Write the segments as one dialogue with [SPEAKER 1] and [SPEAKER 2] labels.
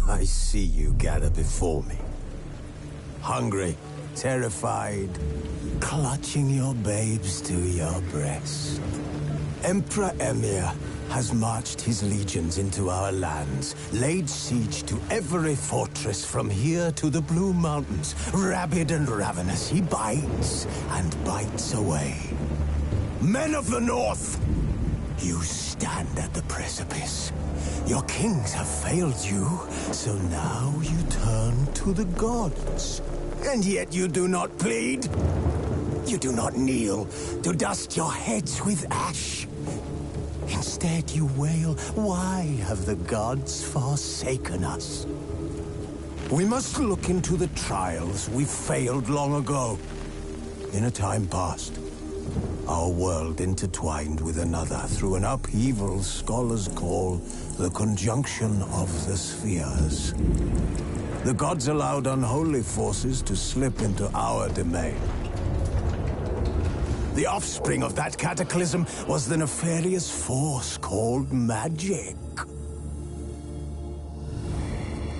[SPEAKER 1] I see you gather before me. Hungry, terrified, clutching your babes to your breast. Emperor Emir has marched his legions into our lands, laid siege to every fortress from here to the Blue Mountains. Rabid and ravenous, he bites and bites away. Men of the North, you stand at the precipice. Your kings have failed you, so now you turn to the gods. And yet you do not plead. You do not kneel to dust your heads with ash. Instead you wail, why have the gods forsaken us? We must look into the trials we failed long ago. In a time past, our world intertwined with another through an upheaval scholars call the conjunction of the spheres. The gods allowed unholy forces to slip into our domain. The offspring of that cataclysm was the nefarious force called magic.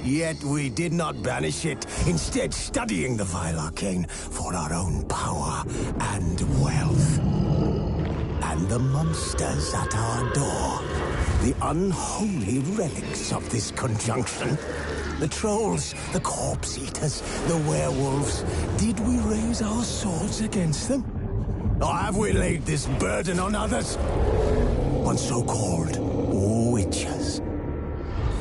[SPEAKER 1] Yet we did not banish it, instead studying the vile arcane for our own power and wealth. And the monsters at our door, the unholy relics of this conjunction. The trolls, the corpse-eaters, the werewolves. Did we raise our swords against them? Or have we laid this burden on others? On so-called witches.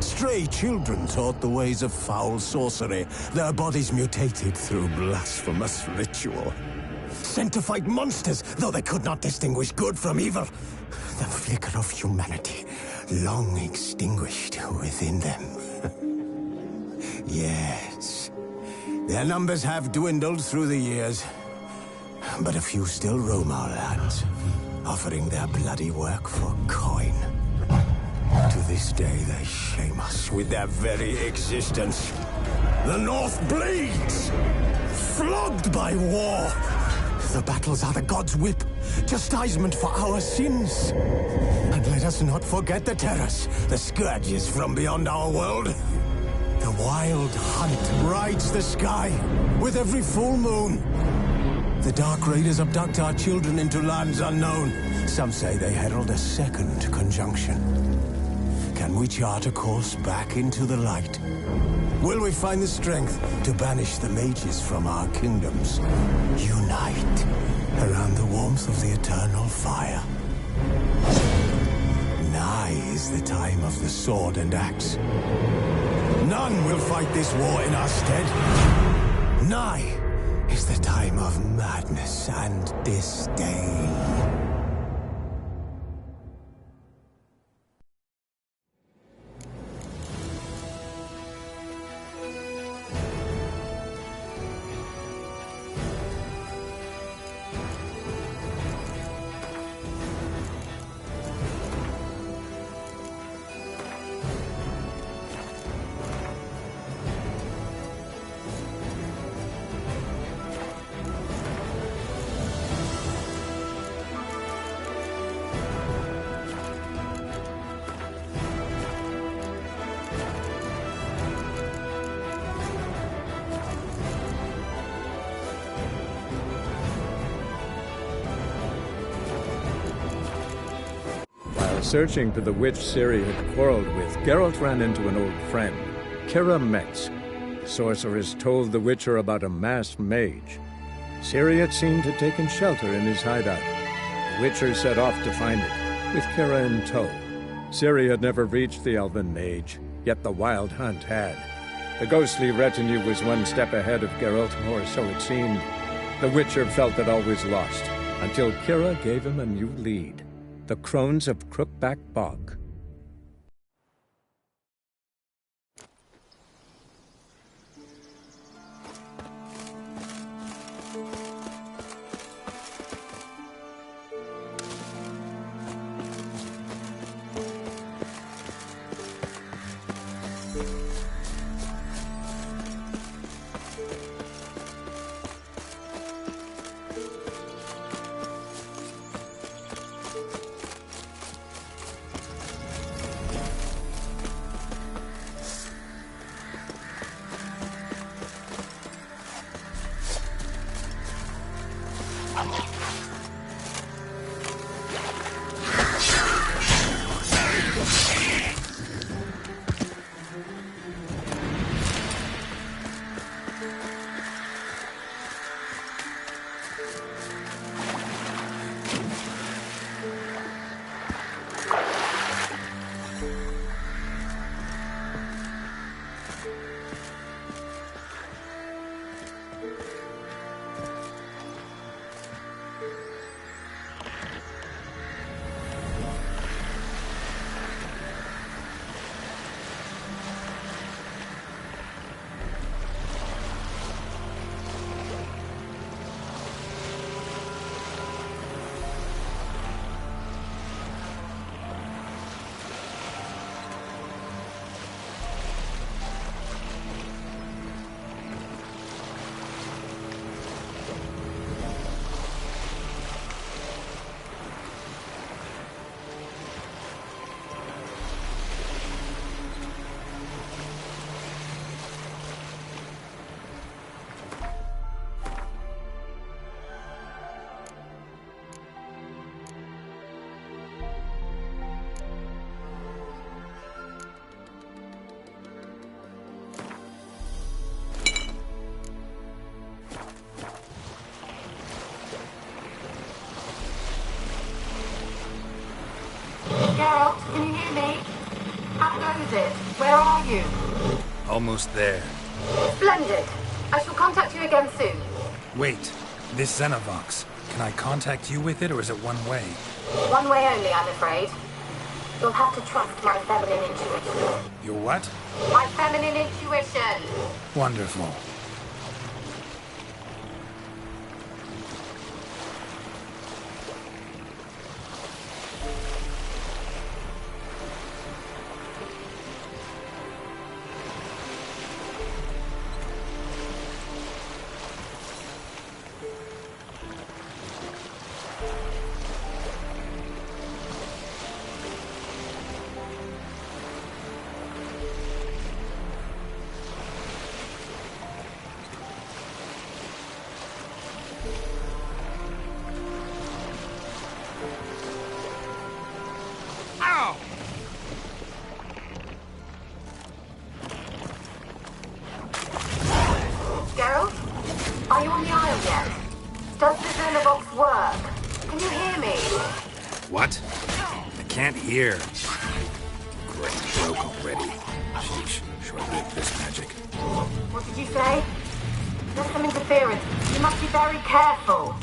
[SPEAKER 1] Stray children taught the ways of foul sorcery, their bodies mutated through blasphemous ritual. Sent to fight monsters, though they could not distinguish good from evil. The flicker of humanity, long extinguished within them. Yes, their numbers have dwindled through the years. But a few still roam our lands, offering their bloody work for coin. To this day, they shame us with their very existence. The North bleeds, flogged by war. The battles are the gods' whip, chastisement for our sins. And let us not forget the terrors, the scourges from beyond our world. The wild hunt rides the sky with every full moon. The Dark Raiders abduct our children into lands unknown. Some say they herald a second conjunction. Can we chart a course back into the light? Will we find the strength to banish the mages from our kingdoms? Unite around the warmth of the eternal fire. Nigh is the time of the sword and axe. None will fight this war in our stead. Nigh is the time of madness and disdain.
[SPEAKER 2] Searching for the witch Ciri had quarreled with, Geralt ran into an old friend, Kira Metz. The sorceress told the Witcher about a masked mage. Ciri, it seemed, had taken shelter in his hideout. The Witcher set off to find it, with Kira in tow. Ciri had never reached the elven mage, yet the wild hunt had. The ghostly retinue was one step ahead of Geralt, or so it seemed. The Witcher felt that all was lost, until Kira gave him a new lead. The Crones of Crookback Bog.
[SPEAKER 3] Geralt, can you hear me? How goes it? Where are you?
[SPEAKER 4] Almost there.
[SPEAKER 3] Splendid. I shall contact you again soon.
[SPEAKER 4] Wait, this Xenovox. Can I contact you with it, or is it one way?
[SPEAKER 3] One way only, I'm afraid. You'll have to trust my feminine intuition.
[SPEAKER 4] Your what?
[SPEAKER 3] My feminine intuition!
[SPEAKER 4] Wonderful.
[SPEAKER 3] Geralt? Are you on the Isle yet? Does the Xenovox work? Can you hear me?
[SPEAKER 4] What? I can't hear. Great, broke already. Sheesh, short-lived this magic.
[SPEAKER 3] What did you say? There's some interference. You must be very careful.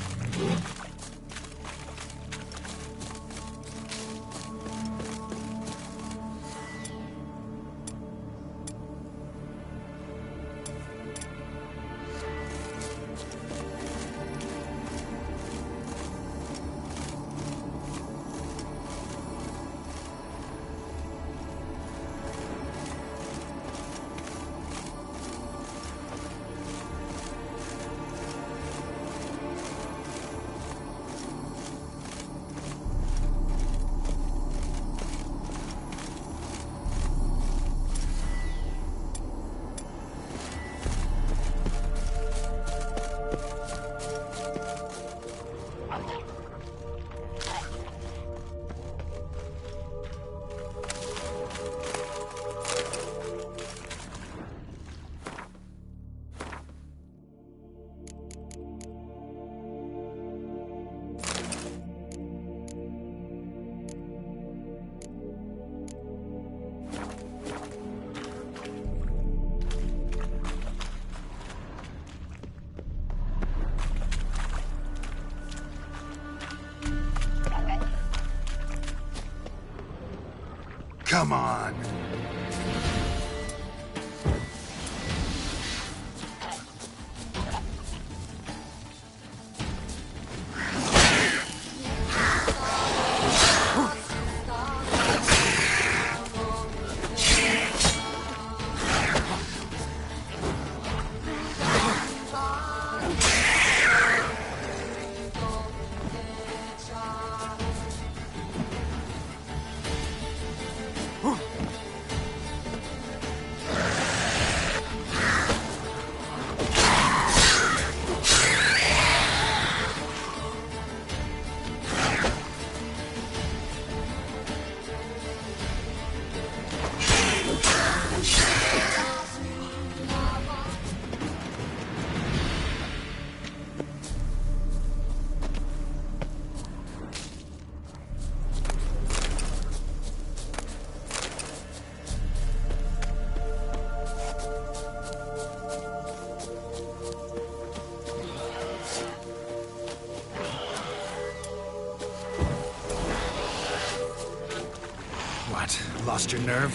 [SPEAKER 4] Come on! What? Lost your nerve?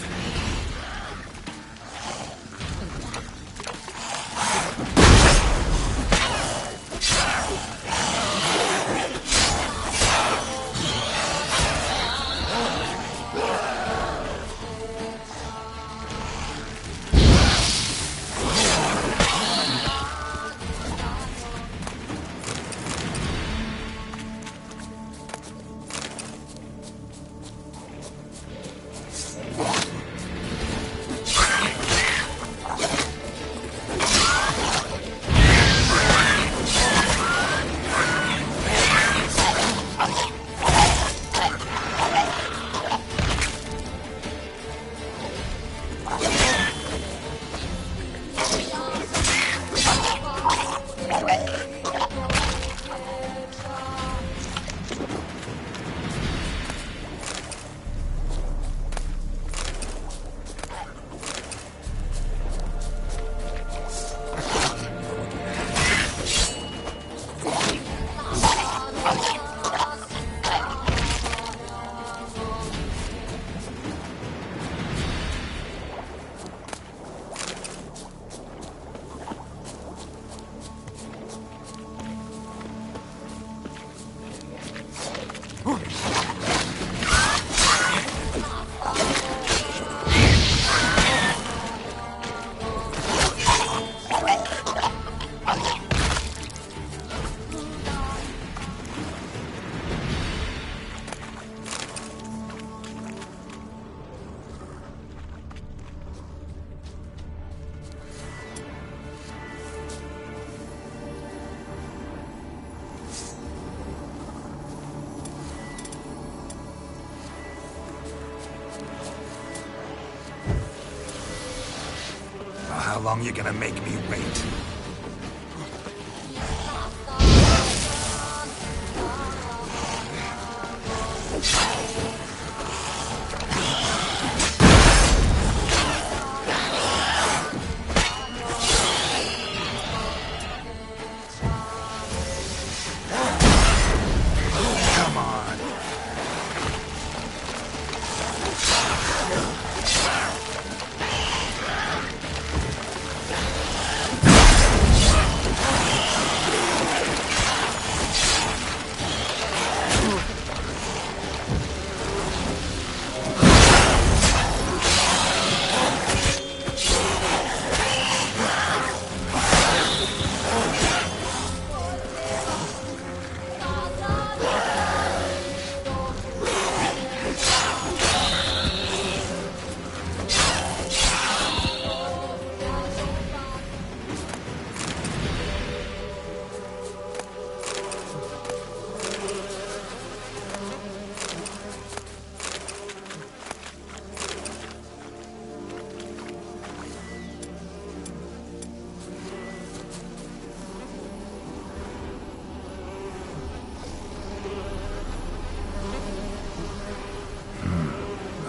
[SPEAKER 4] long you gonna make me wait?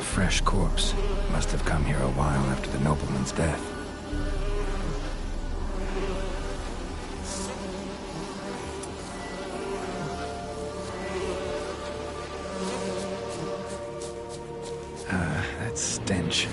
[SPEAKER 5] Fresh corpse. Must have come here a while after the nobleman's death. That stench.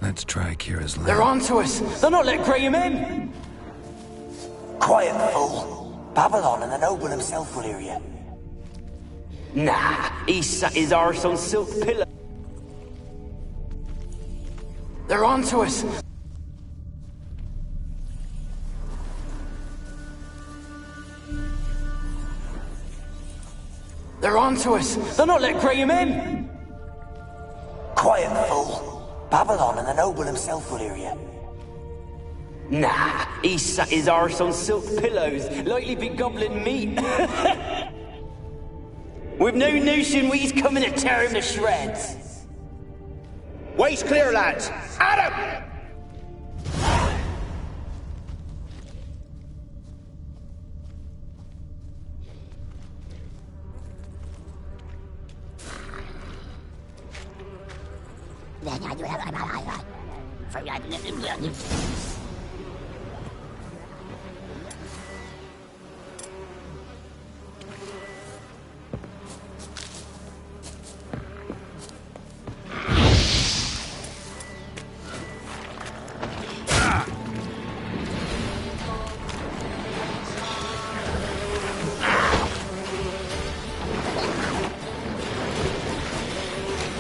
[SPEAKER 5] Let's try Kira's lab.
[SPEAKER 6] They're onto us! They'll not let Graham in!
[SPEAKER 7] Quiet, fool. Babylon and the noble himself will hear you.
[SPEAKER 6] Nah, he sat his arse on silk pillow. They're onto us! They're onto us! They'll not let Graham in!
[SPEAKER 7] Quiet, fool. Babylon and the noble himself will hear you.
[SPEAKER 6] Nah, he sat his arse on silk pillows, likely be gobbling meat. We've no notion we's coming to tear him to shreds.
[SPEAKER 8] Way's clear, lads. Adam!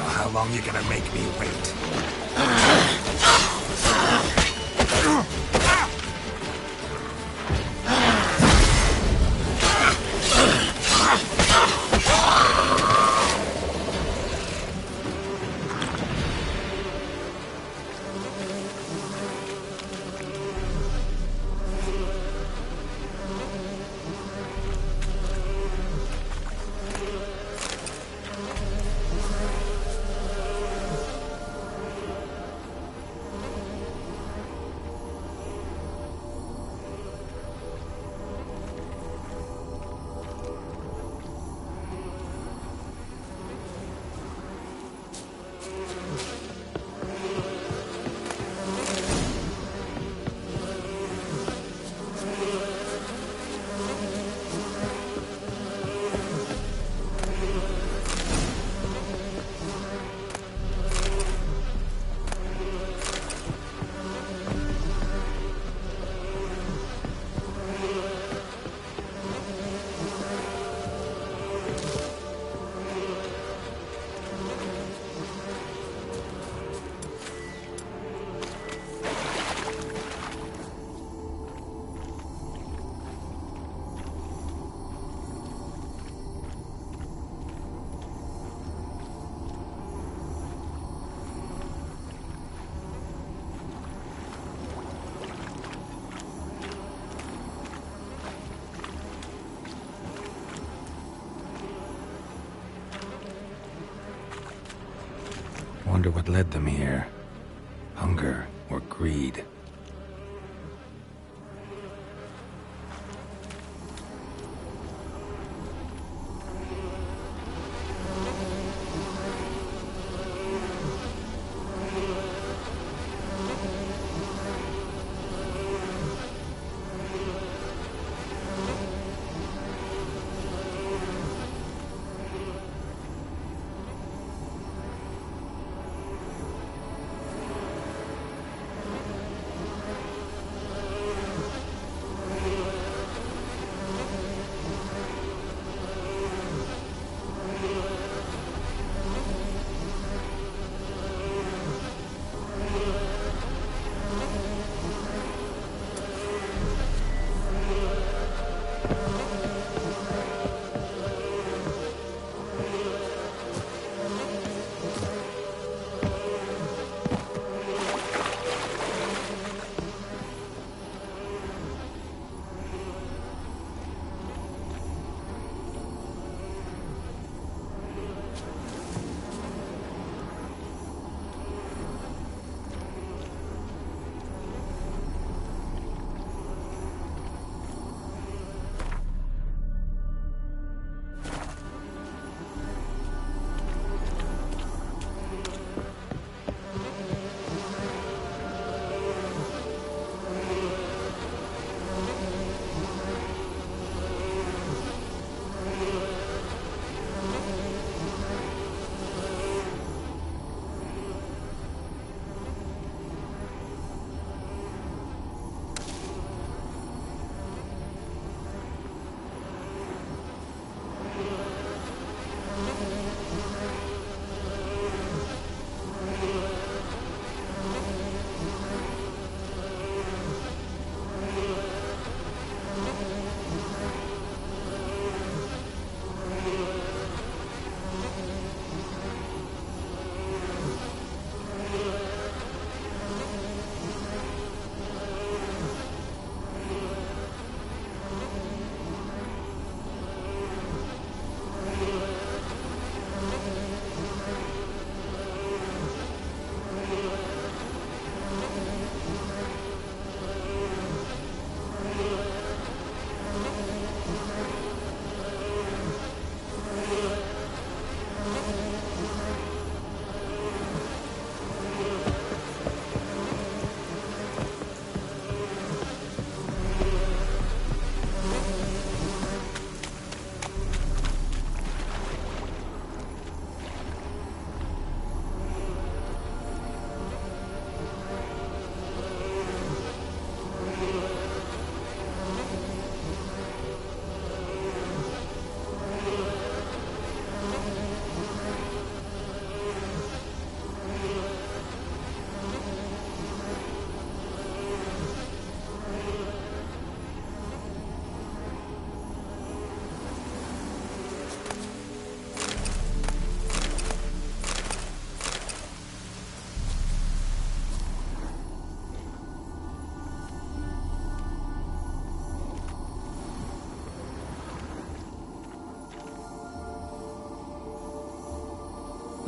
[SPEAKER 4] How long you gonna make me wait?
[SPEAKER 5] wonder what led them here. Hunger or greed?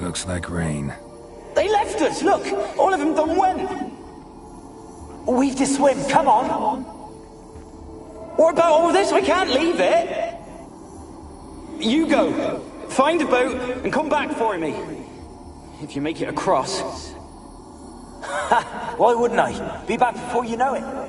[SPEAKER 5] Looks like rain.
[SPEAKER 6] They left us, look! All of them done went!
[SPEAKER 7] We've to swim, come on!
[SPEAKER 6] What about all this? I can't leave it! You go. Find a boat and come back for me. If you make it across.
[SPEAKER 7] Ha! Why wouldn't I? Be back before you know it.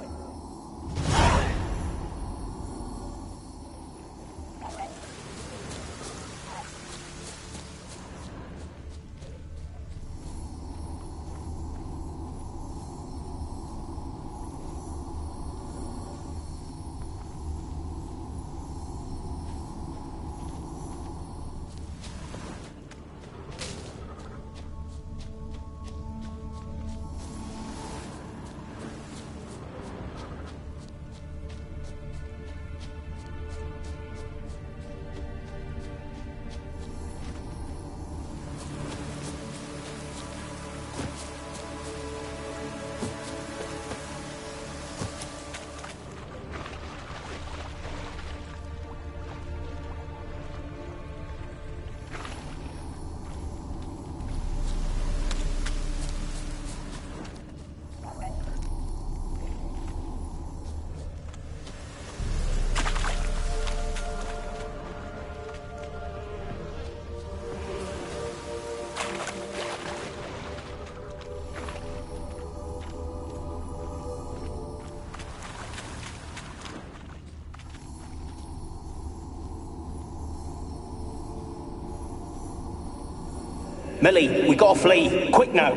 [SPEAKER 8] Millie, we gotta flee. Quick now.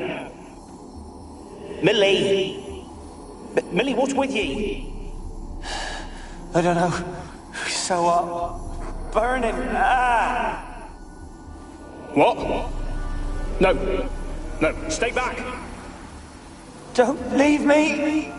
[SPEAKER 8] Millie! Millie, what's with ye?
[SPEAKER 6] I don't know. So what? Burning. Ah!
[SPEAKER 8] What? No. No, stay back.
[SPEAKER 6] Don't leave me!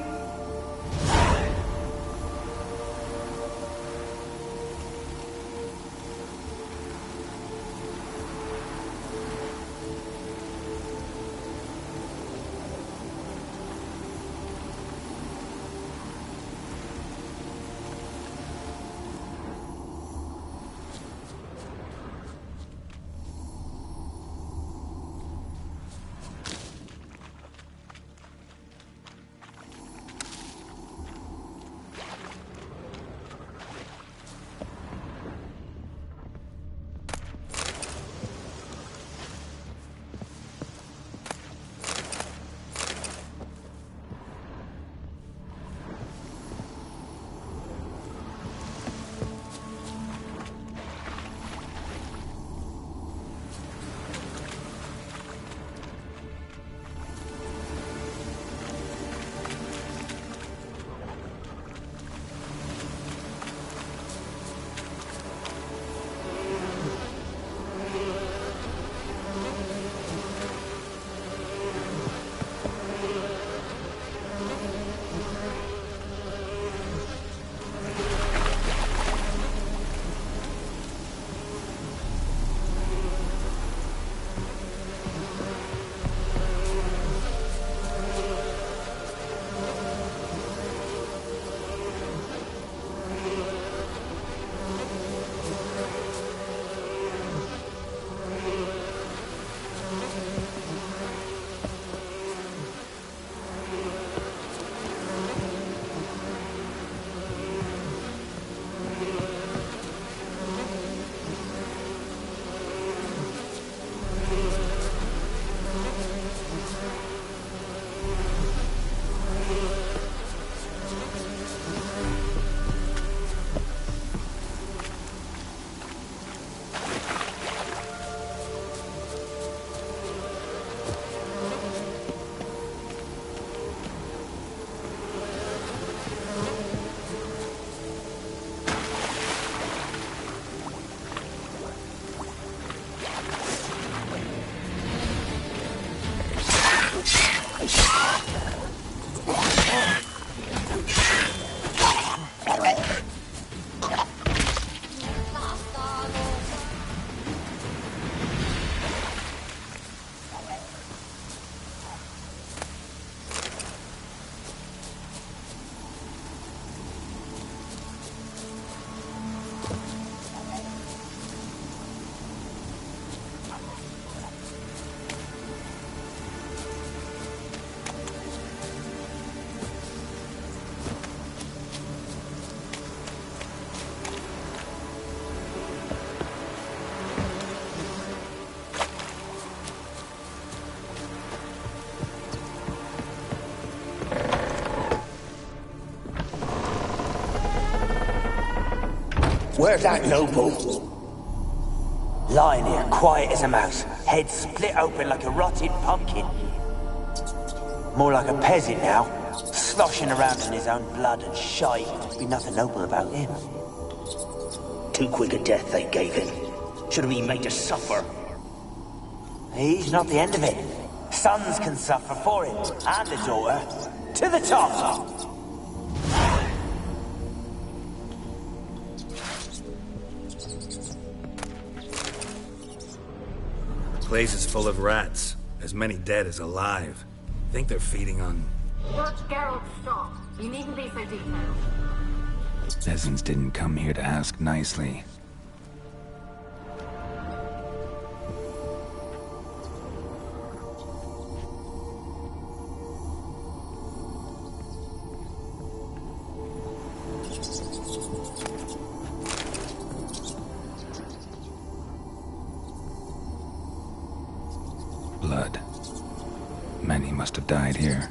[SPEAKER 7] Where's that noble?
[SPEAKER 6] Lying here, quiet as a mouse, head split open like a rotted pumpkin. More like a peasant now, sloshing around in his own blood and shite. Be nothing noble about him.
[SPEAKER 8] Too quick a death they gave him. Should have been made to suffer.
[SPEAKER 6] He's not the end of it. Sons can suffer for him, and a daughter. To the top!
[SPEAKER 5] The place is full of rats. As many dead as alive. Think they're feeding on...
[SPEAKER 3] Geralt, stop. You needn't be so detailed.
[SPEAKER 5] Peasants didn't come here to ask nicely. Blood. Many must have died here.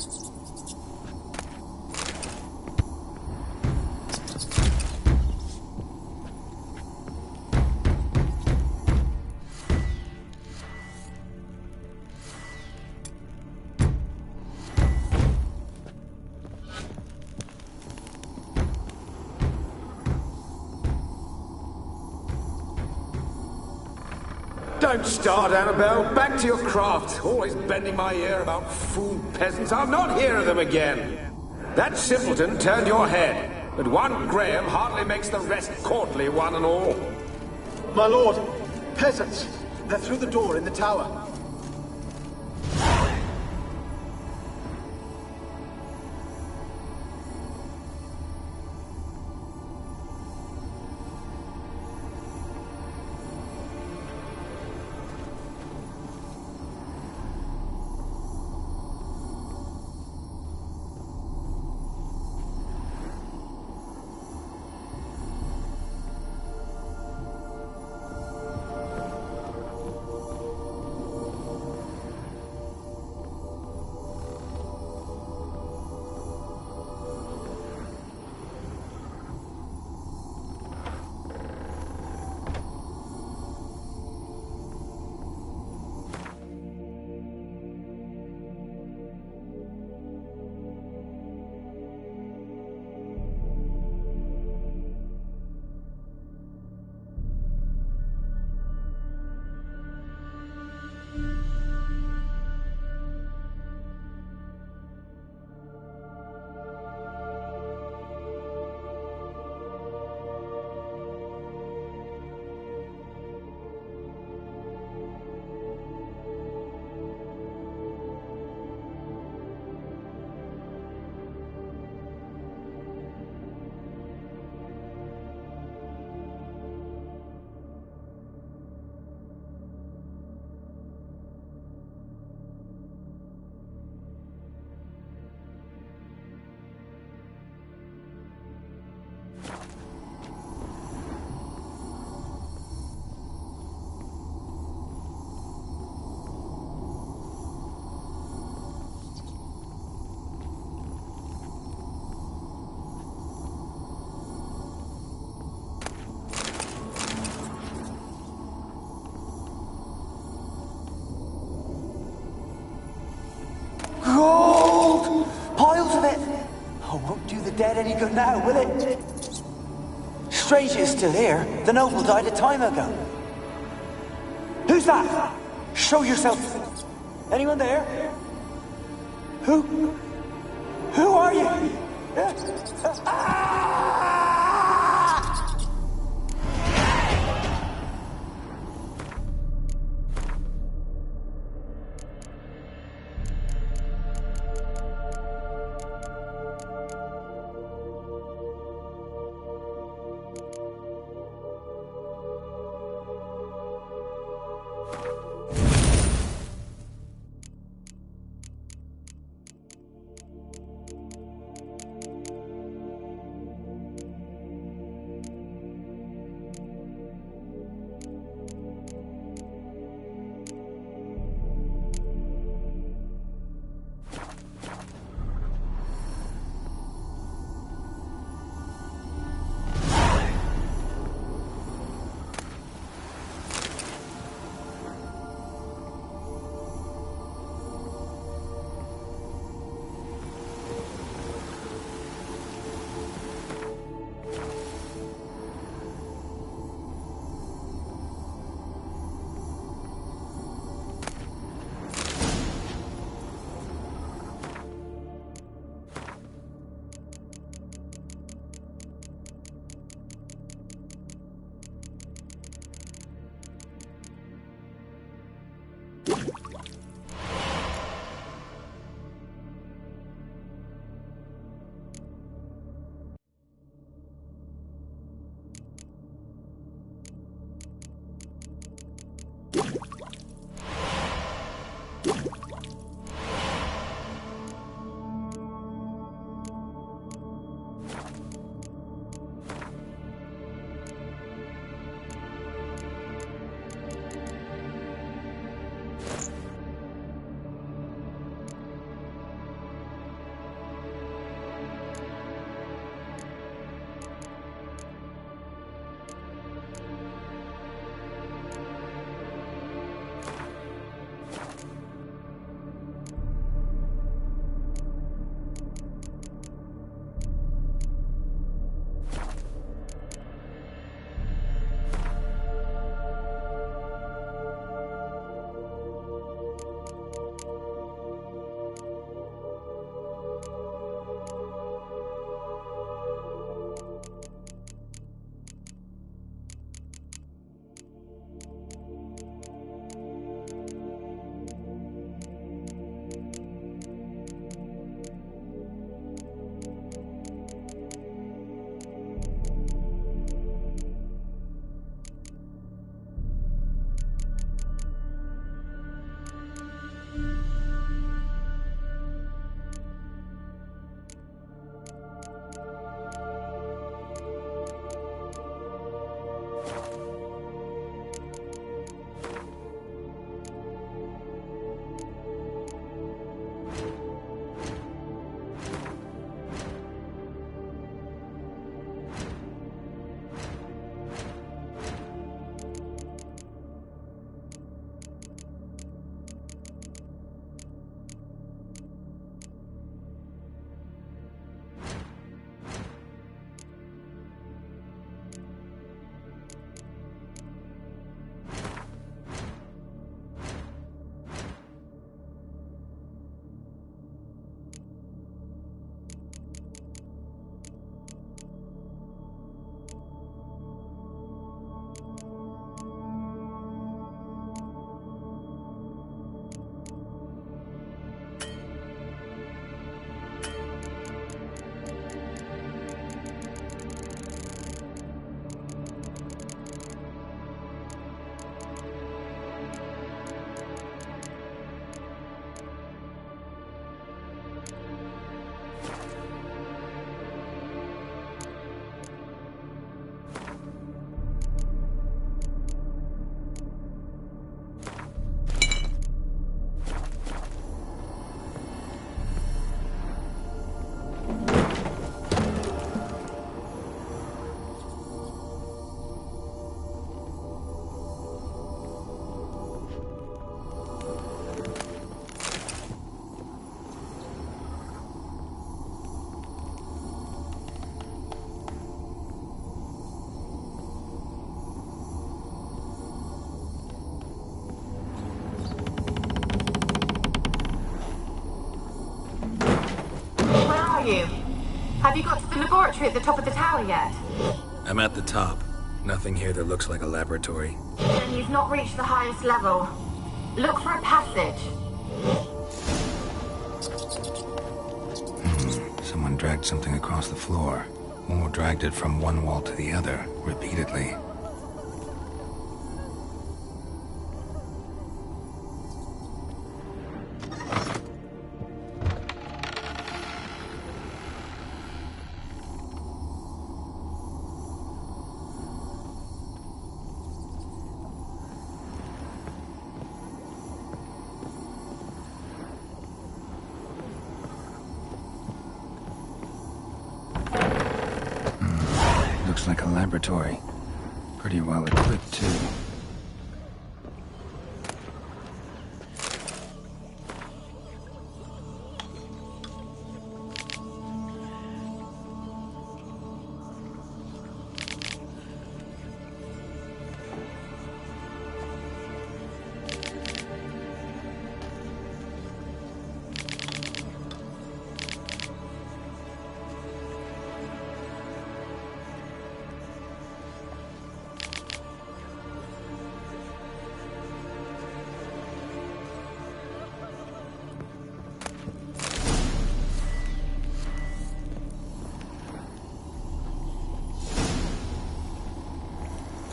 [SPEAKER 9] Don't start, Annabelle. Back to your craft. Always bending my ear about fool peasants. I'll not hear of them again. That simpleton turned your head, but one Graham hardly makes the rest courtly, one and all.
[SPEAKER 10] My lord, peasants. They're through the door in the tower.
[SPEAKER 7] Gold! Piles of it! Oh, won't do the dead any good now, will it? Strange it's still here. The noble died a time ago. Who's that? Show yourself. Anyone there? Who are you? Ah!
[SPEAKER 3] laboratory at the top of the tower yet?
[SPEAKER 5] I'm at the top. Nothing here that looks like a laboratory.
[SPEAKER 3] Then you've not reached the highest level. Look for a passage.
[SPEAKER 5] Someone dragged something across the floor. Or dragged it from one wall to the other, repeatedly. Looks like a laboratory. Pretty well equipped, too.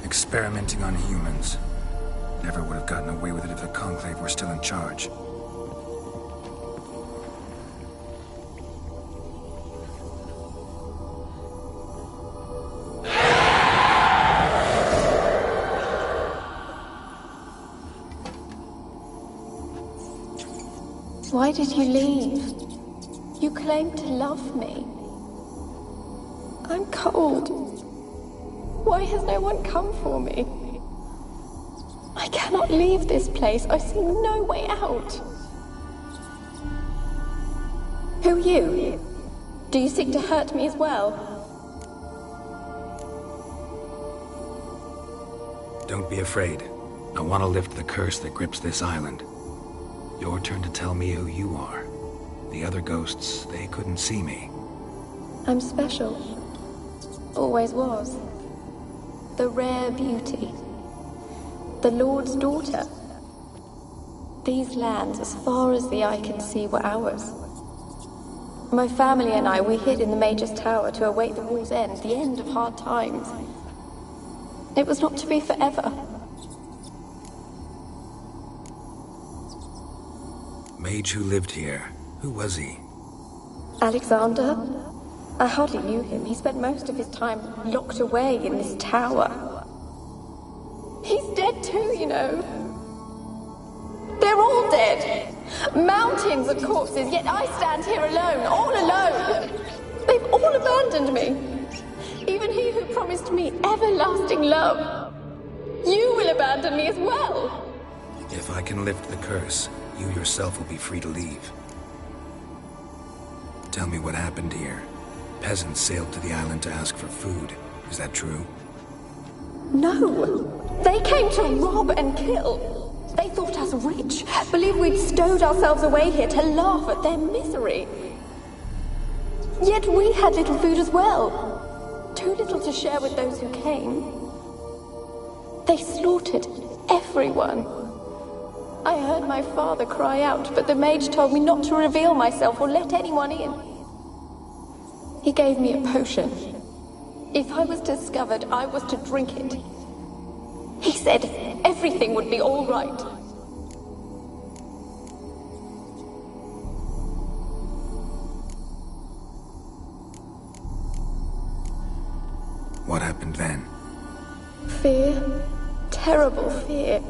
[SPEAKER 5] Experimenting on humans. Never would have gotten away with it if the Conclave were still in charge.
[SPEAKER 11] Why did you leave? You claimed to love me. I'm cold. Why has no one come for me? I cannot leave this place. I see no way out. Who are you? Do you seek to hurt me as well?
[SPEAKER 5] Don't be afraid. I want to lift the curse that grips this island. Your turn to tell me who you are. The other ghosts, they couldn't see me.
[SPEAKER 11] I'm special. Always was. The rare beauty. The Lord's daughter. These lands, as far as the eye can see, were ours. My family and I, we hid in the Mage's Tower to await the war's end, the end of hard times. It was not to be forever.
[SPEAKER 5] Mage who lived here. Who was he?
[SPEAKER 11] Alexander? I hardly knew him. He spent most of his time locked away in this tower. He's dead too, you know. They're all dead. Mountains of corpses, yet I stand here alone, all alone. They've all abandoned me. Even he who promised me everlasting love. You will abandon me as well.
[SPEAKER 5] If I can lift the curse, you yourself will be free to leave. Tell me what happened here. Peasants sailed to the island to ask for food. Is that true?
[SPEAKER 11] No. They came to rob and kill. They thought us rich, believed we'd stowed ourselves away here to laugh at their misery. Yet we had little food as well. Too little to share with those who came. They slaughtered everyone. I heard my father cry out, but the mage told me not to reveal myself or let anyone in. He gave me a potion. If I was discovered, I was to drink it. He said everything would be all right.
[SPEAKER 5] What happened then?
[SPEAKER 11] Fear. Terrible fear.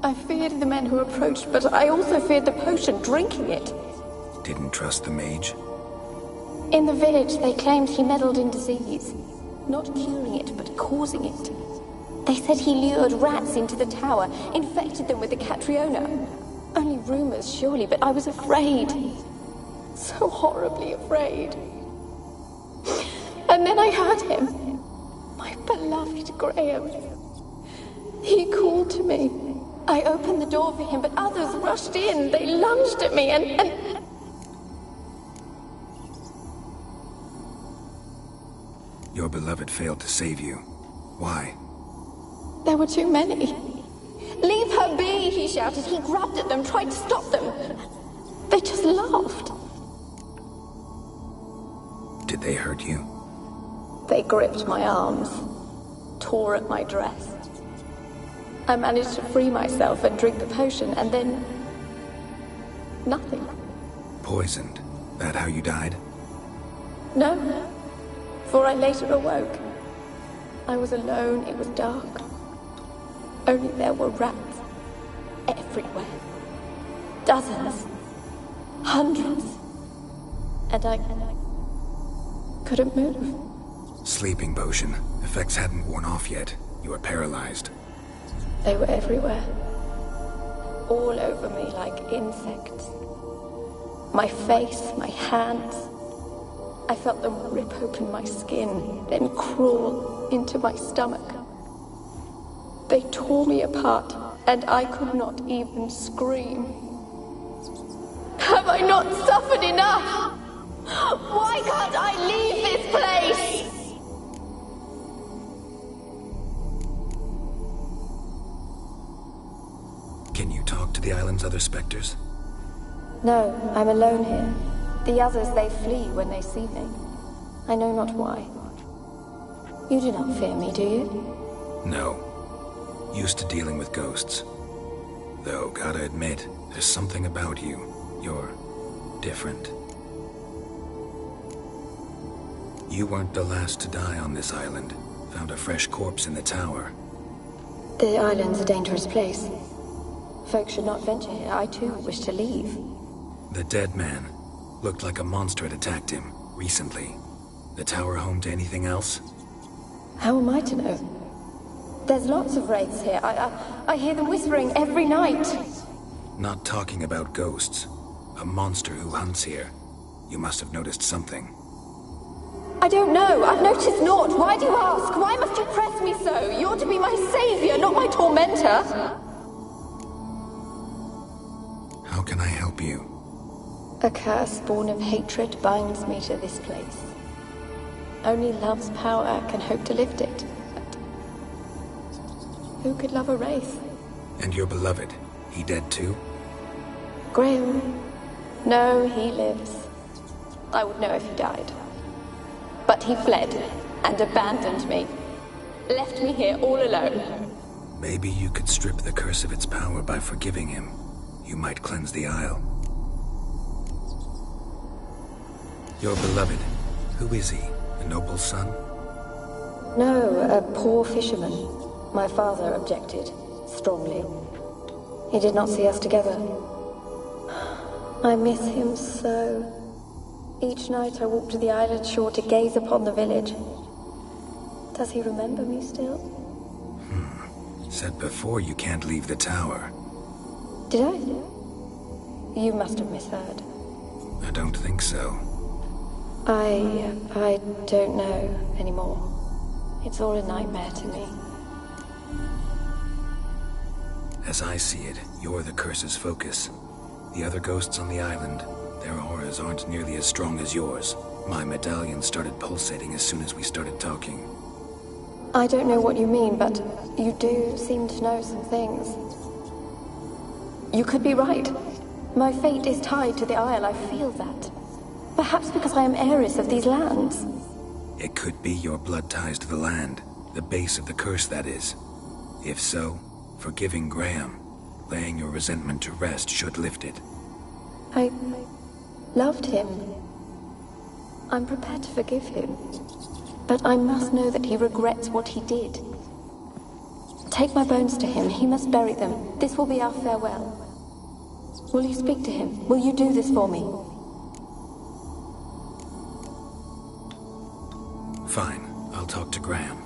[SPEAKER 11] I feared the men who approached, but I also feared the potion, drinking it.
[SPEAKER 5] Didn't trust the mage?
[SPEAKER 11] In the village, they claimed he meddled in disease. Not curing it, but causing it. They said he lured rats into the tower, infected them with the Catriona. Only rumors, surely, but I was afraid. So horribly afraid. And then I heard him. My beloved Graham. He called to me. I opened the door for him, but others rushed in. They lunged at me and...
[SPEAKER 5] Your beloved failed to save you. Why?
[SPEAKER 11] There were too many. Leave her be, he shouted. He grabbed at them, tried to stop them. They just laughed.
[SPEAKER 5] Did they hurt you?
[SPEAKER 11] They gripped my arms, tore at my dress. I managed to free myself and drink the potion, and then... nothing.
[SPEAKER 5] Poisoned? That how you died?
[SPEAKER 11] No, for I later awoke. I was alone, it was dark. Only there were rats everywhere. Dozens. Hundreds. And I couldn't move.
[SPEAKER 5] Sleeping potion. Effects hadn't worn off yet. You were paralyzed.
[SPEAKER 11] They were everywhere. All over me like insects. My face, my hands. I felt them rip open my skin, then crawl into my stomach. They tore me apart, and I could not even scream. Have I not suffered enough? Why can't I leave this place?
[SPEAKER 5] Can you talk to the island's other specters?
[SPEAKER 11] No, I'm alone here. The others, they flee when they see me. I know not why. You do not fear me, do you?
[SPEAKER 5] No. Used to dealing with ghosts. Though, gotta admit, there's something about you. You're different. You weren't the last to die on this island. Found a fresh corpse in the tower.
[SPEAKER 11] The island's a dangerous place. Folk should not venture here. I too wish to leave.
[SPEAKER 5] The dead man. Looked like a monster had attacked him, recently. The tower home to anything else?
[SPEAKER 11] How am I to know? There's lots of wraiths here. I hear them whispering every night.
[SPEAKER 5] Not talking about ghosts. A monster who hunts here. You must have noticed something.
[SPEAKER 11] I don't know. I've noticed naught. Why do you ask? Why must you press me so? You're to be my savior, not my tormentor.
[SPEAKER 5] How can I help you?
[SPEAKER 11] A curse born of hatred binds me to this place. Only love's power can hope to lift it. But who could love a wraith?
[SPEAKER 5] And your beloved, he dead too?
[SPEAKER 11] Graham? No, he lives. I would know if he died. But he fled and abandoned me. Left me here all alone.
[SPEAKER 5] Maybe you could strip the curse of its power by forgiving him. You might cleanse the Isle. Your beloved, who is he? A noble son?
[SPEAKER 11] No, a poor fisherman. My father objected, strongly. He did not see us together. I miss him so. Each night I walk to the island shore to gaze upon the village. Does he remember me still?
[SPEAKER 5] Said before you can't leave the tower.
[SPEAKER 11] Did I? You must have misheard.
[SPEAKER 5] I don't think so.
[SPEAKER 11] I don't know anymore. It's all a nightmare to me.
[SPEAKER 5] As I see it, you're the curse's focus. The other ghosts on the island, their auras aren't nearly as strong as yours. My medallion started pulsating as soon as we started talking.
[SPEAKER 11] I don't know what you mean, but you do seem to know some things. You could be right. My fate is tied to the Isle, I feel that. Perhaps because I am heiress of these lands.
[SPEAKER 5] It could be your blood ties to the land. The base of the curse, that is. If so, forgiving Graham, laying your resentment to rest should lift it.
[SPEAKER 11] I loved him. I'm prepared to forgive him. But I must know that he regrets what he did. Take my bones to him. He must bury them. This will be our farewell. Will you speak to him? Will you do this for me?
[SPEAKER 5] Fine. I'll talk to Graham.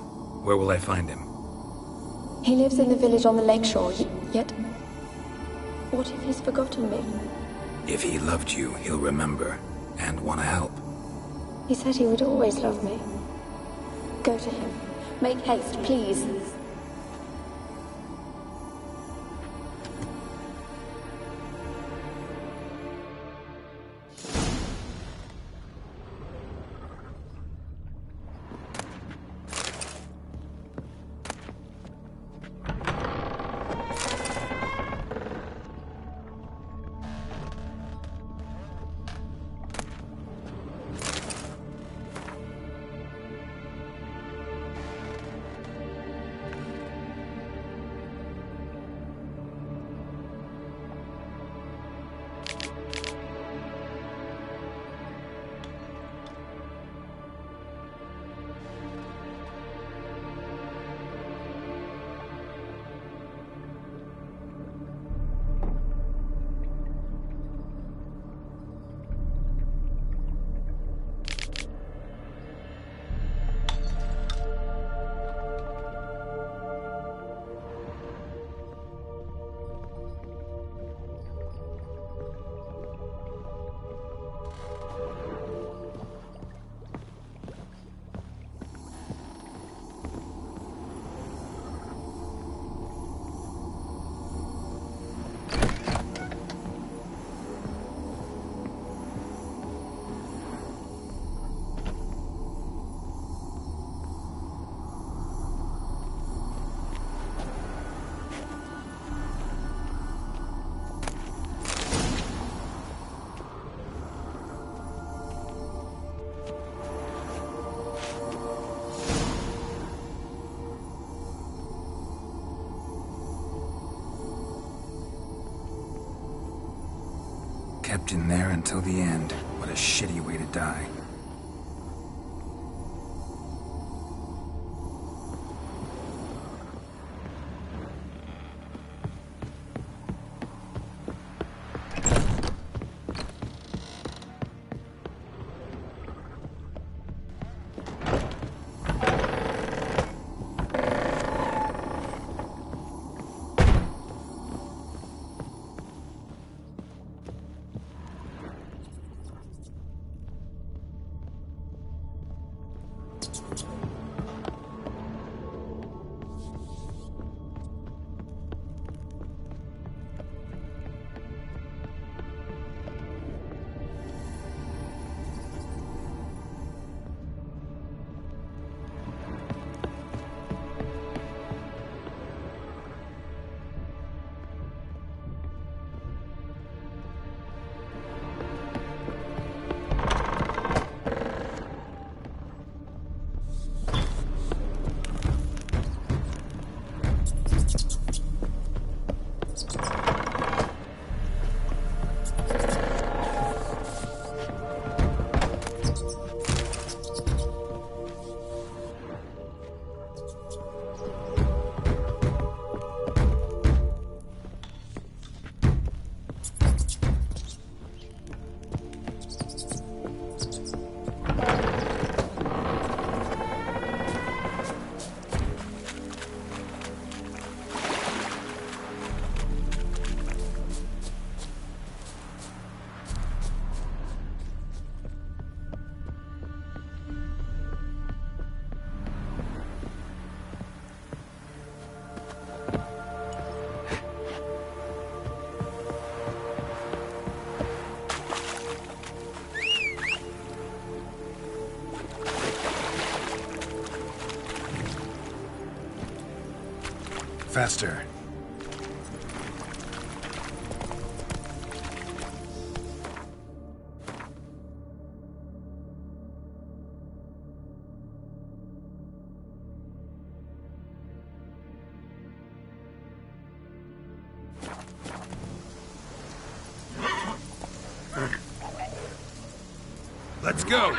[SPEAKER 5] Where will I find him?
[SPEAKER 11] He lives in the village on the lakeshore, yet... What if he's forgotten me?
[SPEAKER 5] If he loved you, he'll remember, and want to help.
[SPEAKER 11] He said he would always love me. Go to him. Make haste, please.
[SPEAKER 5] Kept in there until the end. What a shitty way to die. Faster. Let's go!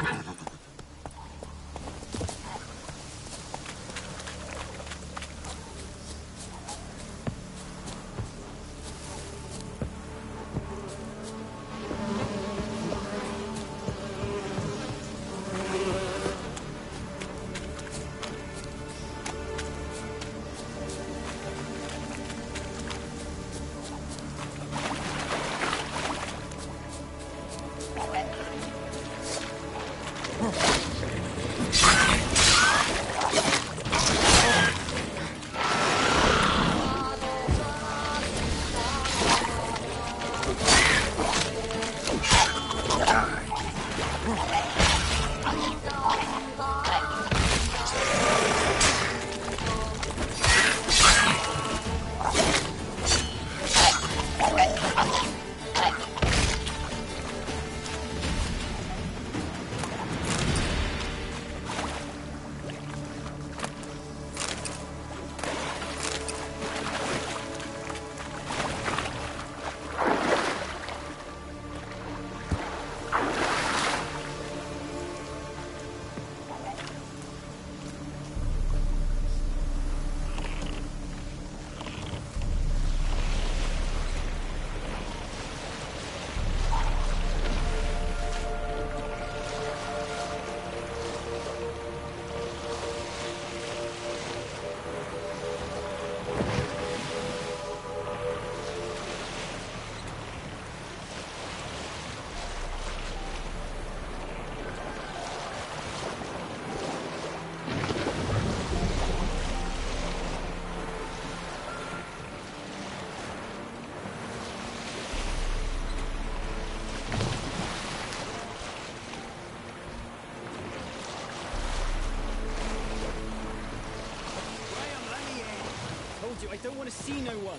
[SPEAKER 6] I don't want to see no one.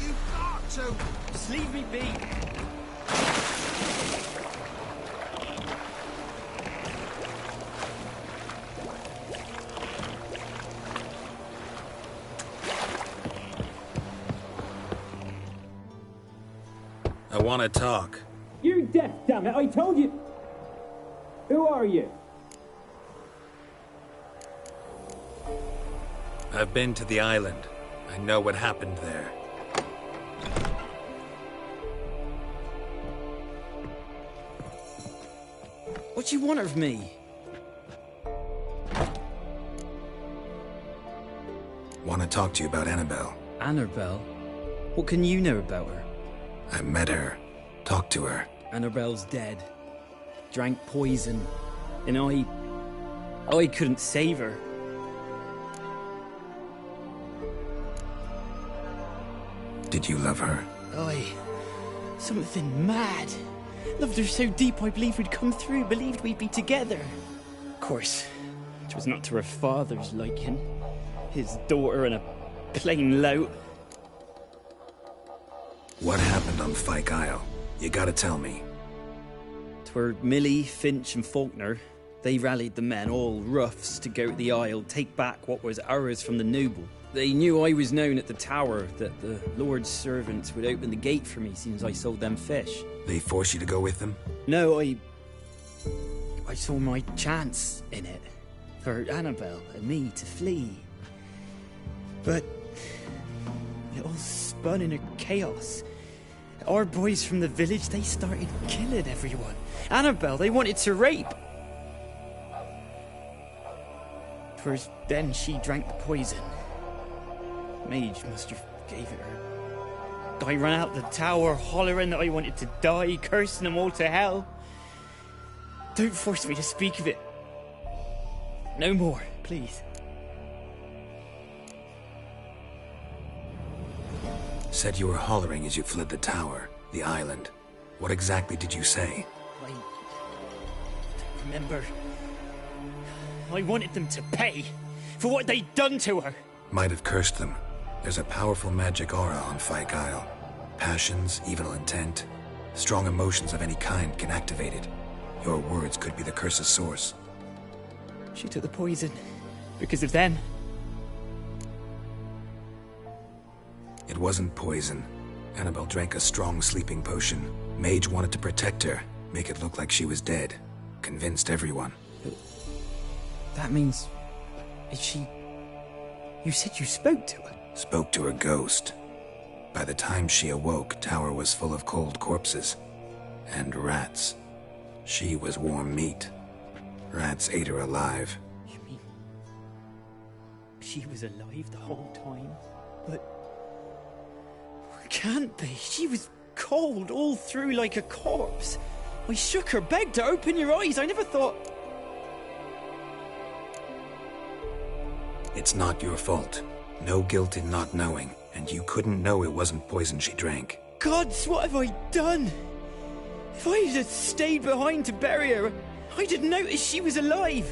[SPEAKER 10] You've got to!
[SPEAKER 6] Just leave me be.
[SPEAKER 5] I want to talk.
[SPEAKER 6] You're deaf, damn it! I told you! Who are you?
[SPEAKER 5] I've been to the island. I know what happened there.
[SPEAKER 6] What do you want of me?
[SPEAKER 5] Want to talk to you about Annabelle.
[SPEAKER 6] Annabelle? What can you know about her?
[SPEAKER 5] I met her. Talked to her.
[SPEAKER 6] Annabelle's dead. Drank poison. And I couldn't save her.
[SPEAKER 5] Did you love her?
[SPEAKER 6] Something mad. Loved her so deep I believed we'd come through, believed we'd be together. Of course, it was not to her father's liking. His daughter and a plain lout.
[SPEAKER 5] What happened on Fyke Isle? You gotta tell me.
[SPEAKER 6] 'Twere Millie, Finch and Faulkner. They rallied the men, all roughs, to go to the Isle, take back what was ours from the noble. They knew I was known at the tower, that the Lord's servants would open the gate for me since I sold them fish.
[SPEAKER 5] They forced you to go with them?
[SPEAKER 6] No, I saw my chance in it. For Annabelle and me to flee. But it all spun in a chaos. Our boys from the village, they started killing everyone. Annabelle, they wanted to rape. 'Twas then she drank the poison. Mage must have gave it her. I ran out the tower, hollering that I wanted to die, cursing them all to hell. Don't force me to speak of it. No more, please.
[SPEAKER 5] Said you were hollering as you fled the tower, the island. What exactly did you say?
[SPEAKER 6] I don't remember. I wanted them to pay for what they'd done to her.
[SPEAKER 5] Might have cursed them. There's a powerful magic aura on Fyke Isle. Passions, evil intent, strong emotions of any kind can activate it. Your words could be the curse's source.
[SPEAKER 6] She took the poison because of them.
[SPEAKER 5] It wasn't poison. Annabelle drank a strong sleeping potion. Mage wanted to protect her, make it look like she was dead. Convinced everyone.
[SPEAKER 6] That means... is she... You said you spoke to her?
[SPEAKER 5] Spoke to her ghost. By the time she awoke, tower was full of cold corpses. And rats. She was warm meat. Rats ate her alive.
[SPEAKER 6] You mean... she was alive the whole time? But... can't be. She was cold all through like a corpse. I shook her, begged her, open your eyes. I never thought...
[SPEAKER 5] It's not your fault. No guilt in not knowing, and you couldn't know it wasn't poison she drank.
[SPEAKER 6] Gods, what have I done? If I had stayed behind to bury her, I didn't notice she was alive.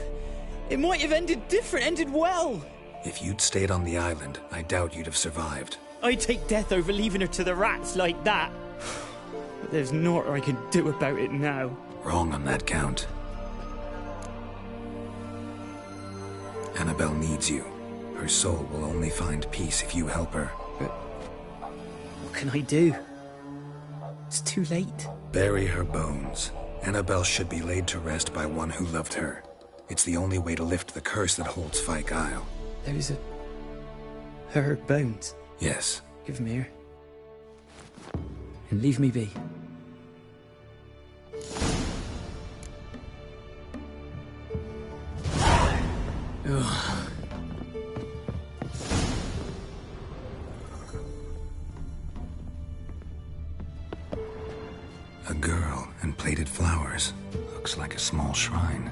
[SPEAKER 6] It might have ended different, ended well.
[SPEAKER 5] If you'd stayed on the island, I doubt you'd have survived.
[SPEAKER 6] I'd take death over leaving her to the rats like that. But there's naught I can do about it now.
[SPEAKER 5] Wrong on that count. Annabelle needs you. Her soul will only find peace if you help her.
[SPEAKER 6] But what can I do? It's too late.
[SPEAKER 5] Bury her bones. Annabelle should be laid to rest by one who loved her. It's the only way to lift the curse that holds Fyke Isle.
[SPEAKER 6] Those are... her bones?
[SPEAKER 5] Yes.
[SPEAKER 6] Give them here. And leave me be. Ugh.
[SPEAKER 5] A girl and plated flowers. Looks like a small shrine.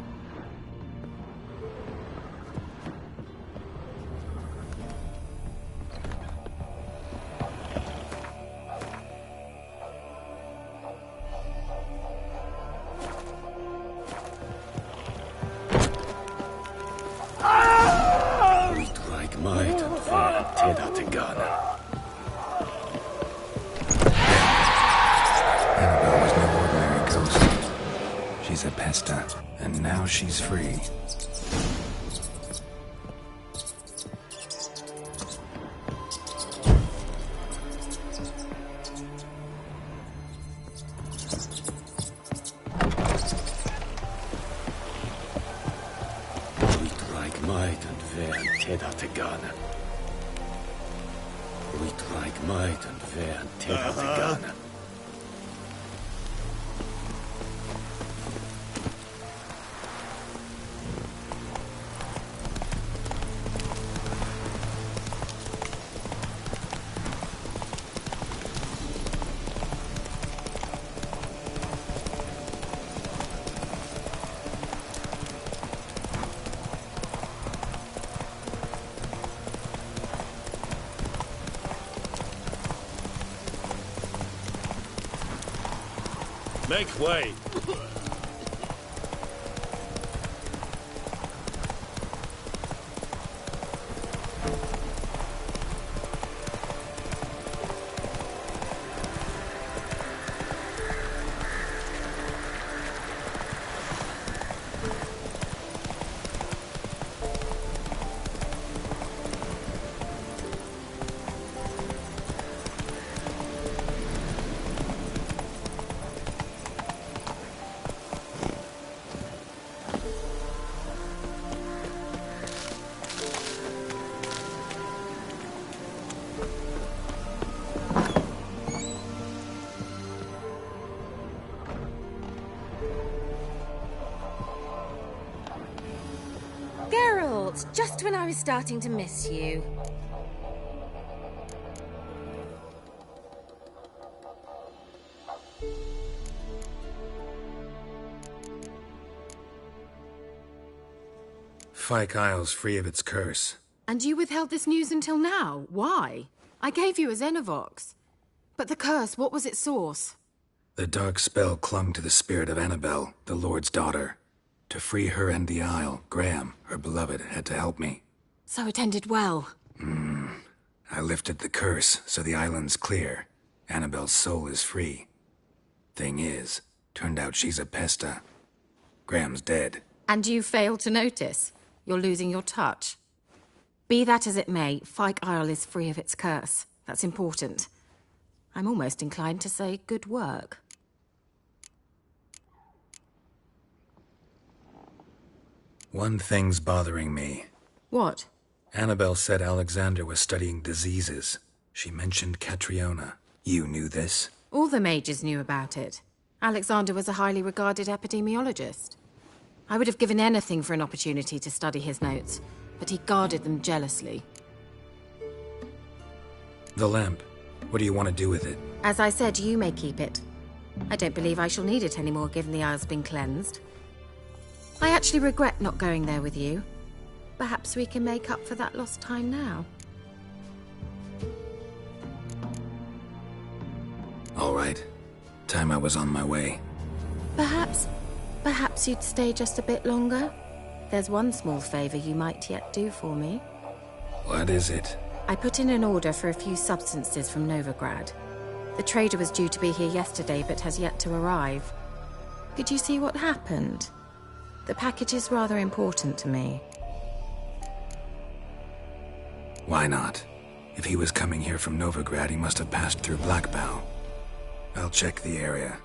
[SPEAKER 1] Might and far Teda to Ghana.
[SPEAKER 5] Annabelle was no ordinary ghost. She's a pesta, and now she's free.
[SPEAKER 12] hatte gerne. Uitreik might and wer te hatte gerne.
[SPEAKER 13] Make way!
[SPEAKER 14] Just when I was starting to miss you.
[SPEAKER 5] Fyke Isle's free of its curse.
[SPEAKER 14] And you withheld this news until now? Why? I gave you a Xenovox. But the curse, what was its source?
[SPEAKER 5] The dark spell clung to the spirit of Annabelle, the Lord's daughter. To free her and the Isle, Graham, her beloved, had to help me.
[SPEAKER 14] So it ended well.
[SPEAKER 5] I lifted the curse, so the island's clear. Annabelle's soul is free. Thing is, turned out she's a pesta. Graham's dead.
[SPEAKER 14] And you failed to notice. You're losing your touch. Be that as it may, Fyke Isle is free of its curse. That's important. I'm almost inclined to say good work.
[SPEAKER 5] One thing's bothering me.
[SPEAKER 14] What?
[SPEAKER 5] Annabelle said Alexander was studying diseases. She mentioned Catriona. You knew this?
[SPEAKER 14] All the mages knew about it. Alexander was a highly regarded epidemiologist. I would have given anything for an opportunity to study his notes, but he guarded them jealously.
[SPEAKER 5] The lamp. What do you want to do with it?
[SPEAKER 14] As I said, you may keep it. I don't believe I shall need it anymore, given the Isle's been cleansed. I actually regret not going there with you. Perhaps we can make up for that lost time now.
[SPEAKER 5] All right. Time I was on my way.
[SPEAKER 14] Perhaps you'd stay just a bit longer? There's one small favor you might yet do for me.
[SPEAKER 5] What is it?
[SPEAKER 14] I put in an order for a few substances from Novigrad. The trader was due to be here yesterday, but has yet to arrive. Could you see what happened? The package is rather important to me.
[SPEAKER 5] Why not? If he was coming here from Novigrad, he must have passed through Blackbow. I'll check the area.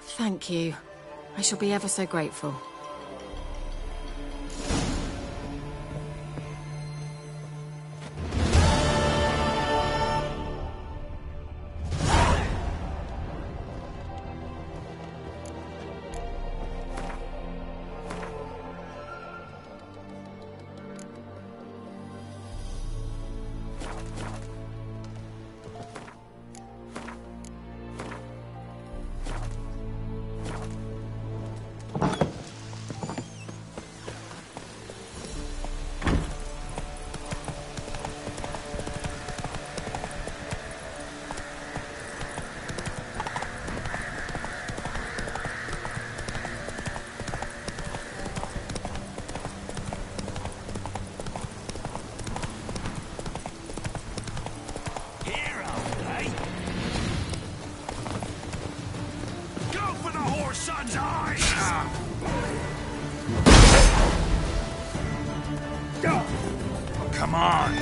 [SPEAKER 14] Thank you. I shall be ever so grateful.
[SPEAKER 13] Come on!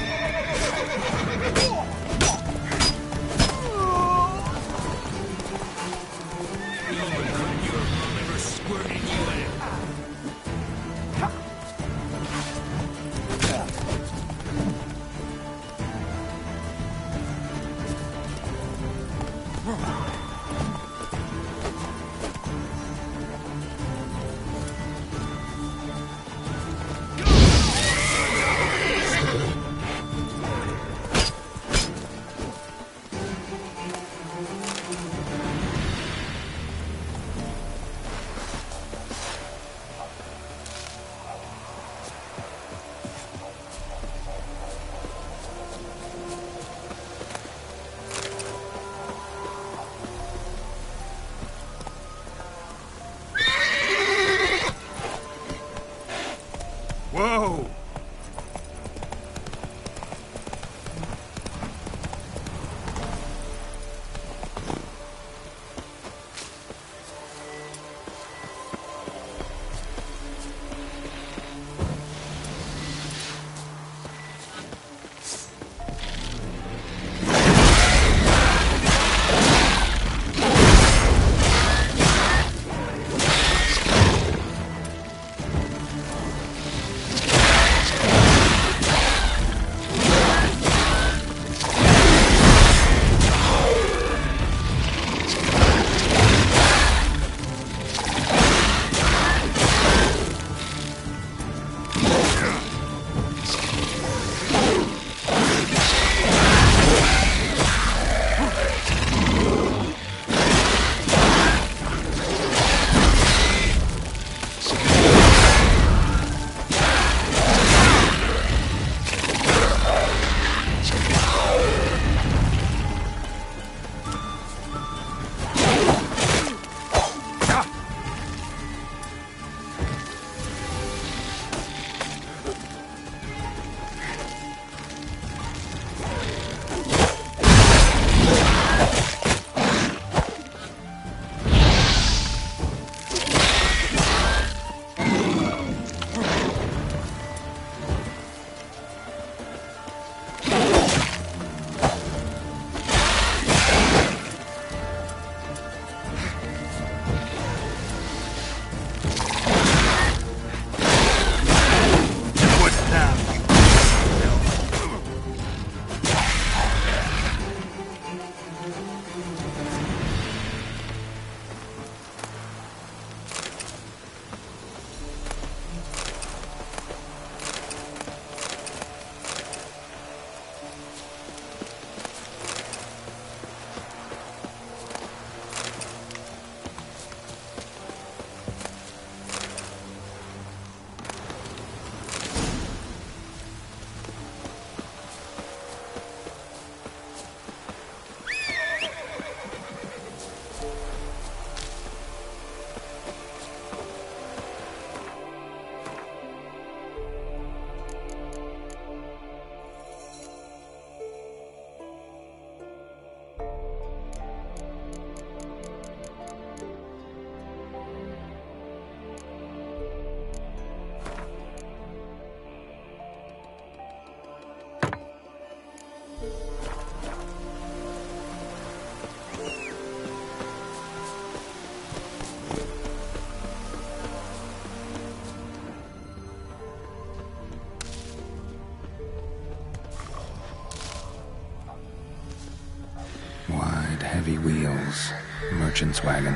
[SPEAKER 5] heavy wheels. Merchant's wagon.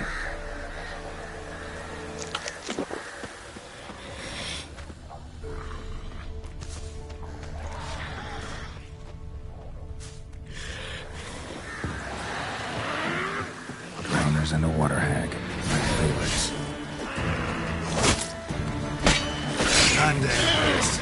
[SPEAKER 5] Grounders and a water hag. My favorites.
[SPEAKER 13] Time to end this.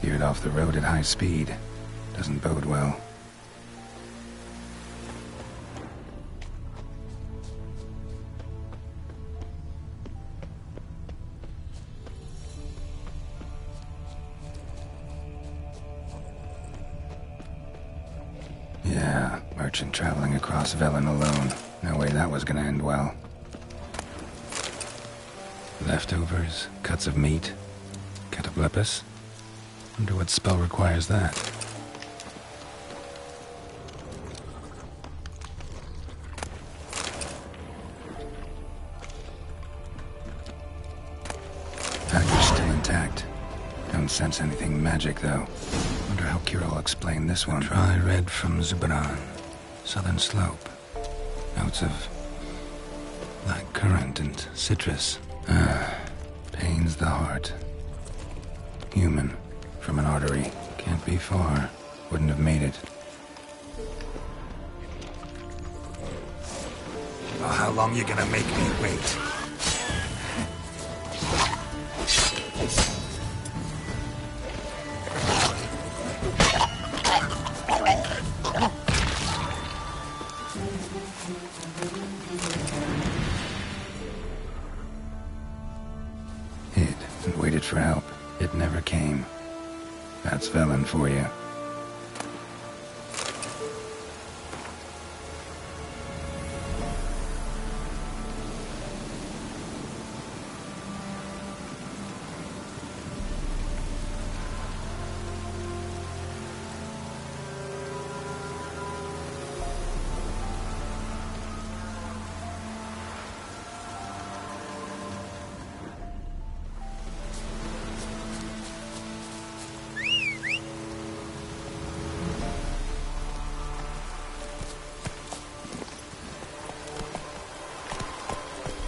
[SPEAKER 5] Veered off the road at high speed. Doesn't bode well. Yeah, merchant traveling across Velen alone. No way that was gonna end well. Leftovers, cuts of meat, cataplepis. Wonder what spell requires that. Package still intact. Don't sense anything magic, though. Wonder how Kira will explain this one. Dry red from Zubaran. Southern slope. Notes of black currant and citrus. Pains the heart. Human. From an artery. Can't be far. Wouldn't have made it.
[SPEAKER 13] Well, how long you gonna make me wait?
[SPEAKER 5] Hid and waited for help. It never came. That's Velen for you.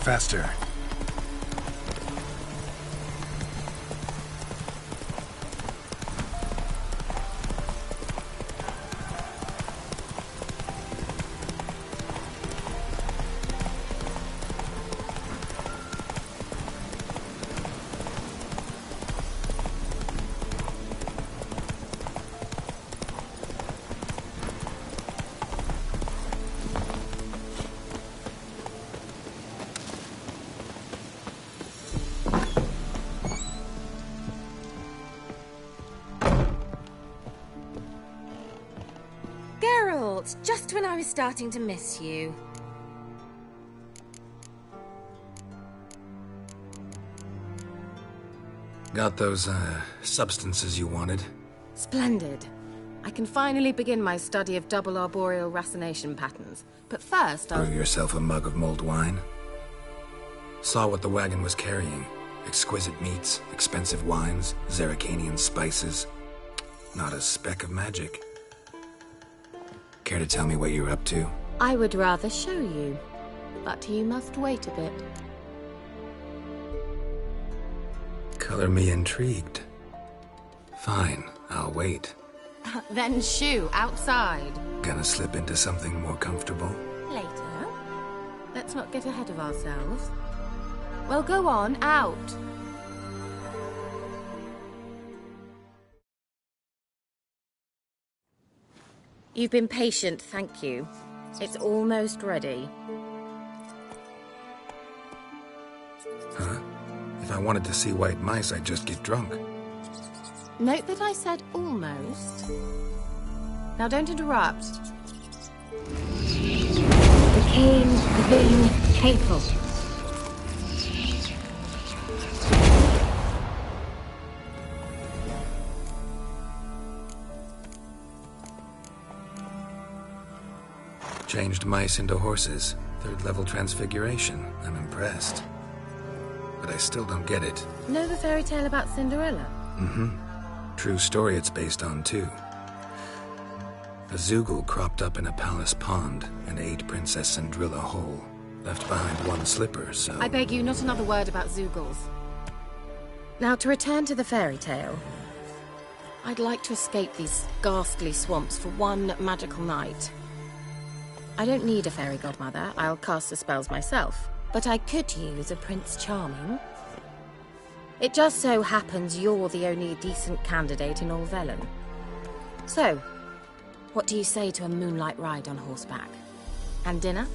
[SPEAKER 13] Faster.
[SPEAKER 14] Just when I was starting to miss you.
[SPEAKER 5] Got those, substances you wanted?
[SPEAKER 14] Splendid. I can finally begin my study of double arboreal racination patterns. But first,
[SPEAKER 5] Brew yourself a mug of mulled wine? Saw what the wagon was carrying. Exquisite meats, expensive wines, Zerrikanian spices. Not a speck of magic. Care to tell me what you're up to?
[SPEAKER 14] I would rather show you, but you must wait a bit.
[SPEAKER 5] Color me intrigued. Fine, I'll wait.
[SPEAKER 14] Then shoo, outside.
[SPEAKER 5] Gonna slip into something more comfortable?
[SPEAKER 14] Later. Let's not get ahead of ourselves. Well, go on, out. You've been patient, thank you. It's almost ready.
[SPEAKER 5] Huh? If I wanted to see white mice, I'd just get drunk.
[SPEAKER 14] Note that I said almost. Now don't interrupt.
[SPEAKER 11] Became the being capable.
[SPEAKER 5] Changed mice into horses. Third-level transfiguration. I'm impressed. But I still don't get it.
[SPEAKER 14] Know the fairy tale about Cinderella?
[SPEAKER 5] Mm-hmm. True story it's based on, too. A Zoogle cropped up in a palace pond and ate Princess Cinderella whole. Left behind one slipper, so...
[SPEAKER 14] I beg you, not another word about Zoogles. Now, to return to the fairy tale. I'd like to escape these ghastly swamps for one magical night. I don't need a fairy godmother. I'll cast the spells myself. But I could use a Prince Charming. It just so happens you're the only decent candidate in all Velen. So, what do you say to a moonlight ride on horseback? And dinner?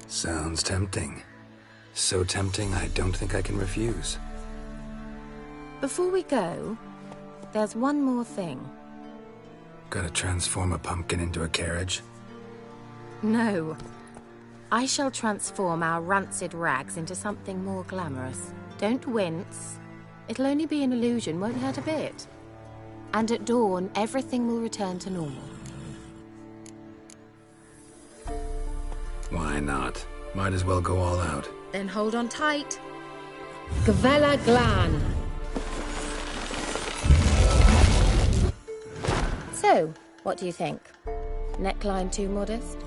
[SPEAKER 5] Sounds tempting. So tempting, I don't think I can refuse.
[SPEAKER 14] Before we go, there's one more thing.
[SPEAKER 5] Gotta transform a pumpkin into a carriage?
[SPEAKER 14] No. I shall transform our rancid rags into something more glamorous. Don't wince. It'll only be an illusion, won't hurt a bit. And at dawn, everything will return to normal.
[SPEAKER 5] Why not? Might as well go all out.
[SPEAKER 14] Then hold on tight. Gavella Glan. So, what do you think? Neckline too modest?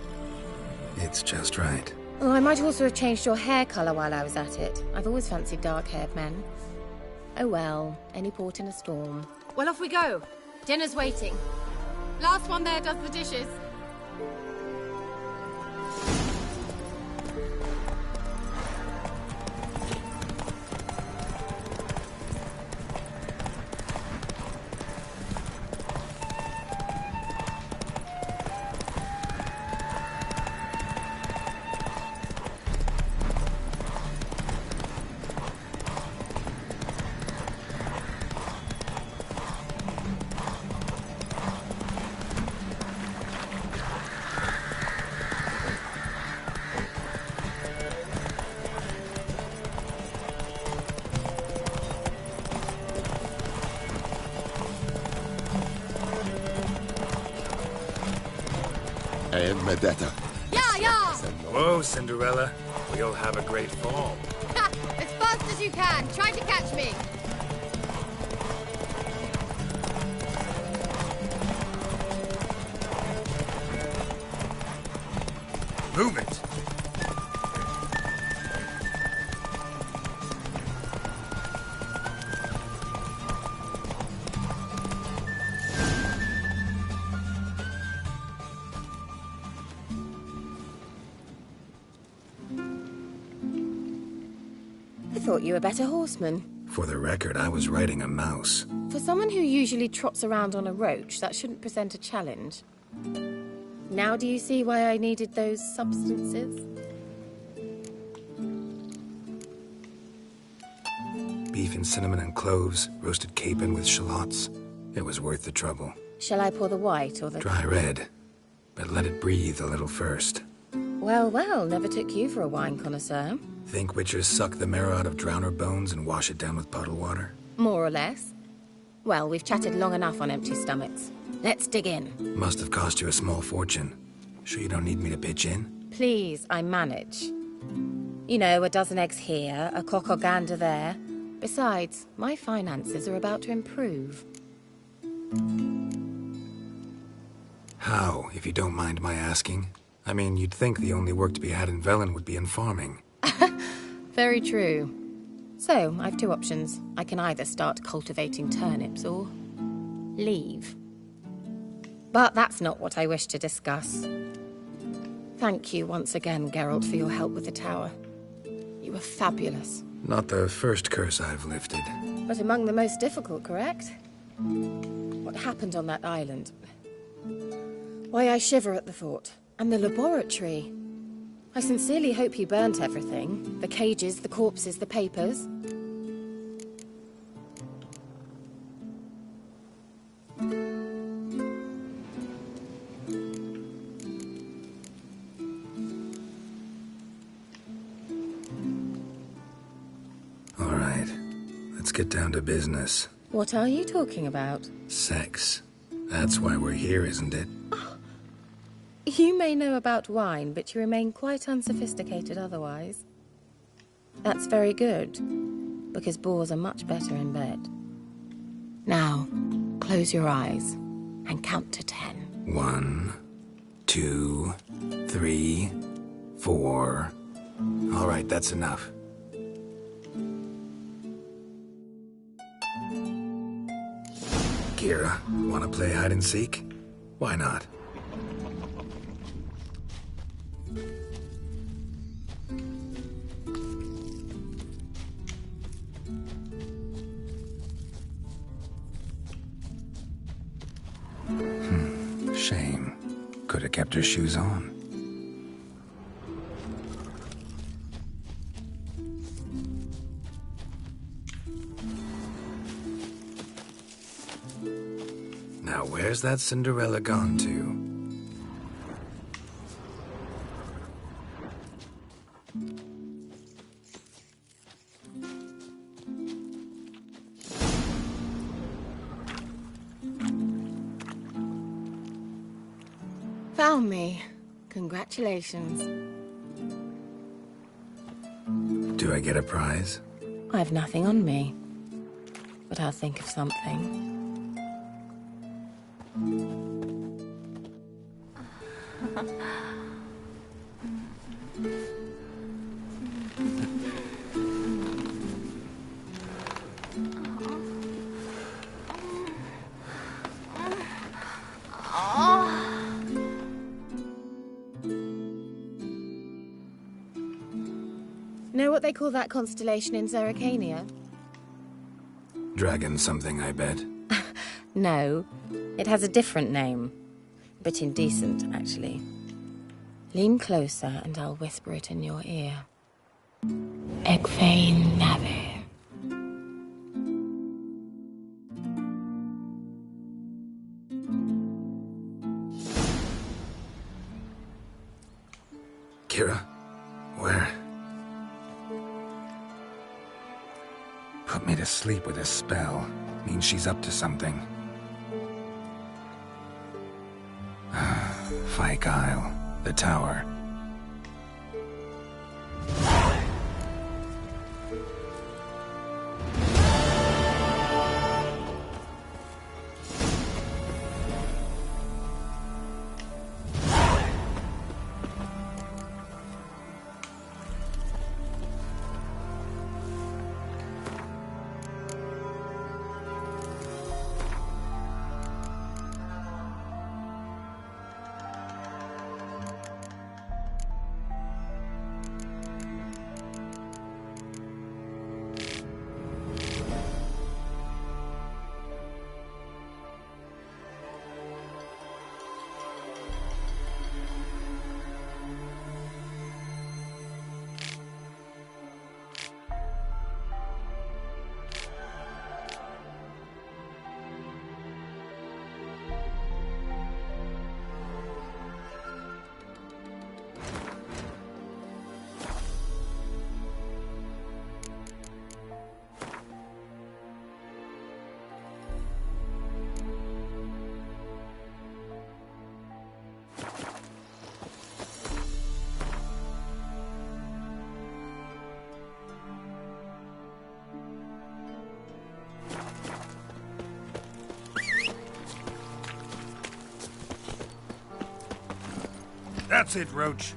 [SPEAKER 5] It's just right.
[SPEAKER 14] Oh, I might also have changed your hair colour while I was at it. I've always fancied dark-haired men. Oh well, any port in a storm. Well, off we go. Dinner's waiting. Last one there does the dishes.
[SPEAKER 15] And Medetta.
[SPEAKER 3] Yeah!
[SPEAKER 4] Whoa, Cinderella. We'll have a great fall.
[SPEAKER 3] Ha! As fast as you can. Try to catch me.
[SPEAKER 4] Move it!
[SPEAKER 14] I thought you were a better horseman.
[SPEAKER 5] For the record, I was riding a mouse.
[SPEAKER 14] For someone who usually trots around on a roach, that shouldn't present a challenge. Now do you see why I needed those substances?
[SPEAKER 5] Beef and cinnamon and cloves, roasted capon with shallots. It was worth the trouble.
[SPEAKER 14] Shall I pour the white or the...
[SPEAKER 5] Dry red. but let it breathe a little first.
[SPEAKER 14] Well, well, never took you for a wine connoisseur.
[SPEAKER 5] Think witchers suck the marrow out of drowner bones and wash it down with puddle water?
[SPEAKER 14] More or less. Well, we've chatted long enough on empty stomachs. Let's dig in.
[SPEAKER 5] Must have cost you a small fortune. Sure you don't need me to pitch in?
[SPEAKER 14] Please, I manage. You know, a dozen eggs here, a cock or gander there. Besides, my finances are about to improve.
[SPEAKER 5] How, if you don't mind my asking? I mean, you'd think the only work to be had in Velen would be in farming.
[SPEAKER 14] Very true. So, I've two options. I can either start cultivating turnips or leave. But that's not what I wish to discuss. Thank you once again, Geralt, for your help with the tower. You were fabulous.
[SPEAKER 5] Not the first curse I've lifted.
[SPEAKER 14] But among the most difficult, correct? What happened on that island? Why, I shiver at the thought. And the laboratory. I sincerely hope you burnt everything. The cages, the corpses, the papers.
[SPEAKER 5] All right, let's get down to business.
[SPEAKER 14] What are you talking about?
[SPEAKER 5] Sex. That's why we're here, isn't it?
[SPEAKER 14] You may know about wine, but you remain quite unsophisticated otherwise. That's very good, because boars are much better in bed. Now, close your eyes and count to 10.
[SPEAKER 5] 1, 2, 3, 4. All right, that's enough. Kira, want to play hide and seek? Why not? Shame. Could have kept her shoes on. Now, where's that Cinderella gone to?
[SPEAKER 14] Found me. Congratulations.
[SPEAKER 5] Do I get a prize?
[SPEAKER 14] I've nothing on me, but I'll think of something. Know what they call that constellation in Zerrikania?
[SPEAKER 5] Dragon something, I bet.
[SPEAKER 14] No, it has a different name. A bit indecent, actually. Lean closer and I'll whisper it in your ear. Egfain Navir.
[SPEAKER 5] Kira, where? Put me to sleep with a spell. Means she's up to something. Fyke Isle, the tower.
[SPEAKER 13] That's it, Roach.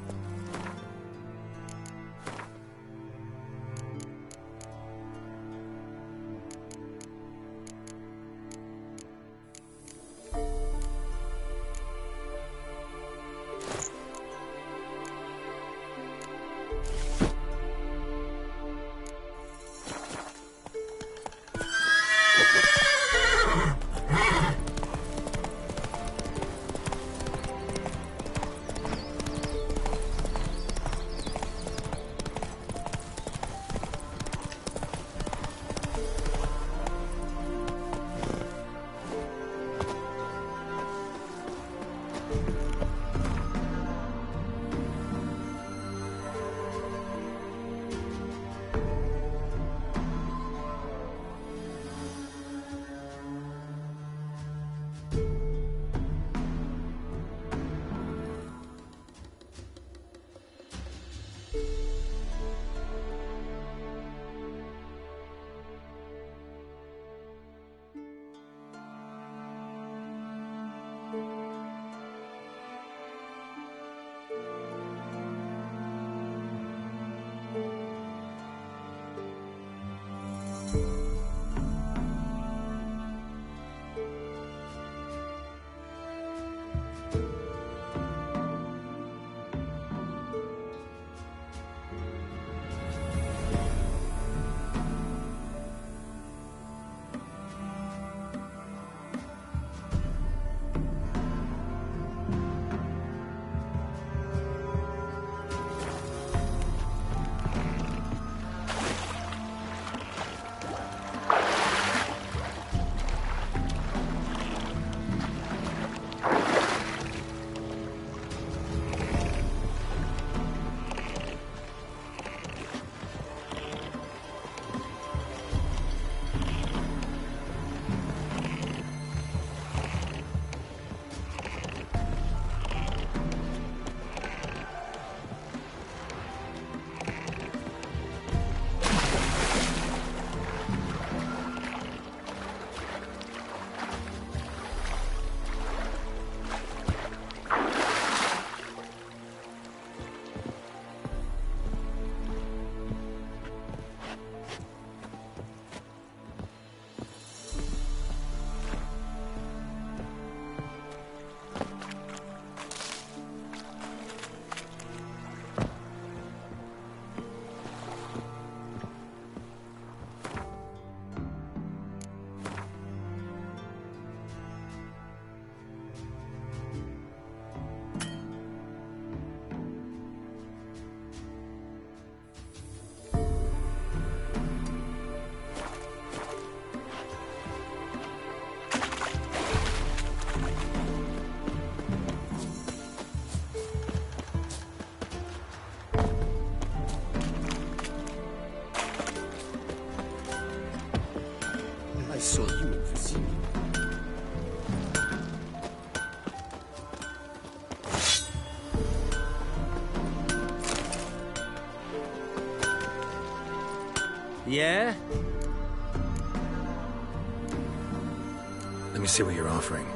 [SPEAKER 12] saw you in pursuit.
[SPEAKER 6] Yeah?
[SPEAKER 5] Let me see what you're offering.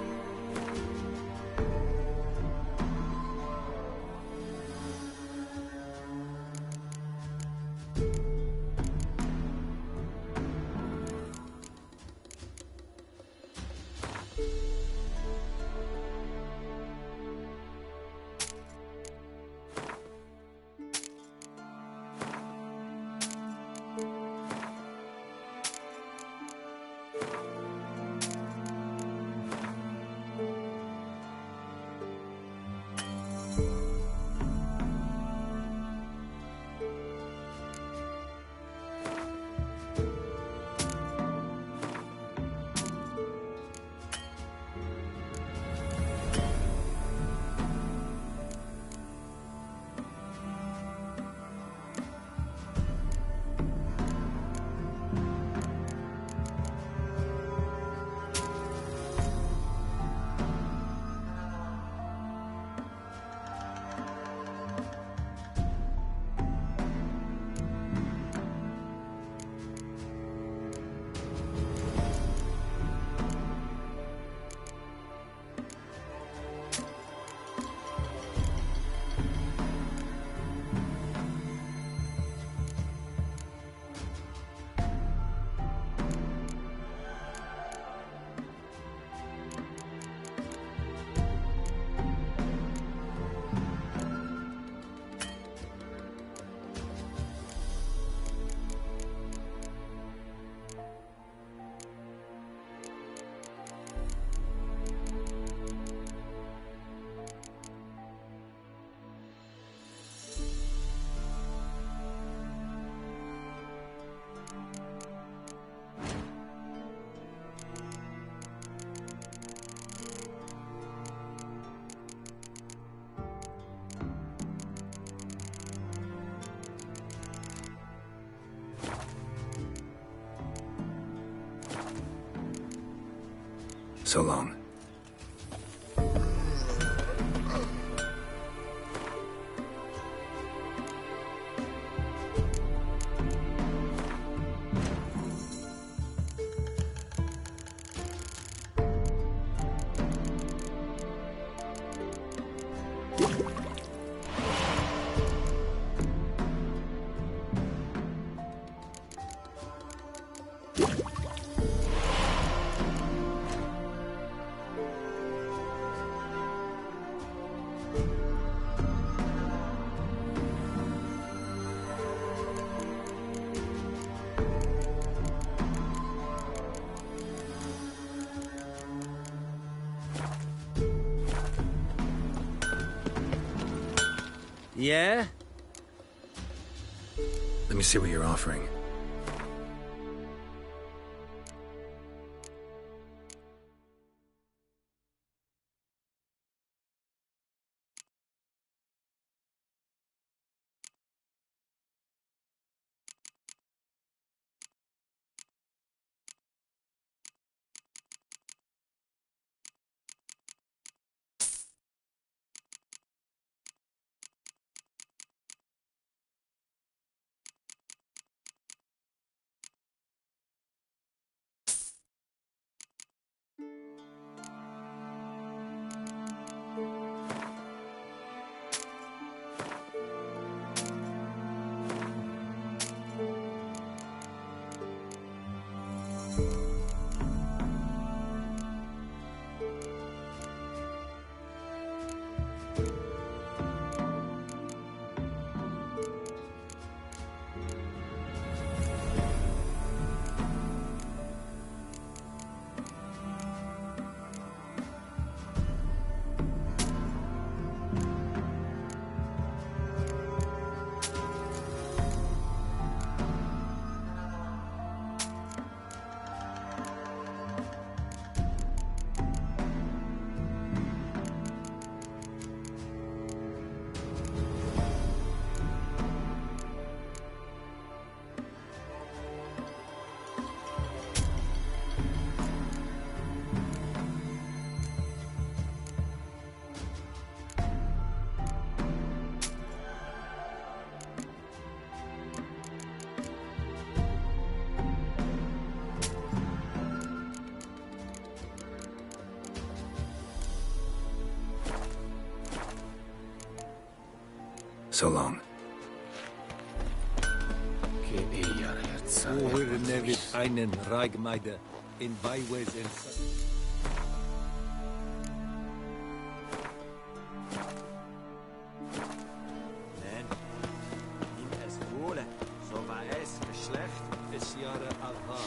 [SPEAKER 5] So long.
[SPEAKER 12] Yeah?
[SPEAKER 5] Let me see what you're offering. So long.
[SPEAKER 12] Einen Reigmeide in Byways in Nein, ihm es wohle, so war es Geschlecht bis Jahre Alha.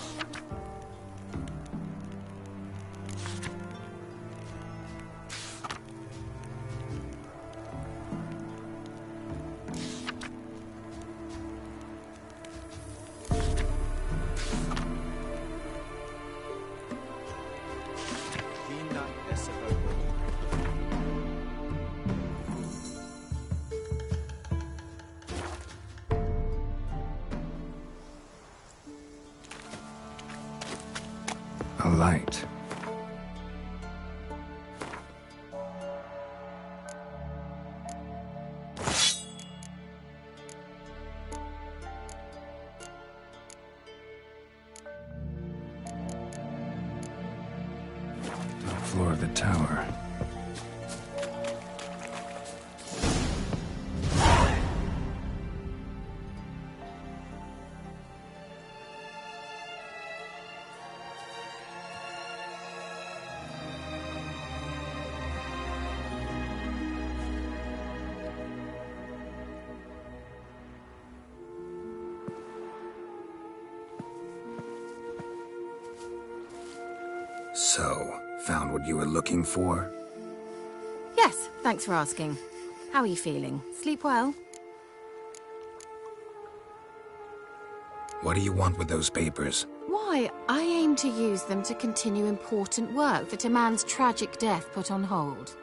[SPEAKER 5] A light. Top floor of the tower. So, found what you were looking for?
[SPEAKER 14] Yes, thanks for asking. How are you feeling? Sleep well?
[SPEAKER 5] What do you want with those papers?
[SPEAKER 14] Why, I aim to use them to continue important work that a man's tragic death put on hold.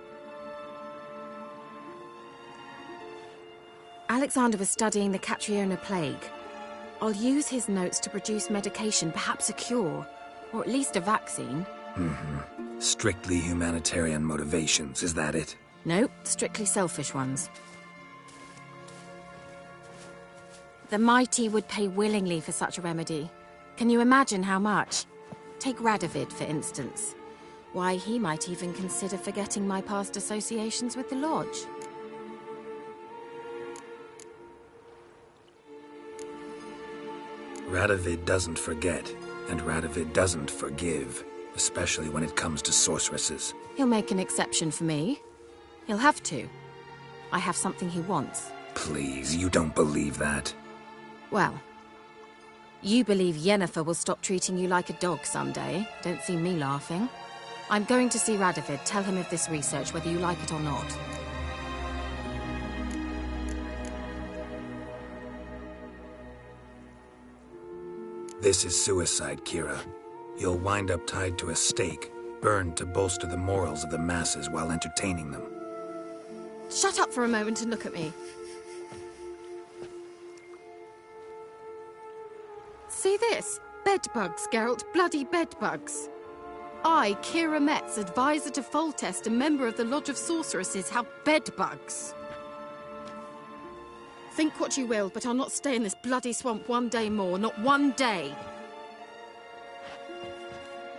[SPEAKER 14] Alexander was studying the Catriona plague. I'll use his notes to produce medication, perhaps a cure, or at least a vaccine.
[SPEAKER 5] Mm-hmm. Strictly humanitarian motivations, is that it?
[SPEAKER 14] No, strictly selfish ones. The mighty would pay willingly for such a remedy. Can you imagine how much? Take Radovid, for instance. Why, he might even consider forgetting my past associations with the Lodge.
[SPEAKER 5] Radovid doesn't forget, and Radovid doesn't forgive, especially when it comes to sorceresses.
[SPEAKER 14] He'll make an exception for me. He'll have to. I have something he wants.
[SPEAKER 5] Please, you don't believe that.
[SPEAKER 14] Well, you believe Yennefer will stop treating you like a dog someday. Don't see me laughing. I'm going to see Radovid, tell him of this research, whether you like it or not.
[SPEAKER 5] This is suicide, Kira. You'll wind up tied to a stake, burned to bolster the morals of the masses while entertaining them.
[SPEAKER 14] Shut up for a moment and look at me. See this? Bedbugs, Geralt. Bloody bedbugs. I, Kira Metz, advisor to Foltest, a member of the Lodge of Sorceresses, have bedbugs. Think what you will, but I'll not stay in this bloody swamp one day more. Not one day.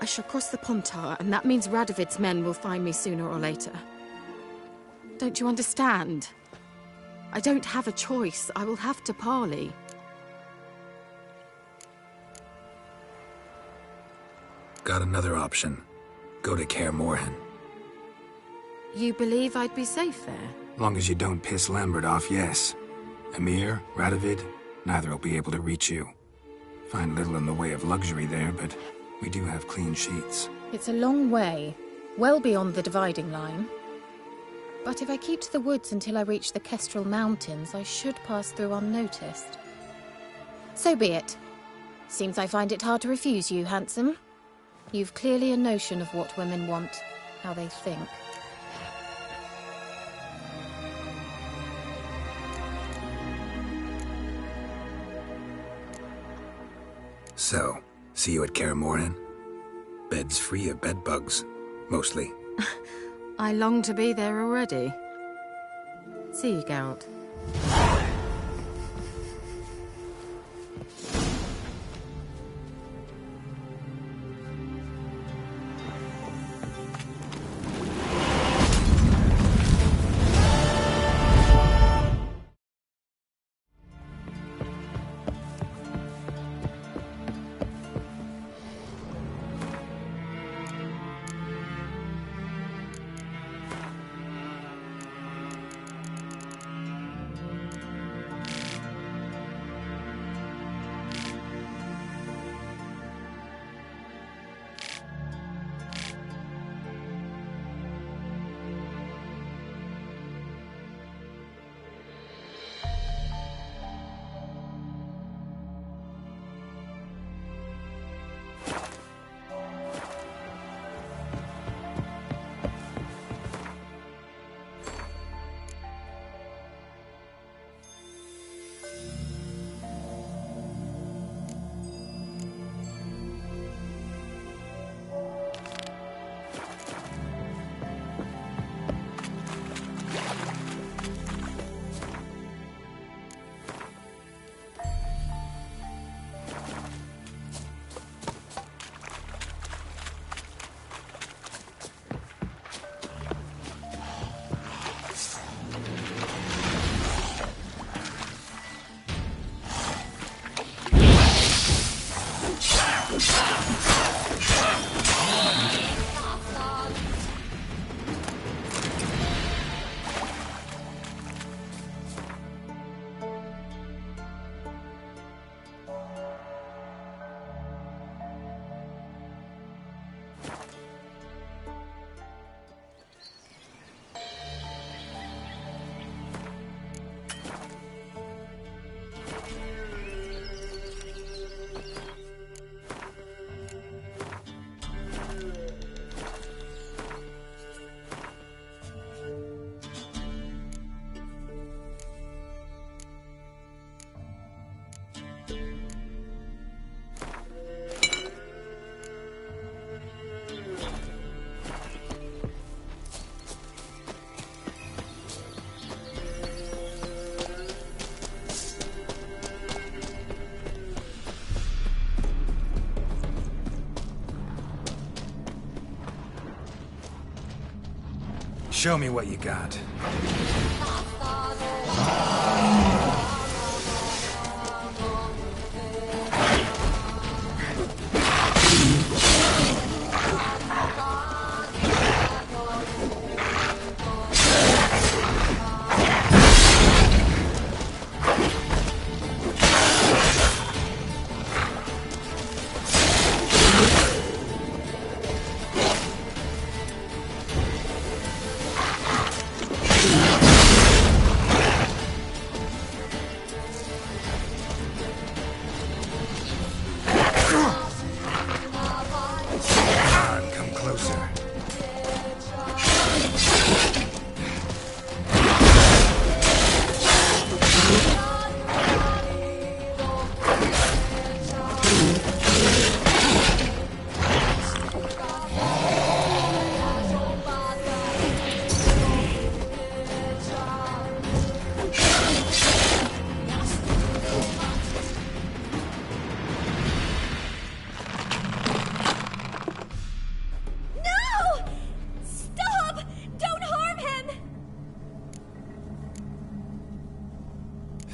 [SPEAKER 14] I shall cross the Pontar, and that means Radovid's men will find me sooner or later. Don't you understand? I don't have a choice. I will have to parley.
[SPEAKER 5] Got another option. Go to Kaer Morhen.
[SPEAKER 14] You believe I'd be safe there?
[SPEAKER 5] Long as you don't piss Lambert off, yes. Emir, Radovid, neither will be able to reach you. Find little in the way of luxury there, but we do have clean sheets.
[SPEAKER 14] It's a long way, well beyond the dividing line. But if I keep to the woods until I reach the Kestrel Mountains, I should pass through unnoticed. So be it. Seems I find it hard to refuse you, handsome. You've clearly a notion of what women want, how they think.
[SPEAKER 5] So, see you at Kaer Morhen? Beds free of bedbugs, mostly.
[SPEAKER 14] I long to be there already. See you, Geralt.
[SPEAKER 13] Show me what you got.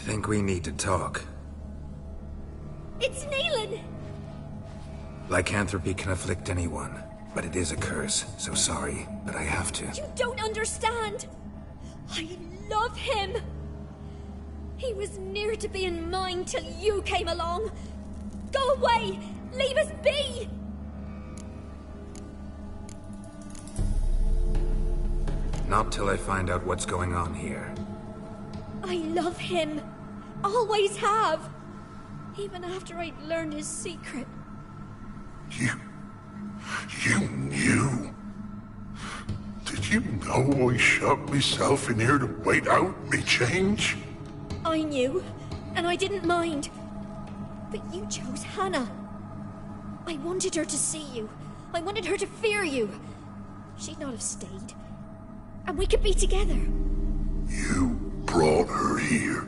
[SPEAKER 5] Think we need to talk.
[SPEAKER 11] It's Neelan!
[SPEAKER 5] Lycanthropy can afflict anyone, but it is a curse, so sorry, but I have to.
[SPEAKER 11] You don't understand! I love him! He was near to being mine till you came along! Go away! Leave us be!
[SPEAKER 5] Not till I find out what's going on here.
[SPEAKER 11] I love him. Always have. Even after I'd learned his secret.
[SPEAKER 15] You knew? Did you know I shut myself in here to wait out me change?
[SPEAKER 11] I knew, and I didn't mind. But you chose Hannah. I wanted her to see you. I wanted her to fear you. She'd not have stayed. And we could be together.
[SPEAKER 15] You brought her here.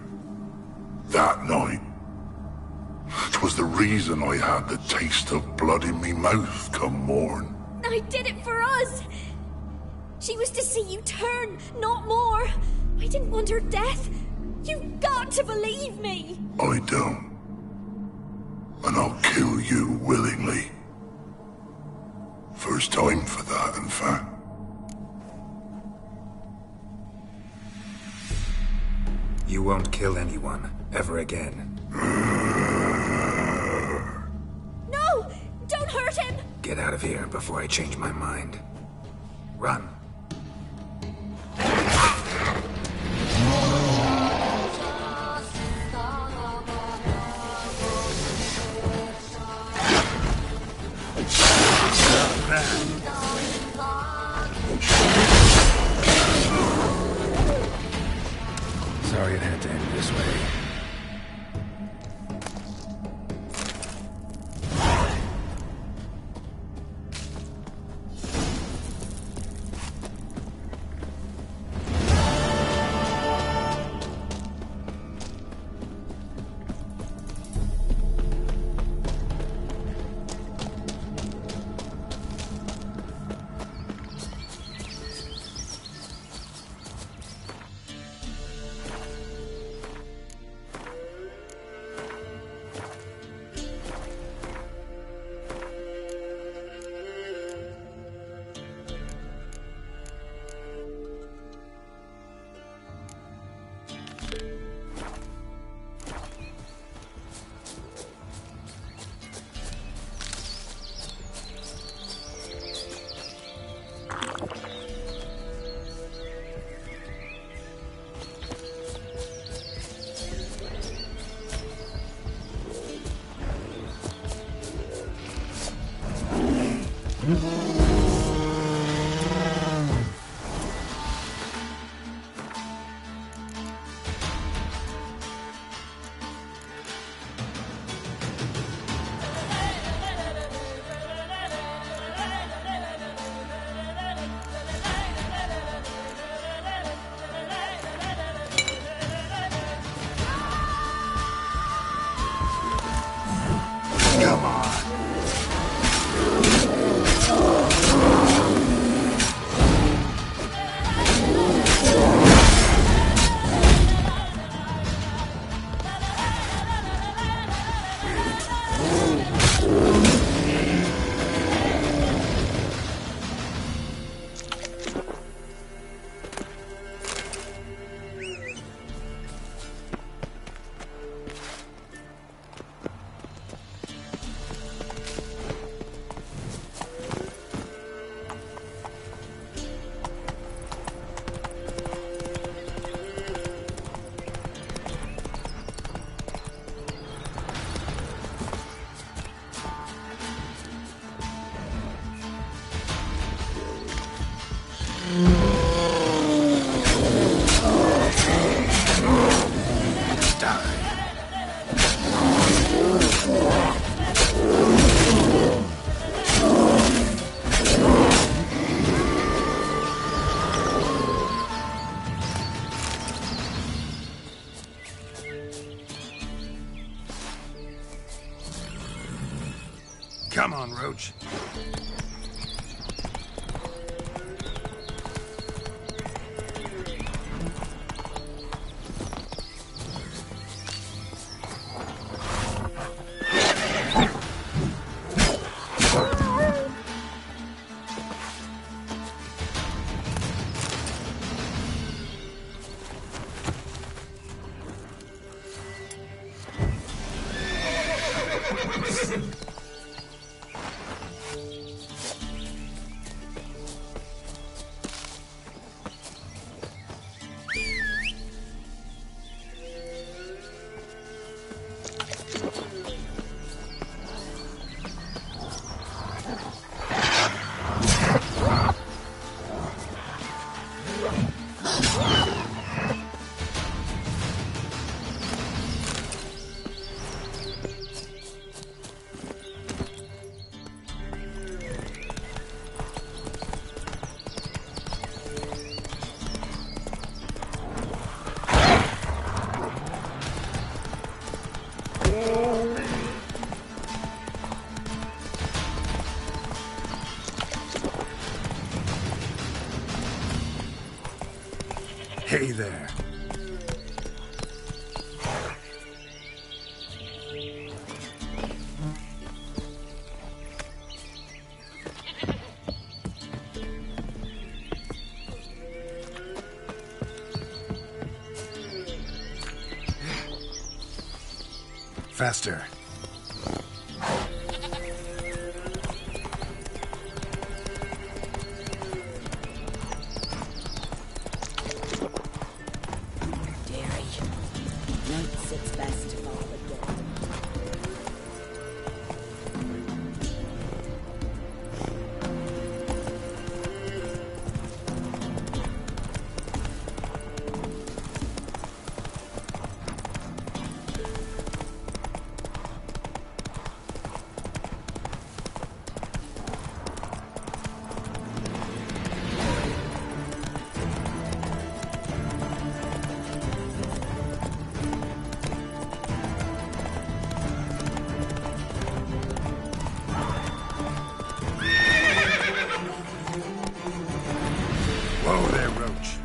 [SPEAKER 15] That night. 'Twas the reason I had the taste of blood in me mouth come morn.
[SPEAKER 11] I did it for us. She was to see you turn, not more. I didn't want her death. You've got to believe me.
[SPEAKER 15] I don't. And I'll kill you willingly. First time for that, in fact.
[SPEAKER 5] You won't kill anyone, ever again.
[SPEAKER 11] No! Don't hurt him!
[SPEAKER 5] Get out of here before I change my mind. Run.
[SPEAKER 2] Sorry it had to end this way.
[SPEAKER 15] Come on.
[SPEAKER 13] Roach. Hey there. Faster. Whoa there, Roach.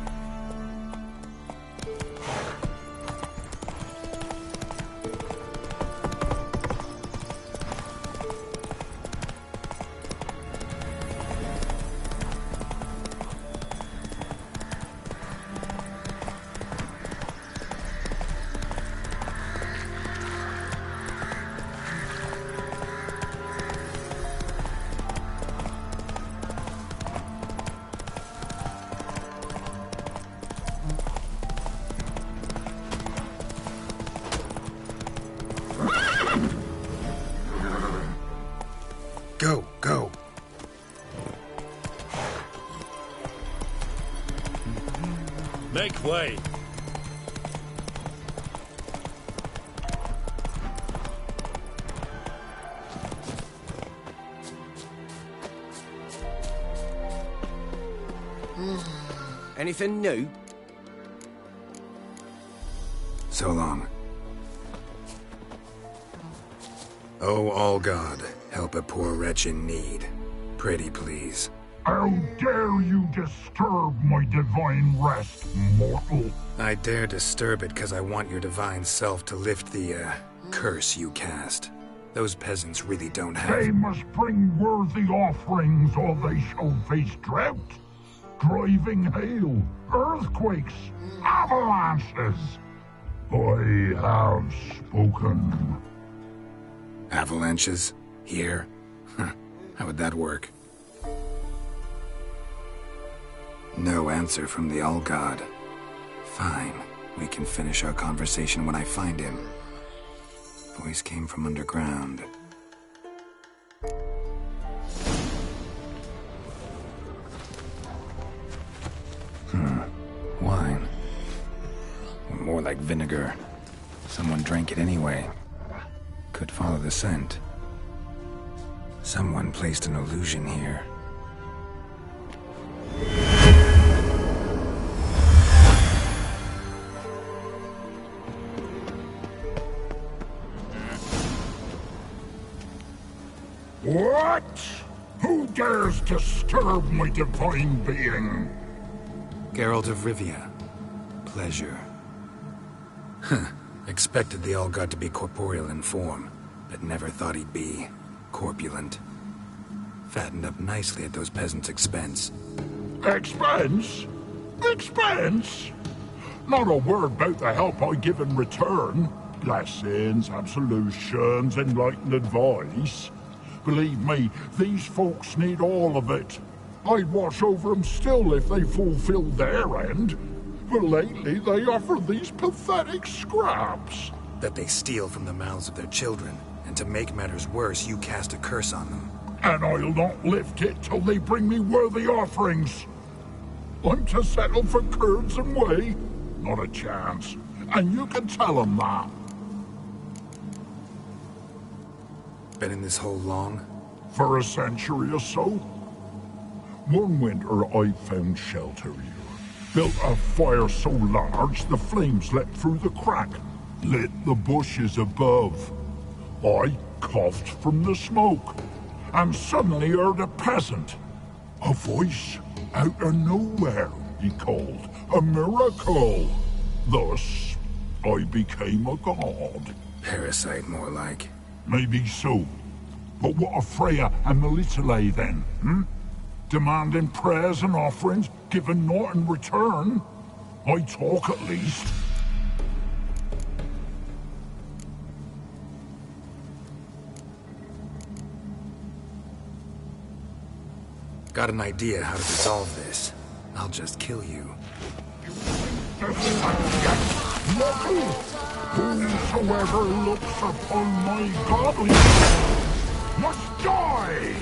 [SPEAKER 13] Go, go.
[SPEAKER 16] Make way.
[SPEAKER 17] Anything new?
[SPEAKER 5] So long. Oh, all God, help a poor wretch in need. Pretty please.
[SPEAKER 15] How dare you disturb my divine rest, mortal?
[SPEAKER 5] I dare disturb it because I want your divine self to lift the, curse you cast. Those peasants really don't have...
[SPEAKER 15] They must bring worthy offerings or they shall face drought, driving hail, earthquakes, avalanches. I have spoken.
[SPEAKER 5] Avalanches? Here? How would that work? No answer from the All-God. Fine. We can finish our conversation when I find him. Voice came from underground. Wine. More like vinegar. Someone drank it anyway. Could follow the scent. Someone placed an illusion here.
[SPEAKER 15] What? dares disturb my divine being?
[SPEAKER 5] Geralt of Rivia. Pleasure. Expected the All-God to be corporeal in form, but never thought he'd be corpulent. Fattened up nicely at those peasants' expense.
[SPEAKER 15] Expense? Expense? Not a word about the help I give in return. Blessings, absolutions, enlightened advice. Believe me, these folks need all of it. I'd watch over them still if they fulfilled their end. But lately they offer these pathetic scraps.
[SPEAKER 5] That they steal from the mouths of their children, and to make matters worse, you cast a curse on them.
[SPEAKER 15] And I'll not lift it till they bring me worthy offerings. I'm to settle for curds and whey? Not a chance. And you can tell them that.
[SPEAKER 5] Been in this hole long?
[SPEAKER 15] For a century or so. One winter I found shelter here. Built a fire so large the flames leapt through the crack, lit the bushes above. I coughed from the smoke, and suddenly heard a peasant. A voice out of nowhere, he called. A miracle. Thus, I became a god.
[SPEAKER 5] Parasite, more like.
[SPEAKER 15] Maybe so. But what of Freya and Melitele then, Demanding prayers and offerings, giving naught in return? I talk at least.
[SPEAKER 5] Got an idea how to resolve this. I'll just kill you.
[SPEAKER 15] Whosoever looks upon my godliness must die!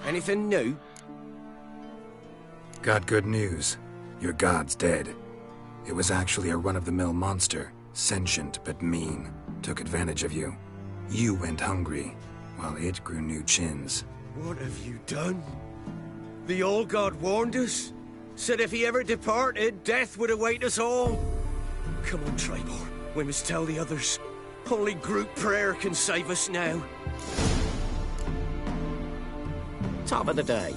[SPEAKER 17] Anything new?
[SPEAKER 5] Got good news. Your god's dead. It was actually a run-of-the-mill monster, sentient but mean. Took advantage of you. You went hungry, while it grew new chins.
[SPEAKER 17] What have you done? The old god warned us. Said if he ever departed, death would await us all. Come on, Tribor. We must tell the others. Only group prayer can save us now. Top of the day.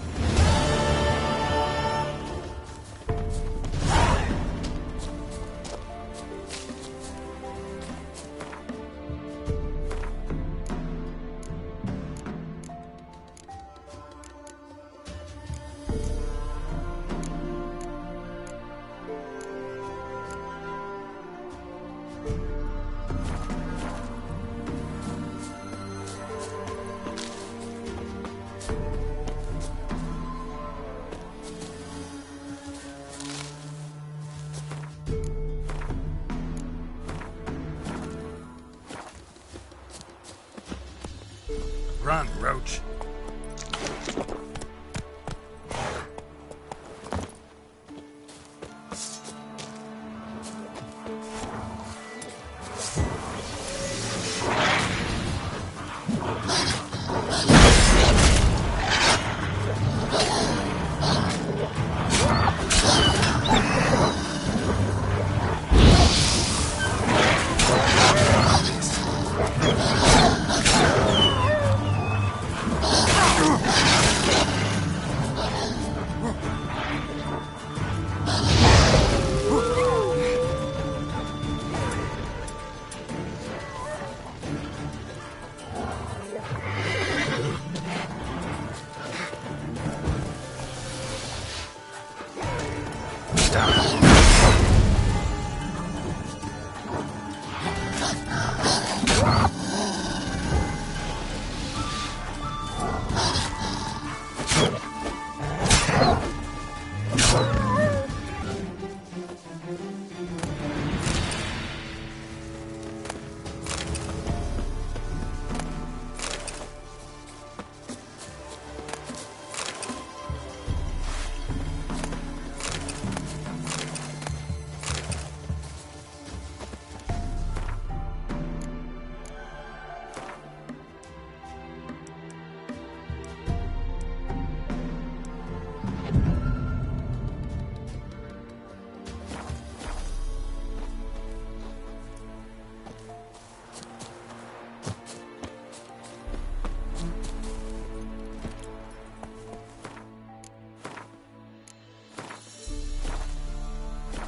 [SPEAKER 13] Run, Roach.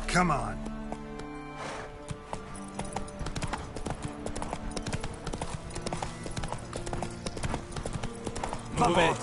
[SPEAKER 13] Come on.
[SPEAKER 12] Move it.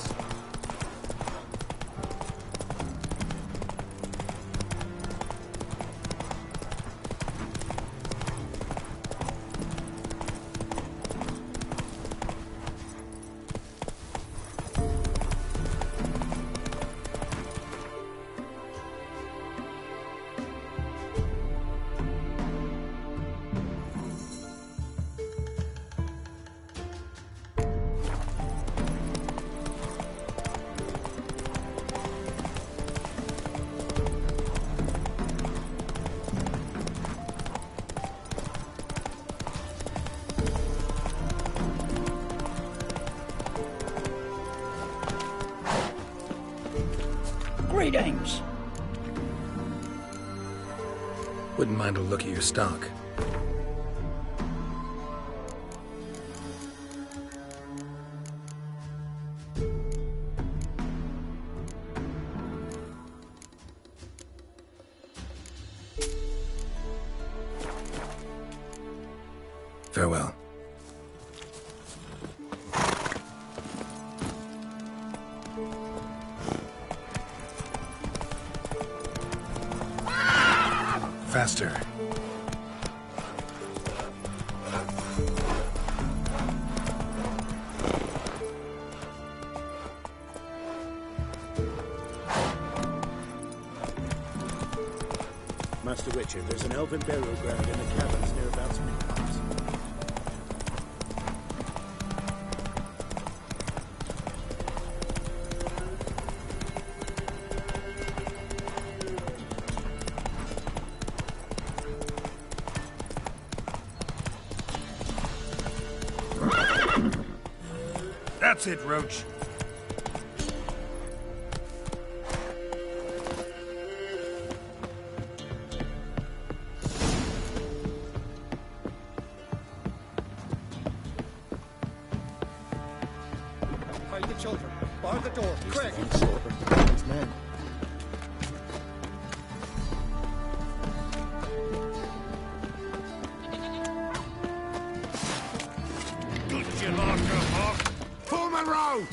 [SPEAKER 6] Greetings.
[SPEAKER 5] Wouldn't mind a look at your stock. Farewell.
[SPEAKER 13] Faster.
[SPEAKER 12] Master Witcher, there's an elven burial ground in the caverns nearabouts.
[SPEAKER 13] That's it, Roach.
[SPEAKER 10] Find the children. Bar the door. Quick!
[SPEAKER 12] Men.
[SPEAKER 9] Good you, Master Hawk. Pull Monroe!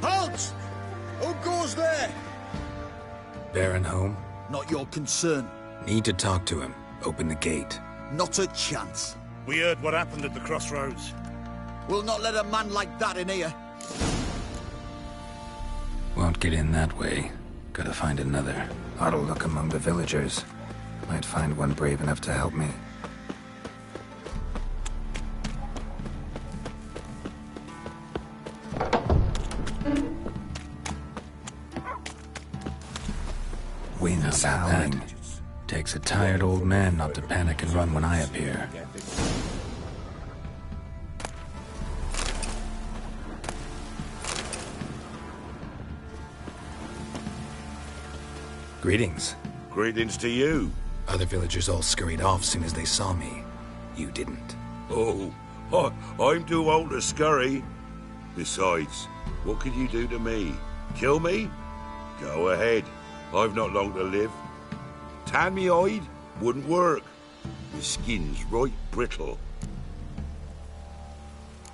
[SPEAKER 10] Halt! Who goes there?
[SPEAKER 5] Baron home?
[SPEAKER 10] Not your concern.
[SPEAKER 5] Need to talk to him. Open the gate.
[SPEAKER 10] Not a chance.
[SPEAKER 16] We heard what happened at the crossroads.
[SPEAKER 10] We'll not let a man like that in here.
[SPEAKER 5] Won't get in that way. Gotta find another. Ought to look among the villagers. Might find one brave enough to help me. Wind's howling. Takes a tired old man not to panic and run when I appear. Greetings.
[SPEAKER 18] Greetings to you.
[SPEAKER 5] Other villagers all scurried off soon as they saw me. You didn't.
[SPEAKER 18] Oh, I'm too old to scurry. Besides, what could you do to me? Kill me? Go ahead. I've not long to live. Tan me hide? Wouldn't work. My skin's right brittle.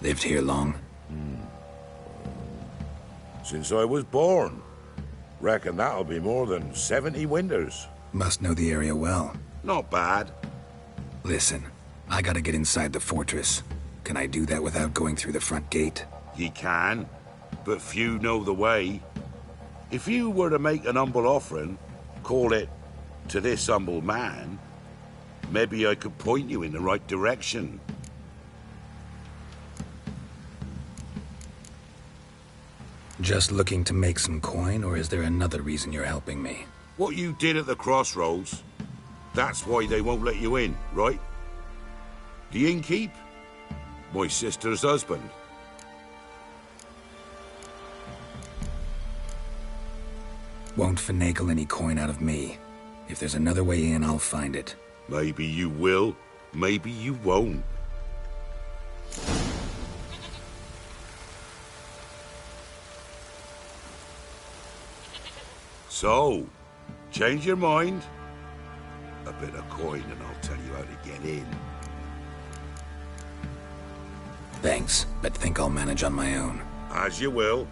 [SPEAKER 5] Lived here long?
[SPEAKER 18] Since I was born. Reckon that'll be more than 70 winters.
[SPEAKER 5] Must know the area well.
[SPEAKER 18] Not bad.
[SPEAKER 5] Listen, I gotta get inside the fortress. Can I do that without going through the front gate?
[SPEAKER 18] Ye can, but few know the way. If you were to make an humble offering, call it, to this humble man, maybe I could point you in the right direction.
[SPEAKER 5] Just looking to make some coin, or is there another reason you're helping me?
[SPEAKER 18] What you did at the crossroads, that's why they won't let you in, right? The innkeep? My sister's husband.
[SPEAKER 5] Won't finagle any coin out of me. If there's another way in, I'll find it.
[SPEAKER 18] Maybe you will, maybe you won't. So, change your mind? A bit of coin and I'll tell you how to get in.
[SPEAKER 5] Thanks, but think I'll manage on my own.
[SPEAKER 18] As you will.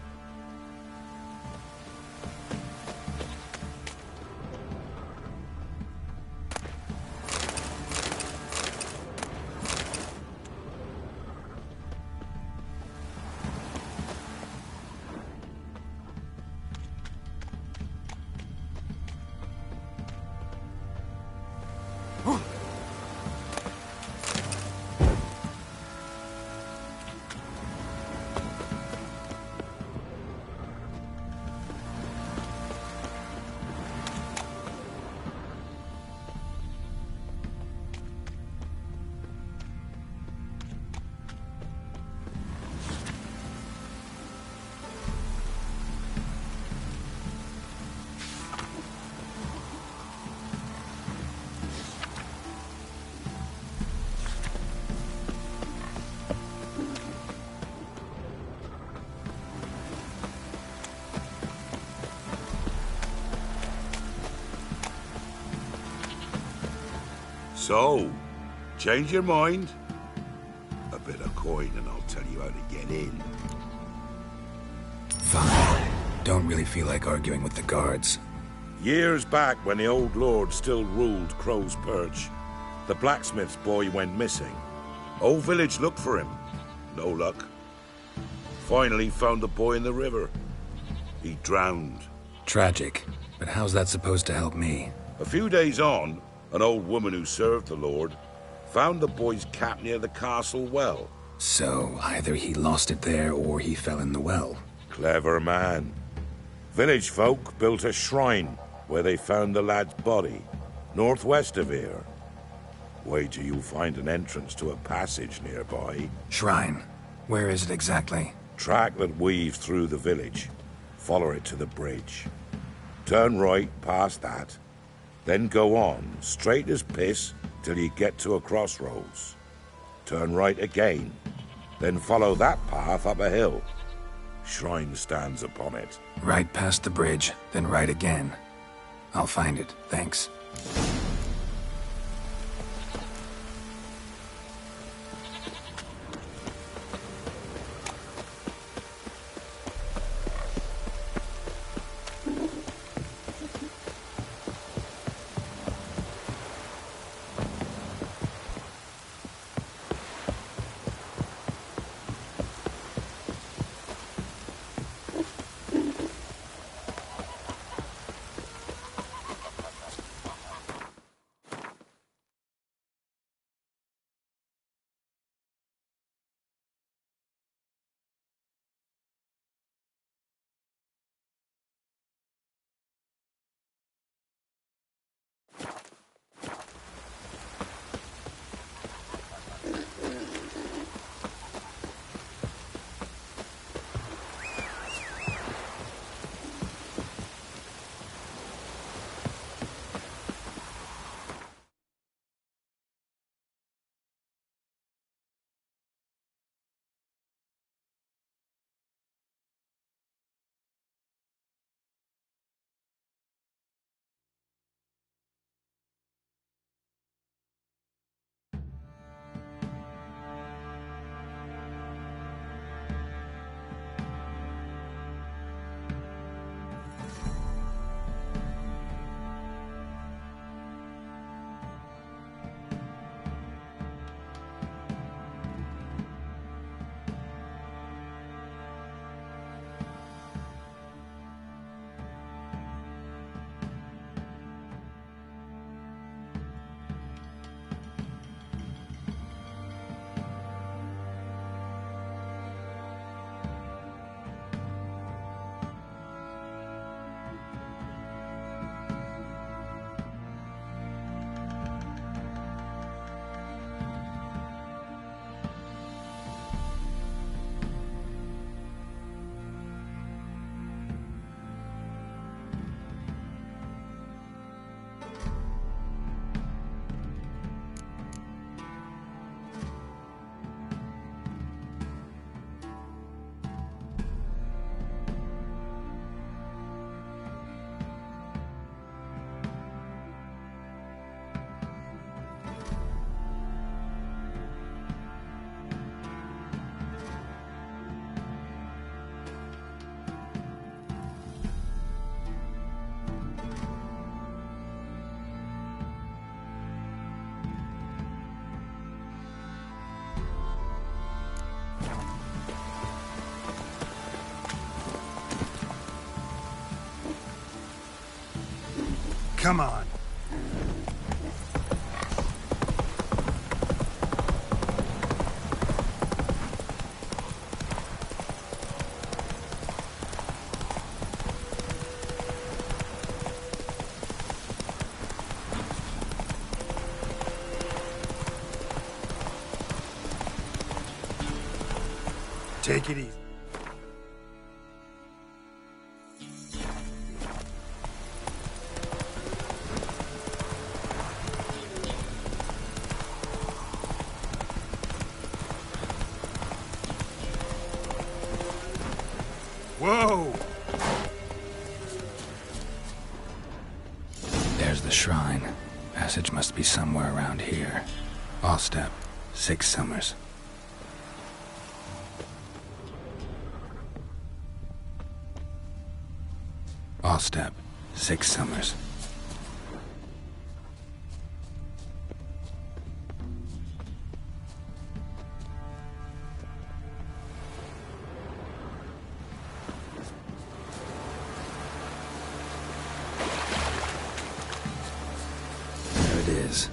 [SPEAKER 18] So, change your mind? A bit of coin and I'll tell you how to get in.
[SPEAKER 5] Fine. Don't really feel like arguing with the guards.
[SPEAKER 18] Years back, when the old lord still ruled Crow's Perch, the blacksmith's boy went missing. Whole village looked for him. No luck. Finally found the boy in the river. He drowned.
[SPEAKER 5] Tragic. But how's that supposed to help me?
[SPEAKER 18] A few days on, an old woman who served the lord found the boy's cap near the castle well.
[SPEAKER 5] So, either he lost it there or he fell in the well.
[SPEAKER 18] Clever man. Village folk built a shrine where they found the lad's body, northwest of here. Wait till you find an entrance to a passage nearby.
[SPEAKER 5] Shrine? Where is it exactly?
[SPEAKER 18] Track that weaves through the village. Follow it to the bridge. Turn right past that. Then go on, straight as piss, till you get to a crossroads. Turn right again. Then follow that path up a hill. Shrine stands upon it.
[SPEAKER 5] Right past the bridge, then right again. I'll find it, thanks.
[SPEAKER 13] Come on. Take it easy. Whoa!
[SPEAKER 5] There's the shrine. Passage must be somewhere around here. I'll step. 6 summers. I'll step. 6 summers. There it is.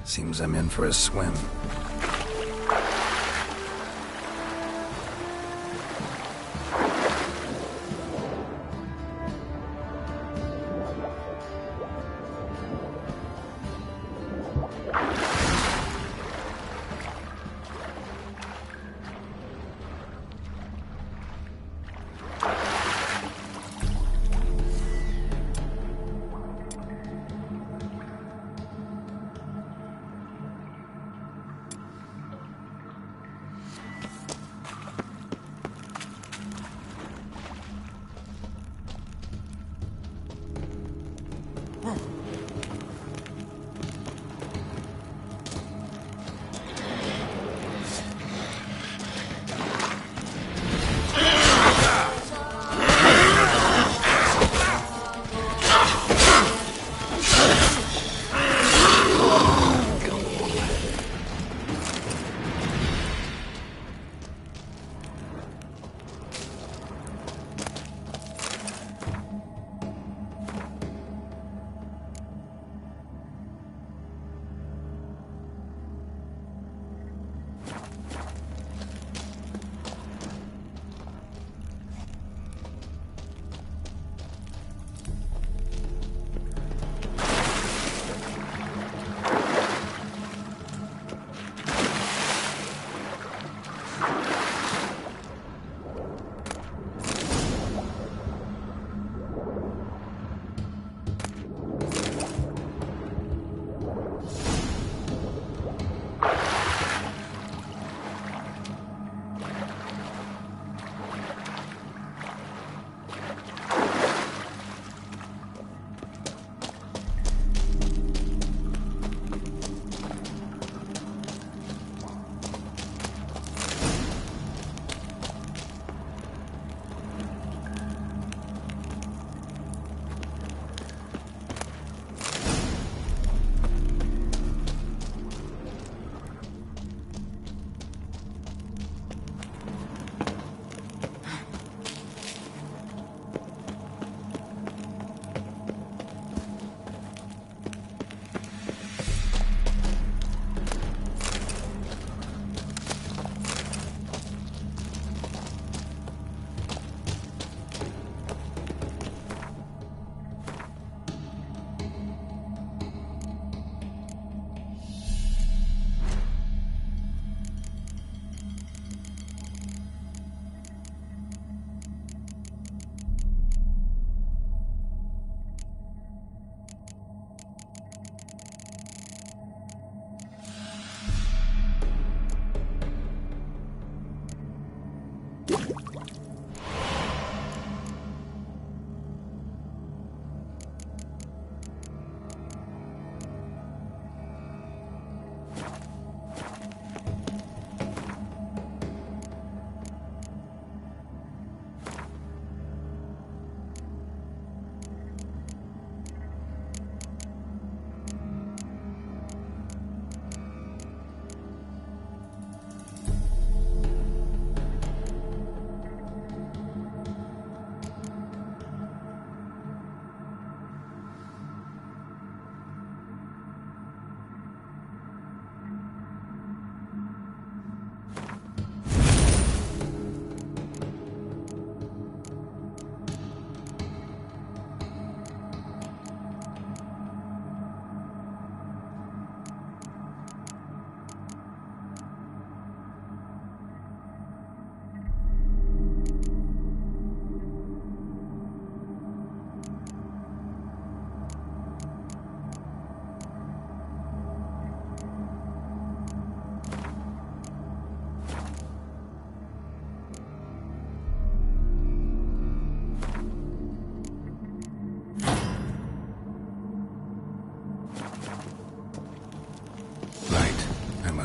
[SPEAKER 5] Seems I'm in for a swim.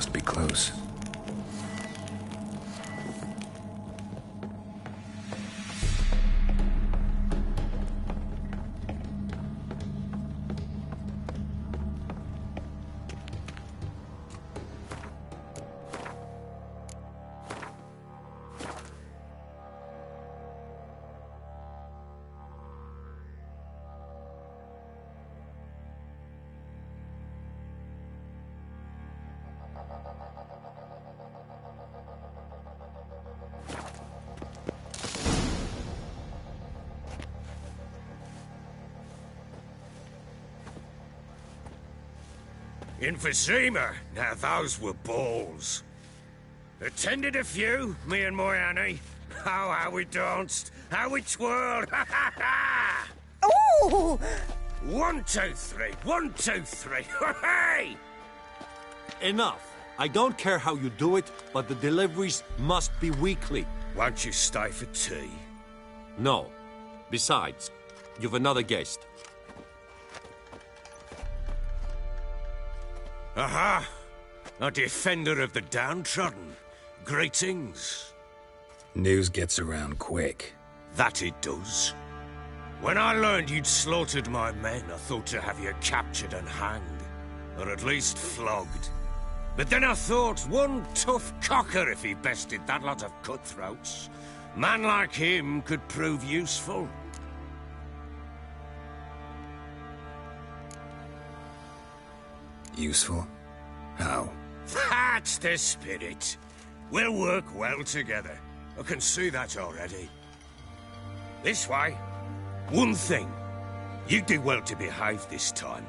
[SPEAKER 5] must be close.
[SPEAKER 17] Emphysema. Now those were balls. Attended a few, me and my Annie. Oh, how we danced, how we twirled. Ha ha ha!
[SPEAKER 19] Oh!
[SPEAKER 17] 1, 2, 3. 1, 2, 3. Hey!
[SPEAKER 12] Enough. I don't care how you do it, but the deliveries must be weekly.
[SPEAKER 17] Won't you stay for tea?
[SPEAKER 12] No. Besides, you've another guest.
[SPEAKER 17] Aha! A defender of the downtrodden. Greetings.
[SPEAKER 5] News gets around quick.
[SPEAKER 17] That it does. When I learned you'd slaughtered my men, I thought to have you captured and hanged. Or at least flogged. But then I thought, one tough cocker if he bested that lot of cutthroats. Man like him could prove useful.
[SPEAKER 5] Useful? How?
[SPEAKER 17] That's the spirit. We'll work well together. I can see that already. This way. One thing. You do well to behave this time.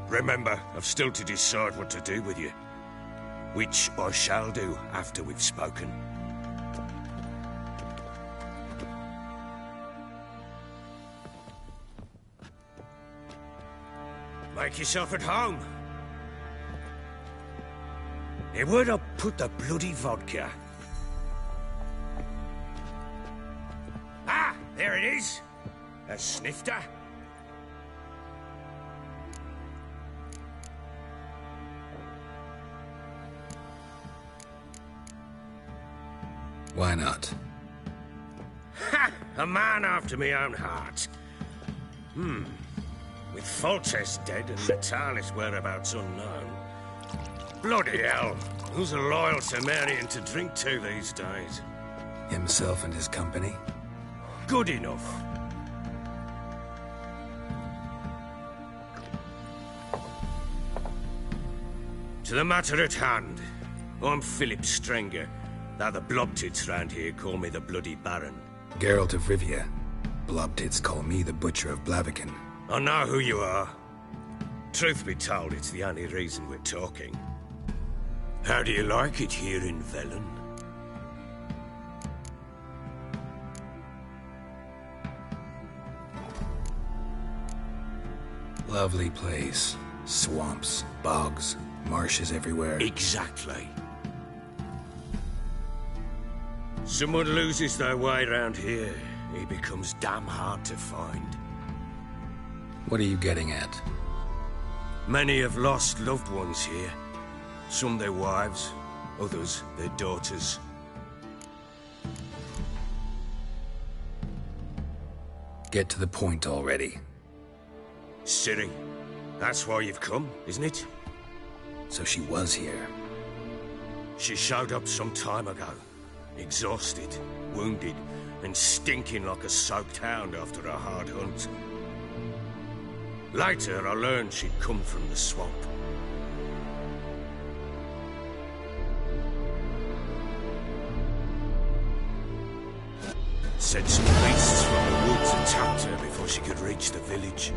[SPEAKER 17] Remember, I've still to decide what to do with you. Which I shall do after we've spoken. Make yourself at home. Hey, where'd I put the bloody vodka? Ah, there it is. A snifter.
[SPEAKER 5] Why not?
[SPEAKER 17] Ha! A man after my own heart. With Foltest dead and Natalis' whereabouts unknown. Bloody hell. Who's loyal to marrying to drink to these days?
[SPEAKER 5] Himself and his company?
[SPEAKER 17] Good enough. To the matter at hand. I'm Philip Strenger. Though the blobtits round here call me the Bloody Baron.
[SPEAKER 5] Geralt of Rivia. Blobtits call me the Butcher of Blaviken.
[SPEAKER 17] I know who you are. Truth be told, it's the only reason we're talking. How do you like it here in Velen?
[SPEAKER 5] Lovely place. Swamps, bogs, marshes everywhere.
[SPEAKER 17] Exactly. Someone loses their way around here, he becomes damn hard to find.
[SPEAKER 5] What are you getting at?
[SPEAKER 17] Many have lost loved ones here. Some their wives, others their daughters.
[SPEAKER 5] Get to the point already.
[SPEAKER 17] Ciri, that's why you've come, isn't it?
[SPEAKER 5] So she was here.
[SPEAKER 17] She showed up some time ago. Exhausted, wounded, and stinking like a soaked hound after a hard hunt. Later, I learned she'd come from the swamp. Said some beasts from the woods attacked her before she could reach the village.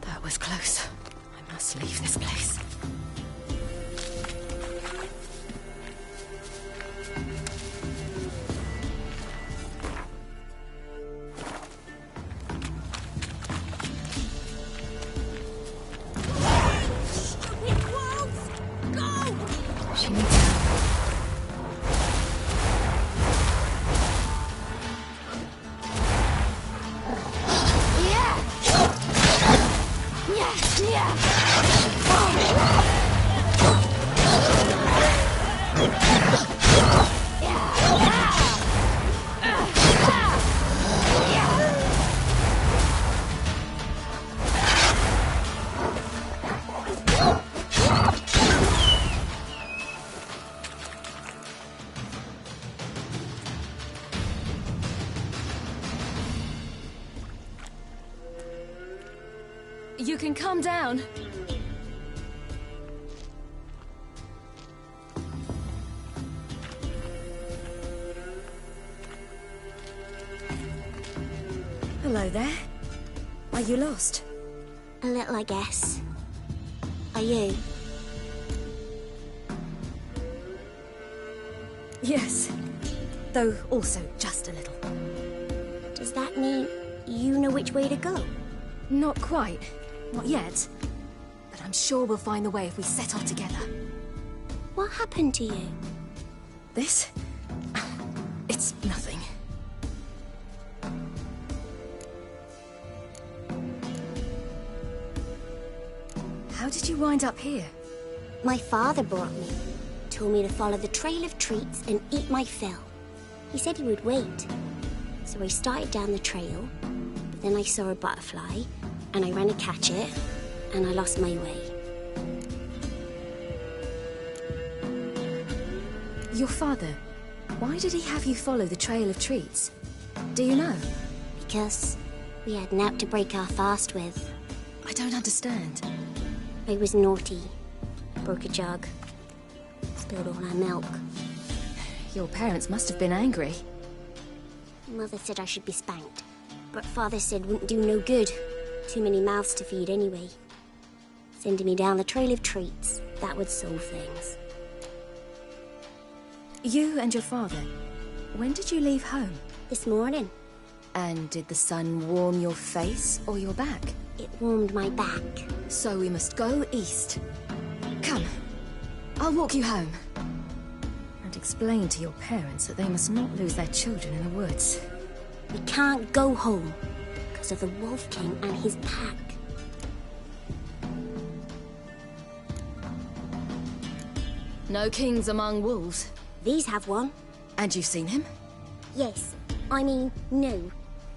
[SPEAKER 14] That was close. I must leave this place.
[SPEAKER 19] Calm down. Hello there. Are you lost?
[SPEAKER 20] A little, I guess. Are you?
[SPEAKER 19] Yes. Though also just a little.
[SPEAKER 20] Does that mean you know which way to go?
[SPEAKER 19] Not quite. Not yet. But I'm sure we'll find the way if we set off together.
[SPEAKER 20] What happened to you?
[SPEAKER 19] This? It's nothing. How did you wind up here?
[SPEAKER 20] My father brought me. Told me to follow the trail of treats and eat my fill. He said he would wait. So I started down the trail, but then I saw a butterfly, and I ran to catch it, and I lost my way.
[SPEAKER 19] Your father, why did he have you follow the trail of treats? Do you know?
[SPEAKER 20] Because we had naught to break our fast with.
[SPEAKER 19] I don't understand.
[SPEAKER 20] I was naughty. Broke a jug. Spilled all our milk.
[SPEAKER 19] Your parents must have been angry.
[SPEAKER 20] Mother said I should be spanked, but Father said wouldn't do no good. Too many mouths to feed anyway. Sending me down the trail of treats, that would solve things.
[SPEAKER 19] You and your father, when did you leave home?
[SPEAKER 20] This morning.
[SPEAKER 19] And did the sun warm your face or your back?
[SPEAKER 20] It warmed my back.
[SPEAKER 19] So we must go east. Come, I'll walk you home. And explain to your parents that they must not lose their children in the woods.
[SPEAKER 20] We can't go home because of the Wolf King and his pack.
[SPEAKER 19] No kings among wolves.
[SPEAKER 20] These have one.
[SPEAKER 19] And you've seen him?
[SPEAKER 20] Yes. I mean, no.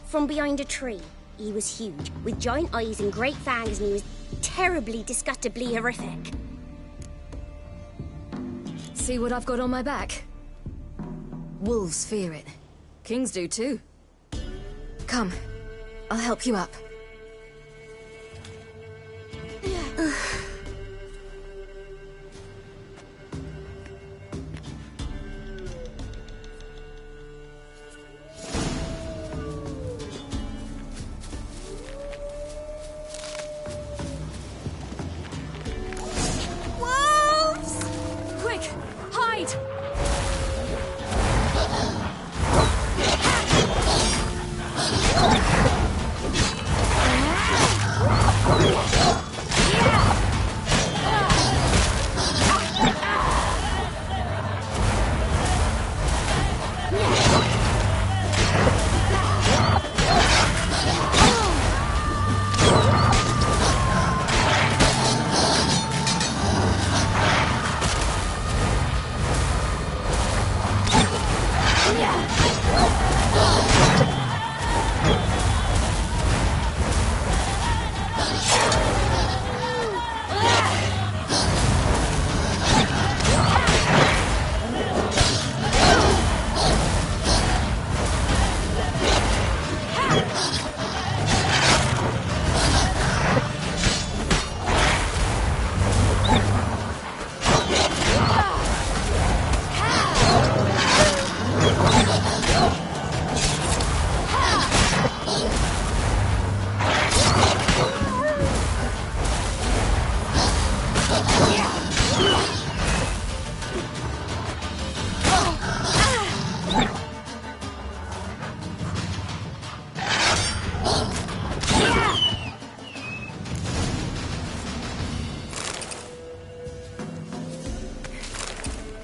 [SPEAKER 20] From behind a tree. He was huge, with giant eyes and great fangs, and he was terribly, disgustingly horrific.
[SPEAKER 19] See what I've got on my back? Wolves fear it. Kings do too. Come, I'll help you up.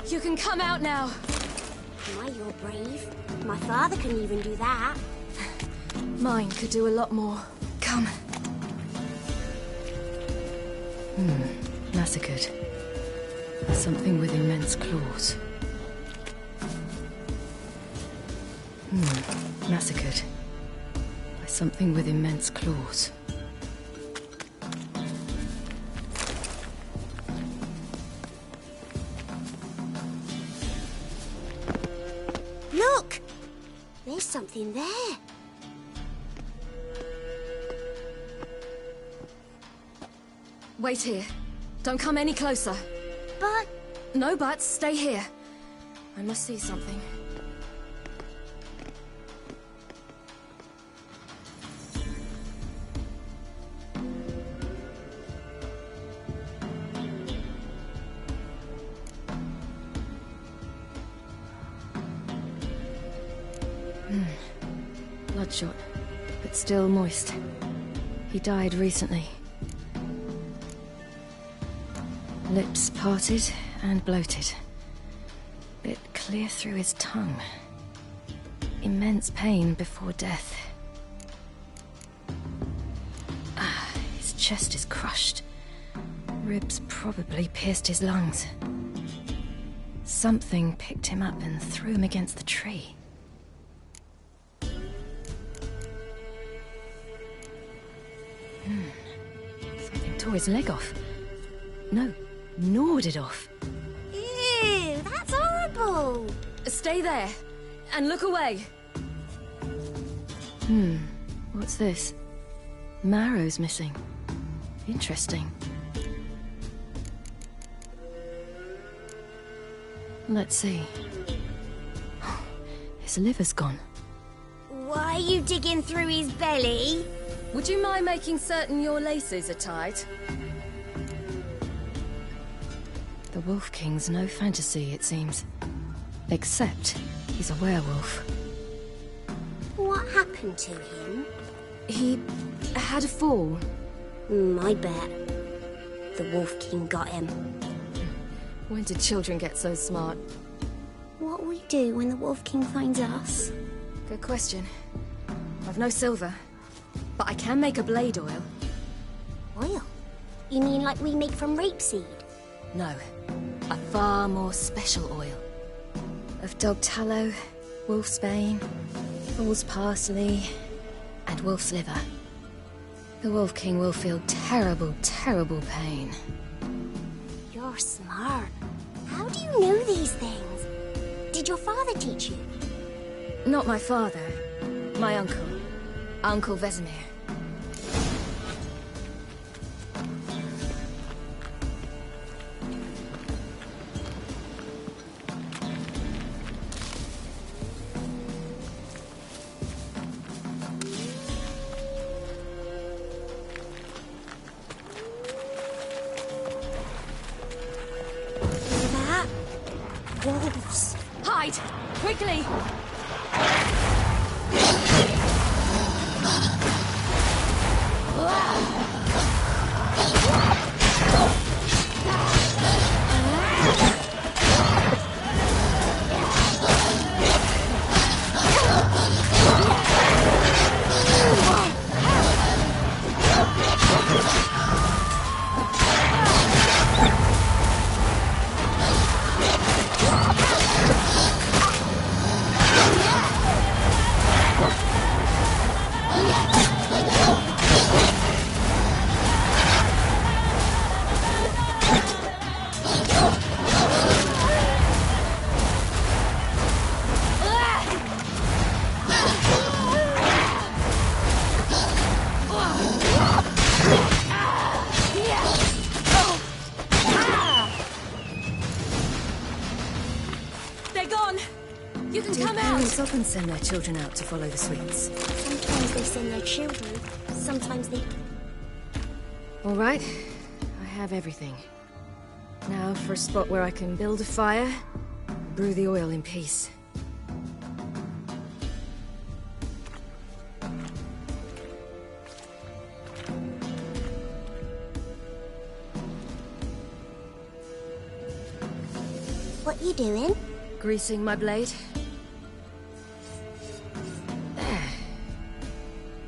[SPEAKER 19] You can come out now.
[SPEAKER 20] My, you're brave. My father couldn't even do that.
[SPEAKER 19] Mine could do a lot more. Come. Massacred. Something with immense claws. Massacred. By something with immense claws.
[SPEAKER 20] Look! There's something there.
[SPEAKER 19] Wait here. Don't come any closer.
[SPEAKER 20] But...
[SPEAKER 19] No buts. Stay here. I must see something. Bloodshot, but still moist. He died recently. Lips parted and bloated. Bit clear through his tongue. Immense pain before death. His chest is crushed. Ribs probably pierced his lungs. Something picked him up and threw him against the tree. Something tore his leg off. No, gnawed it off.
[SPEAKER 20] Ew, that's horrible!
[SPEAKER 19] Stay there, and look away. What's this? Marrow's missing. Interesting. Let's see. His liver's gone.
[SPEAKER 20] Why are you digging through his belly?
[SPEAKER 19] Would you mind making certain your laces are tied? The Wolf King's no fantasy, it seems. Except he's a werewolf.
[SPEAKER 20] What happened to him?
[SPEAKER 19] He had a fall.
[SPEAKER 20] I bet. The Wolf King got him.
[SPEAKER 19] When did children get so smart?
[SPEAKER 20] What will we do when the Wolf King finds us?
[SPEAKER 19] Good question. I've no silver, but I can make a blade oil.
[SPEAKER 20] Oil? You mean like we make from rapeseed?
[SPEAKER 19] No, a far more special oil. Of dog tallow, wolf's bane, bull's parsley, and wolf's liver. The Wolf King will feel terrible, terrible pain.
[SPEAKER 20] You're smart. How do you know these things? Did your father teach you?
[SPEAKER 19] Not my father. My uncle. Uncle Vesemir.
[SPEAKER 20] That? Wolves.
[SPEAKER 19] Hide! Quickly! They're gone! You can come out! Parents often send their children out to follow the sweets.
[SPEAKER 20] Sometimes they send their children. Sometimes they...
[SPEAKER 19] All right, I have everything. Now for a spot where I can build a fire, brew the oil in peace.
[SPEAKER 20] What you doing?
[SPEAKER 19] Greasing my blade. There.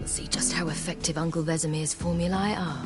[SPEAKER 19] We'll see just how effective Uncle Vesemir's formulae are.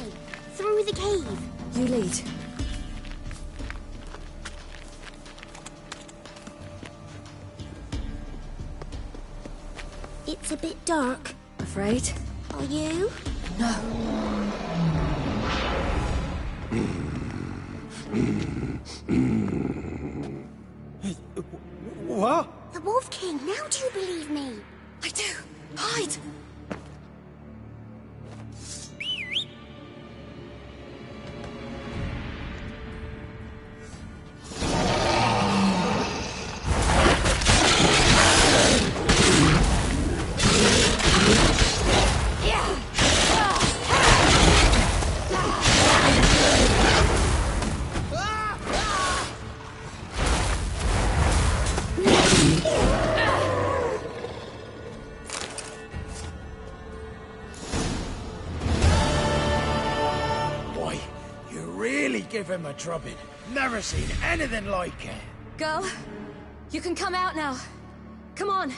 [SPEAKER 20] way. Through the cave.
[SPEAKER 19] You lead.
[SPEAKER 20] It's a bit dark.
[SPEAKER 19] Afraid?
[SPEAKER 20] Are you?
[SPEAKER 19] No.
[SPEAKER 17] What?
[SPEAKER 20] The Wolf King, now do you believe me?
[SPEAKER 19] I do. Hide!
[SPEAKER 17] Give him a drubbing. Never seen anything like it.
[SPEAKER 19] Girl, you can come out now. Come on.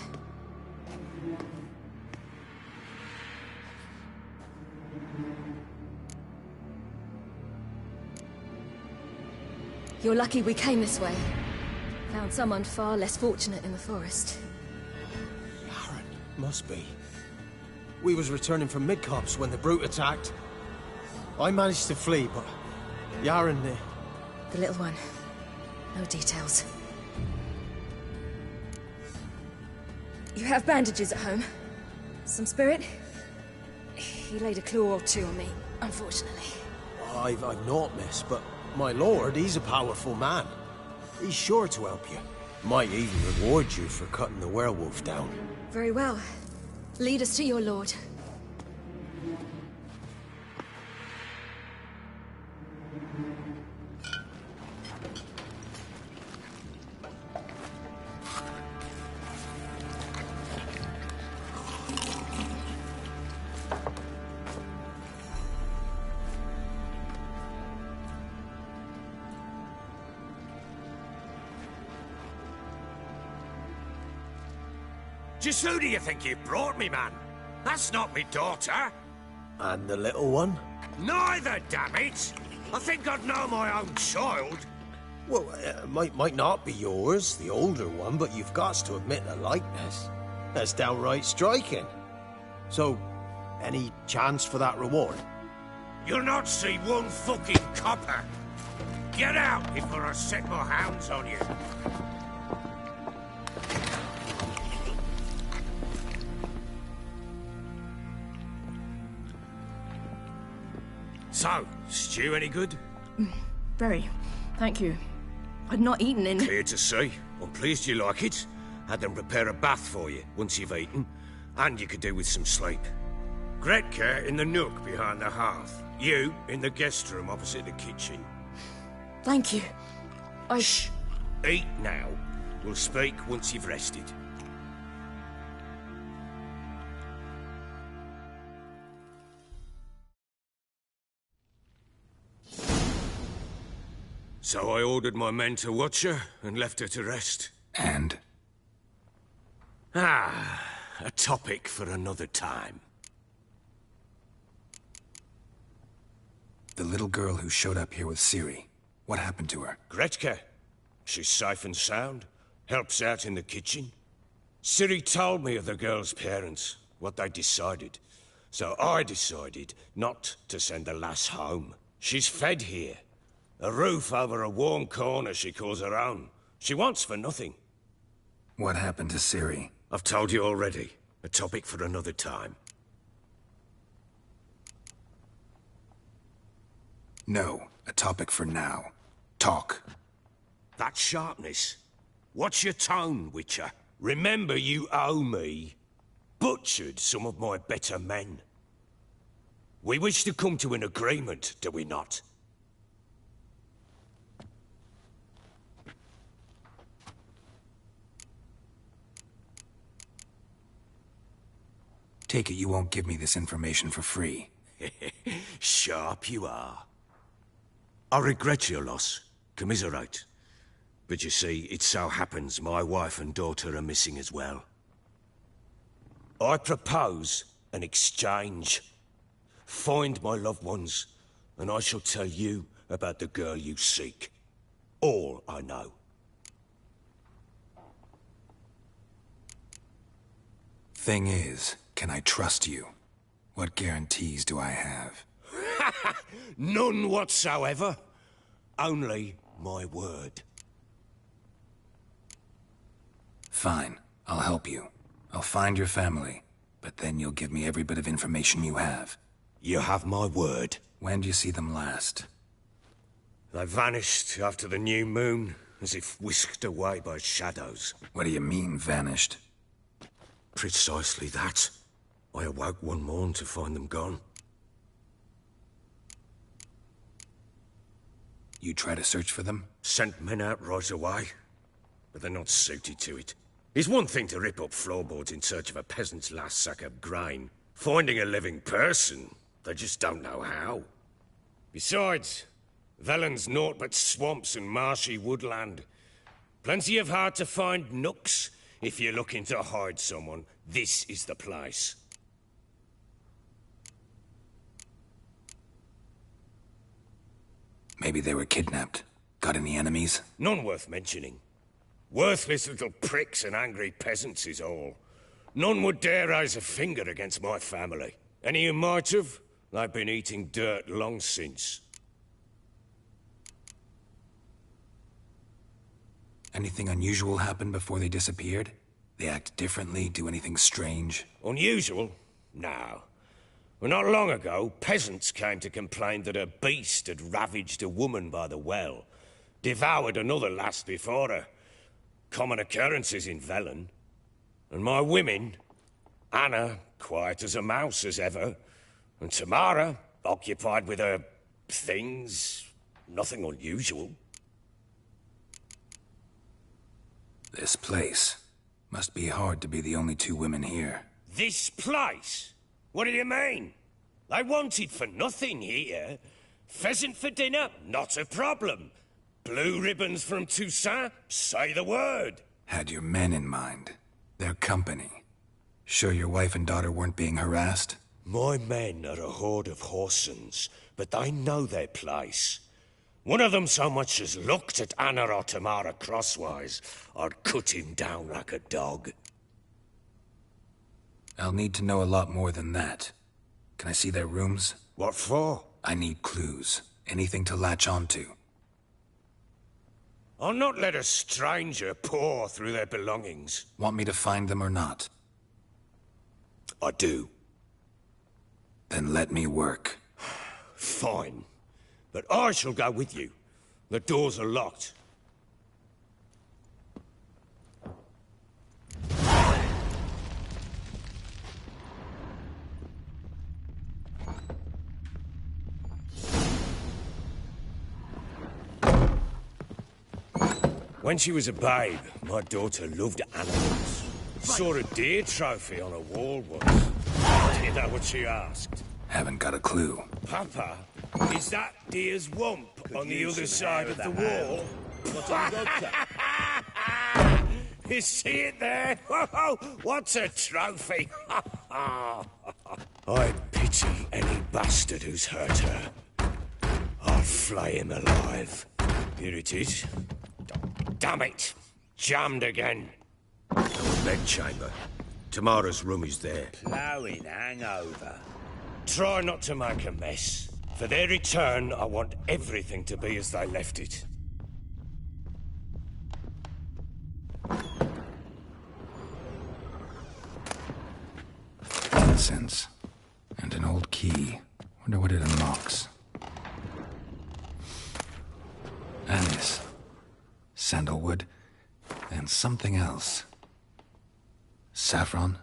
[SPEAKER 19] You're lucky we came this way. Found someone far less fortunate in the forest.
[SPEAKER 17] Aaron, must be. We was returning from Midcops when the brute attacked. I managed to flee, but Yaren,
[SPEAKER 19] the little one. No details. You have bandages at home? Some spirit? He laid a claw or two on me, unfortunately.
[SPEAKER 17] I've naught, miss, but my lord, he's a powerful man. He's sure to help you. Might even reward you for cutting the werewolf down.
[SPEAKER 19] Very well. Lead us to your lord.
[SPEAKER 17] Just who do you think you brought me, man? That's not me daughter. And the little one? Neither, damn it! I think I'd know my own child. Well, might not be yours, the older one, but you've got to admit the likeness. That's downright striking. So, any chance for that reward? You'll not see one fucking copper. Get out before I set my hounds on you. So, stew any good?
[SPEAKER 19] Very. Thank you. I'd not eaten in...
[SPEAKER 17] Clear to see. I'm pleased you like it. Had them prepare a bath for you once you've eaten. And you could do with some sleep. Gretka in the nook behind the hearth. You in the guest room opposite the kitchen.
[SPEAKER 19] Thank you.
[SPEAKER 17] Shh! Eat now. We'll speak once you've rested. So I ordered my men to watch her and left her to rest.
[SPEAKER 5] And?
[SPEAKER 17] A topic for another time.
[SPEAKER 5] The little girl who showed up here with Ciri. What happened to her?
[SPEAKER 17] Gretka. She's safe and sound. Helps out in the kitchen. Ciri told me of the girl's parents, what they decided. So I decided not to send the lass home. She's fed here. A roof over a warm corner she calls her own. She wants for nothing.
[SPEAKER 5] What happened to Ciri?
[SPEAKER 17] I've told you already. A topic for another time.
[SPEAKER 5] No, a topic for now. Talk.
[SPEAKER 17] That sharpness. What's your tone, Witcher? Remember you owe me. Butchered some of my better men. We wish to come to an agreement, do we not?
[SPEAKER 5] Take it you won't give me this information for free.
[SPEAKER 17] Sharp you are. I regret your loss. Commiserate. But you see, it so happens my wife and daughter are missing as well. I propose an exchange. Find my loved ones, and I shall tell you about the girl you seek. All I know.
[SPEAKER 5] Thing is, can I trust you? What guarantees do I have?
[SPEAKER 17] None whatsoever. Only my word.
[SPEAKER 5] Fine, I'll help you. I'll find your family, but then you'll give me every bit of information you have.
[SPEAKER 17] You have my word.
[SPEAKER 5] When did you see them last?
[SPEAKER 17] They vanished after the new moon, as if whisked away by shadows.
[SPEAKER 5] What do you mean, vanished?
[SPEAKER 17] Precisely that. I awoke one morn to find them gone.
[SPEAKER 5] You try to search for them?
[SPEAKER 17] Sent men out right away, but they're not suited to it. It's one thing to rip up floorboards in search of a peasant's last sack of grain. Finding a living person, they just don't know how. Besides, Velen's naught but swamps and marshy woodland. Plenty of hard-to-find nooks. If you're looking to hide someone, this is the place.
[SPEAKER 5] Maybe they were kidnapped. Got any enemies?
[SPEAKER 17] None worth mentioning. Worthless little pricks and angry peasants is all. None would dare raise a finger against my family. Any who might have, they've been eating dirt long since.
[SPEAKER 5] Anything unusual happen before they disappeared? They act differently, do anything strange?
[SPEAKER 17] Unusual? No. Well, not long ago, peasants came to complain that a beast had ravaged a woman by the well. Devoured another lass before her. Common occurrences in Velen. And my women, Anna, quiet as a mouse as ever, and Tamara, occupied with her things, nothing unusual.
[SPEAKER 5] This place. Must be hard to be the only two women here.
[SPEAKER 17] This place? What do you mean? They wanted for nothing here. Pheasant for dinner? Not a problem. Blue ribbons from Toussaint? Say the word.
[SPEAKER 5] Had your men in mind. Their company. Sure your wife and daughter weren't being harassed?
[SPEAKER 17] My men are a horde of whoresons, but they know their place. One of them so much as looked at Anna or Tamara crosswise, I'd cut him down like a dog.
[SPEAKER 5] I'll need to know a lot more than that. Can I see their rooms?
[SPEAKER 17] What for?
[SPEAKER 5] I need clues. Anything to latch onto.
[SPEAKER 17] I'll not let a stranger pore through their belongings.
[SPEAKER 5] Want me to find them or not?
[SPEAKER 17] I do.
[SPEAKER 5] Then let me work.
[SPEAKER 17] Fine. But I shall go with you. The doors are locked. When she was a babe, my daughter loved animals. Saw a deer trophy on a wall once. Do you know what she asked?
[SPEAKER 5] Haven't got a clue.
[SPEAKER 17] Papa, is that deer's wump on the other side of the wall? You see it there? Whoa, what's a trophy? I pity any bastard who's hurt her. I'll flay him alive. Here it is. Damn it! Jammed again. Bedchamber. Tamara's room is there.
[SPEAKER 12] Ploughing hangover.
[SPEAKER 17] Try not to make a mess. For their return, I want everything to be as they left it.
[SPEAKER 5] Incense. And an old key. Wonder what it unlocks. Anise. Sandalwood. And something else. Saffron.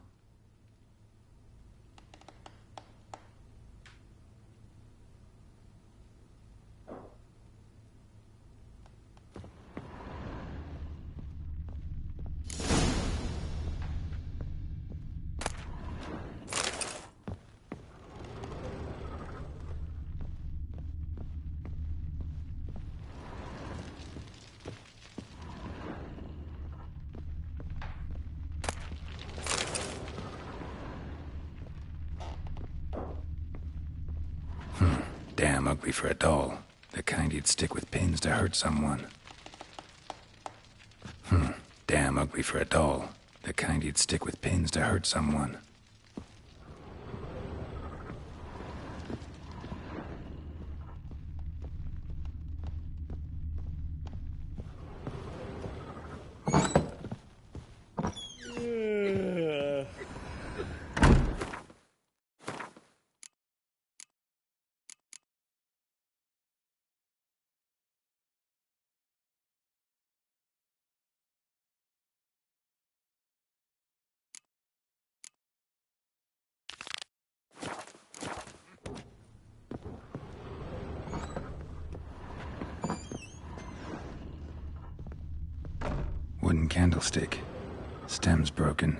[SPEAKER 5] Damn ugly for a doll. The kind you'd stick with pins to hurt someone. Damn ugly for a doll. The kind you'd stick with pins to hurt someone. Wooden candlestick. Stem's broken.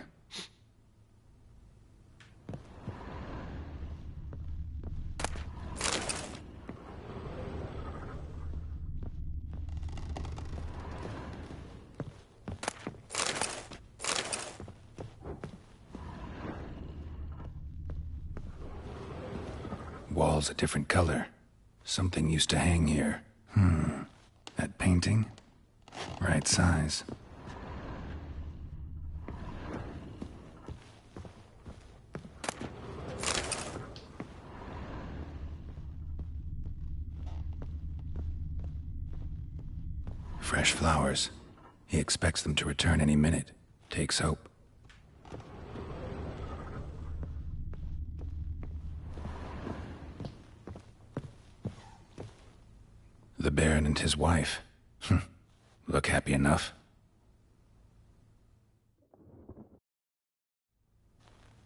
[SPEAKER 5] Wall's a different color. Something used to hang here. That painting? Right size. Fresh flowers. He expects them to return any minute. Takes hope. The Baron and his wife. Look happy enough.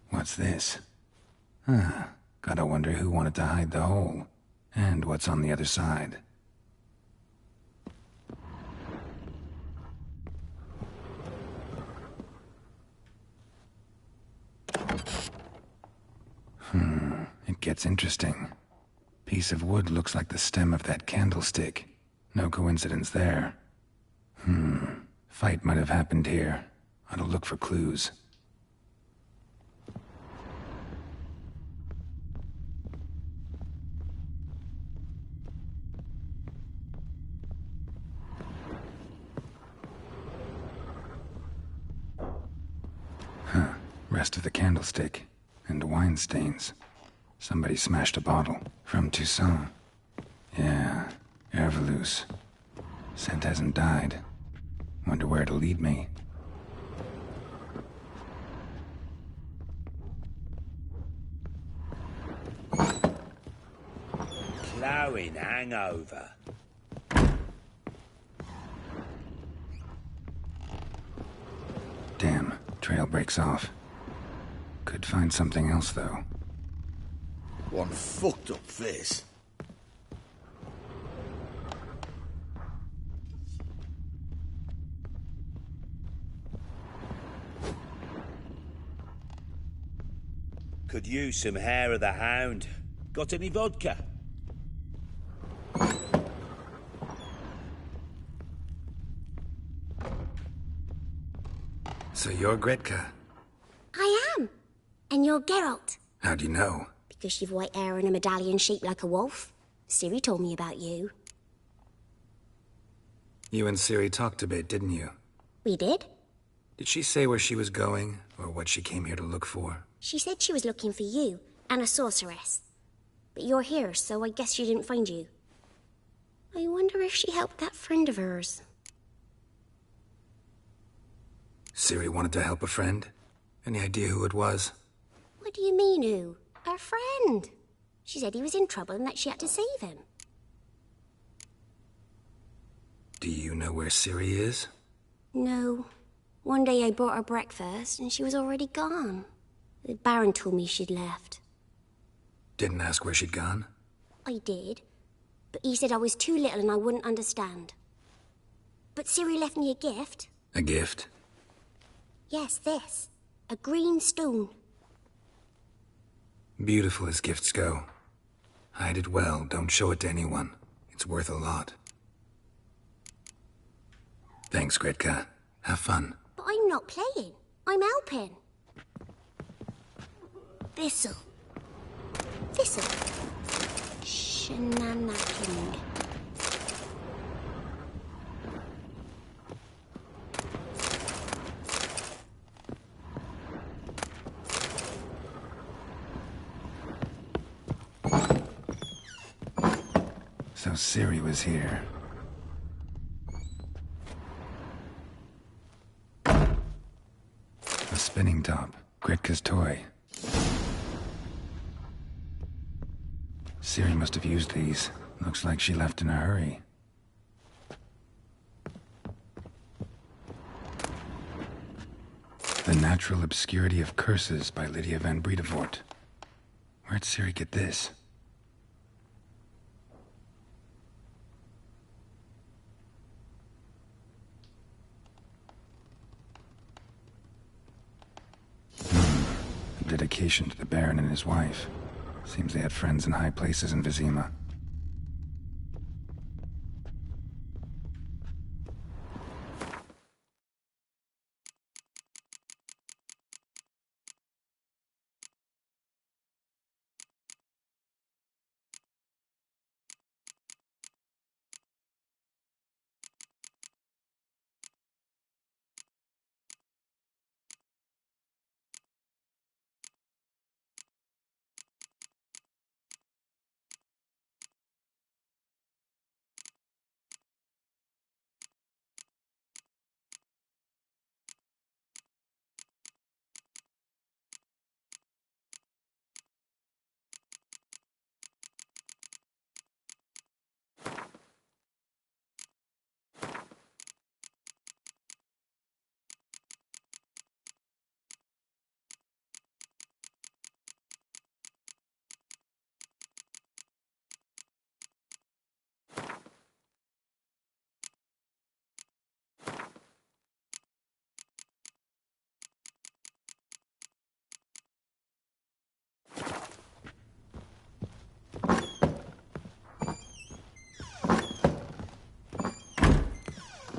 [SPEAKER 5] What's this? Gotta wonder who wanted to hide the hole. And what's on the other side. It gets interesting. Piece of wood looks like the stem of that candlestick. No coincidence there. Fight might have happened here. Ought to look for clues. Rest of the candlestick. And wine stains. Somebody smashed a bottle. From Toussaint. Yeah, Herveloos. Scent hasn't died. Wonder where it'll lead me.
[SPEAKER 12] Ploughing hangover.
[SPEAKER 5] Damn, trail breaks off. Could find something else, though.
[SPEAKER 1] One fucked up face.
[SPEAKER 12] Could use some hair of the hound. Got any vodka?
[SPEAKER 5] So you're Gretka?
[SPEAKER 20] I am. And you're Geralt.
[SPEAKER 5] How'd you know?
[SPEAKER 20] Because you've white hair and a medallion shaped like a wolf. Ciri told me about you.
[SPEAKER 5] You and Ciri talked a bit, didn't you?
[SPEAKER 20] We did.
[SPEAKER 5] Did she say where she was going, or what she came here to look for?
[SPEAKER 20] She said she was looking for you, and a sorceress. But you're here, so I guess she didn't find you. I wonder if she helped that friend of hers.
[SPEAKER 5] Ciri wanted to help a friend? Any idea who it was?
[SPEAKER 20] What do you mean, who? Her friend. She said he was in trouble and that she had to save him.
[SPEAKER 5] Do you know where Ciri is?
[SPEAKER 20] No. One day I bought her breakfast and she was already gone. The Baron told me she'd left.
[SPEAKER 5] Didn't ask where she'd gone?
[SPEAKER 20] I did. But he said I was too little and I wouldn't understand. But Ciri left me a gift.
[SPEAKER 5] A gift?
[SPEAKER 20] Yes, this. A green stone.
[SPEAKER 5] Beautiful as gifts go. Hide it well, don't show it to anyone. It's worth a lot. Thanks, Gretka. Have fun.
[SPEAKER 20] But I'm not playing. I'm helping. This'll. Shenanacking.
[SPEAKER 5] So Ciri was here. A spinning top. Gretka's toy. Ciri must have used these. Looks like she left in a hurry. The Natural Obscurity of Curses by Lydia van Bredevoort. Where'd Ciri get this? A dedication to the Baron and his wife. Seems they had friends in high places in Vizima.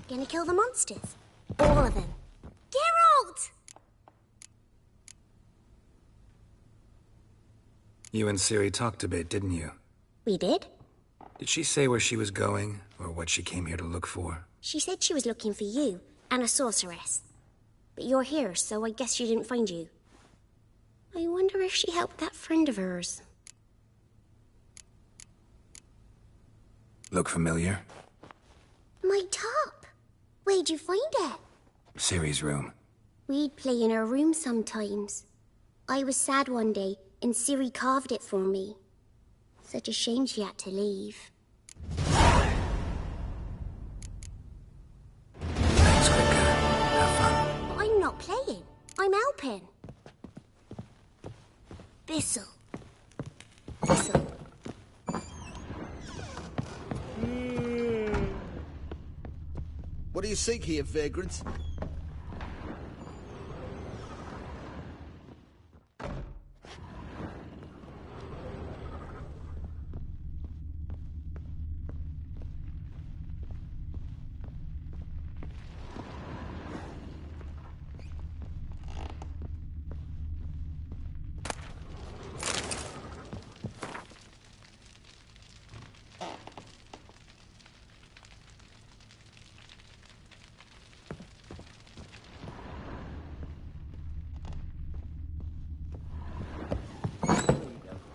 [SPEAKER 20] Gonna kill the monsters? All of them. Geralt!
[SPEAKER 5] You and Ciri talked a bit, didn't you?
[SPEAKER 20] We did?
[SPEAKER 5] Did she say where she was going, or what she came here to look for?
[SPEAKER 20] She said she was looking for you, and a sorceress. But you're here, so I guess she didn't find you. I wonder if she helped that friend of hers.
[SPEAKER 5] Look familiar?
[SPEAKER 20] My top! Where'd you find it?
[SPEAKER 5] Ciri's room.
[SPEAKER 20] We'd play in her room sometimes. I was sad one day, and Ciri carved it for me. Such a shame she had to leave.
[SPEAKER 5] Thanks, Gretka. Have fun.
[SPEAKER 20] But I'm not playing. I'm helping. Bissell. Bissell.
[SPEAKER 12] What do you seek here, vagrant?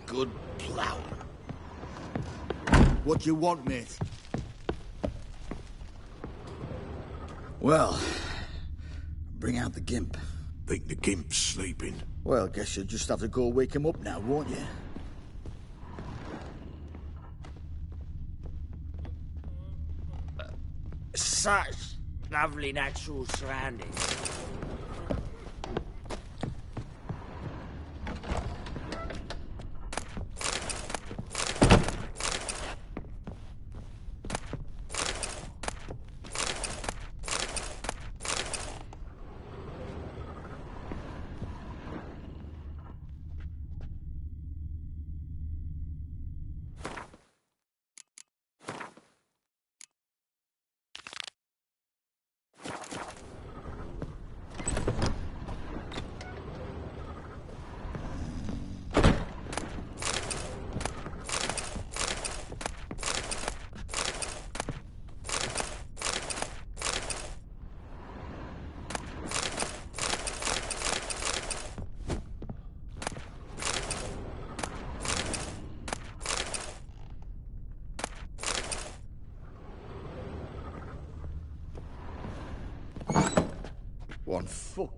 [SPEAKER 12] Good plow. What you want, mate? Well, bring out the gimp.
[SPEAKER 16] Think the gimp's sleeping?
[SPEAKER 12] Well, guess you'll just have to go wake him up now, won't you?
[SPEAKER 17] Such lovely natural surroundings.
[SPEAKER 21] One fuck.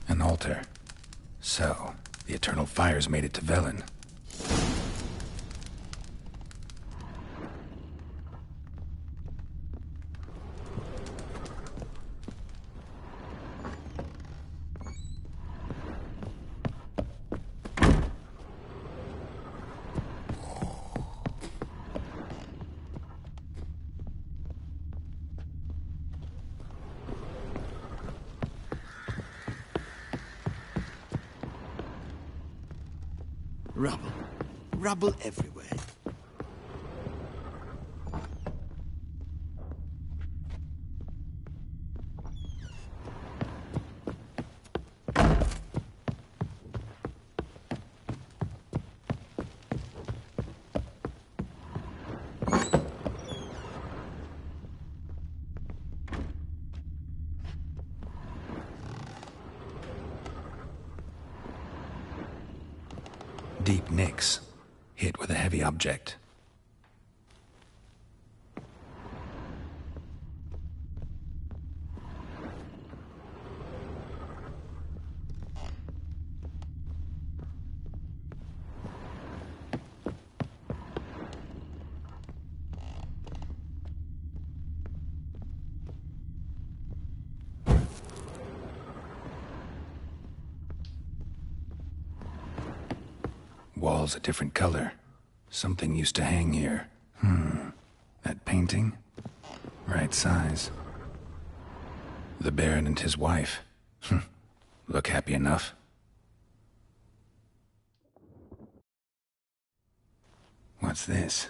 [SPEAKER 5] An altar. So, the eternal fires made it to Velen.
[SPEAKER 21] Rubble. Rubble everywhere.
[SPEAKER 5] Deep nicks, hit with a heavy object. Walls a different color. Something used to hang here. That painting? Right size. The Baron and his wife. Look happy enough. What's this?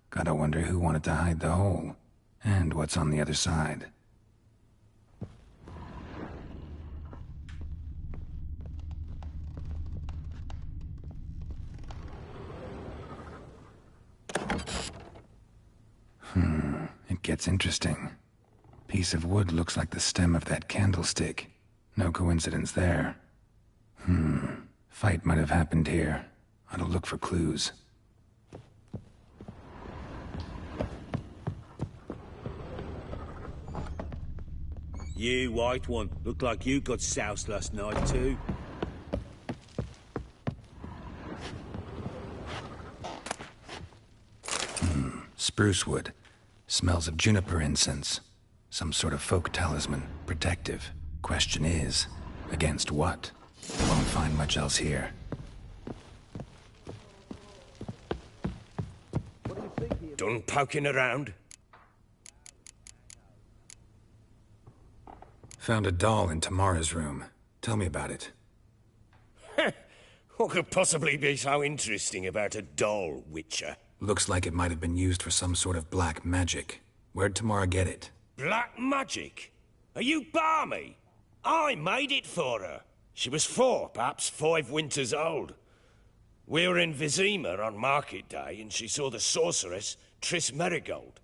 [SPEAKER 5] Gotta wonder who wanted to hide the hole. And what's on the other side. It gets interesting. Piece of wood looks like the stem of that candlestick. No coincidence there. Fight might have happened here. I'll look for clues.
[SPEAKER 17] You, white one. Looked like you got soused last night, too.
[SPEAKER 5] Spruce wood. Smells of juniper incense. Some sort of folk talisman. Protective. Question is, against what? Won't find much else here.
[SPEAKER 17] Done poking around?
[SPEAKER 5] Found a doll in Tamara's room. Tell me about it.
[SPEAKER 17] What could possibly be so interesting about a doll, Witcher?
[SPEAKER 5] Looks like it might have been used for some sort of black magic. Where'd Tamara get it?
[SPEAKER 17] Black magic? Are you balmy? I made it for her. She was 4, perhaps 5 winters old. We were in Vizima on market day, and she saw the sorceress, Triss Merigold.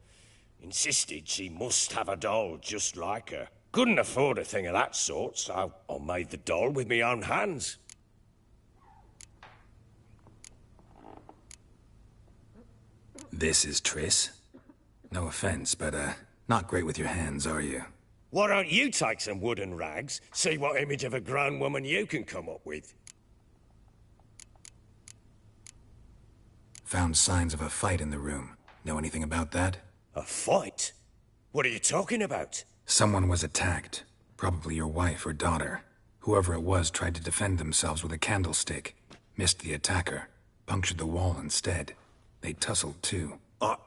[SPEAKER 17] Insisted she must have a doll just like her. Couldn't afford a thing of that sort, so I made the doll with my own hands.
[SPEAKER 5] This is Triss? No offense, but, not great with your hands, are you?
[SPEAKER 17] Why don't you take some wooden rags, see what image of a grown woman you can come up with?
[SPEAKER 5] Found signs of a fight in the room. Know anything about that?
[SPEAKER 17] A fight? What are you talking about?
[SPEAKER 5] Someone was attacked. Probably your wife or daughter. Whoever it was tried to defend themselves with a candlestick. Missed the attacker. Punctured the wall instead. They tussled too.
[SPEAKER 17] I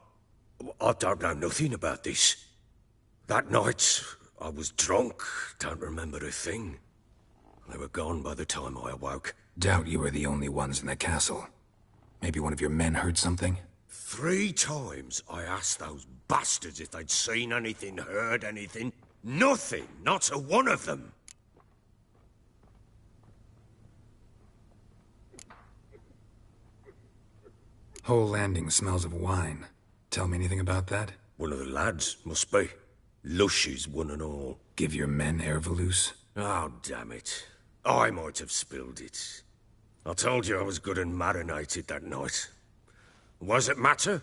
[SPEAKER 17] don't know nothing about this. That night, I was drunk. Don't remember a thing. They were gone by the time I awoke.
[SPEAKER 5] Doubt you were the only ones in the castle. Maybe one of your men heard something?
[SPEAKER 17] 3 times I asked those bastards if they'd seen anything, heard anything. Nothing. Not a one of them.
[SPEAKER 5] Whole landing smells of wine. Tell me anything about that?
[SPEAKER 17] One of the lads, must be. Lushes, one and all.
[SPEAKER 5] Give your men Ervalus?
[SPEAKER 17] Oh, damn it. I might have spilled it. I told you I was good and marinated that night. Was it matter?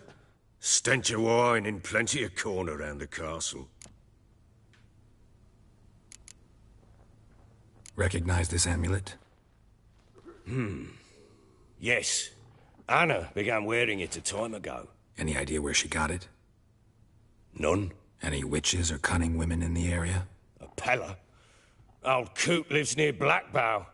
[SPEAKER 17] Stench of wine in plenty of corn around the castle.
[SPEAKER 5] Recognize this amulet?
[SPEAKER 17] Yes. Anna began wearing it a time ago.
[SPEAKER 5] Any idea where she got it?
[SPEAKER 17] None.
[SPEAKER 5] Any witches or cunning women in the area?
[SPEAKER 17] A Peller? Old Coot lives near Blackbow.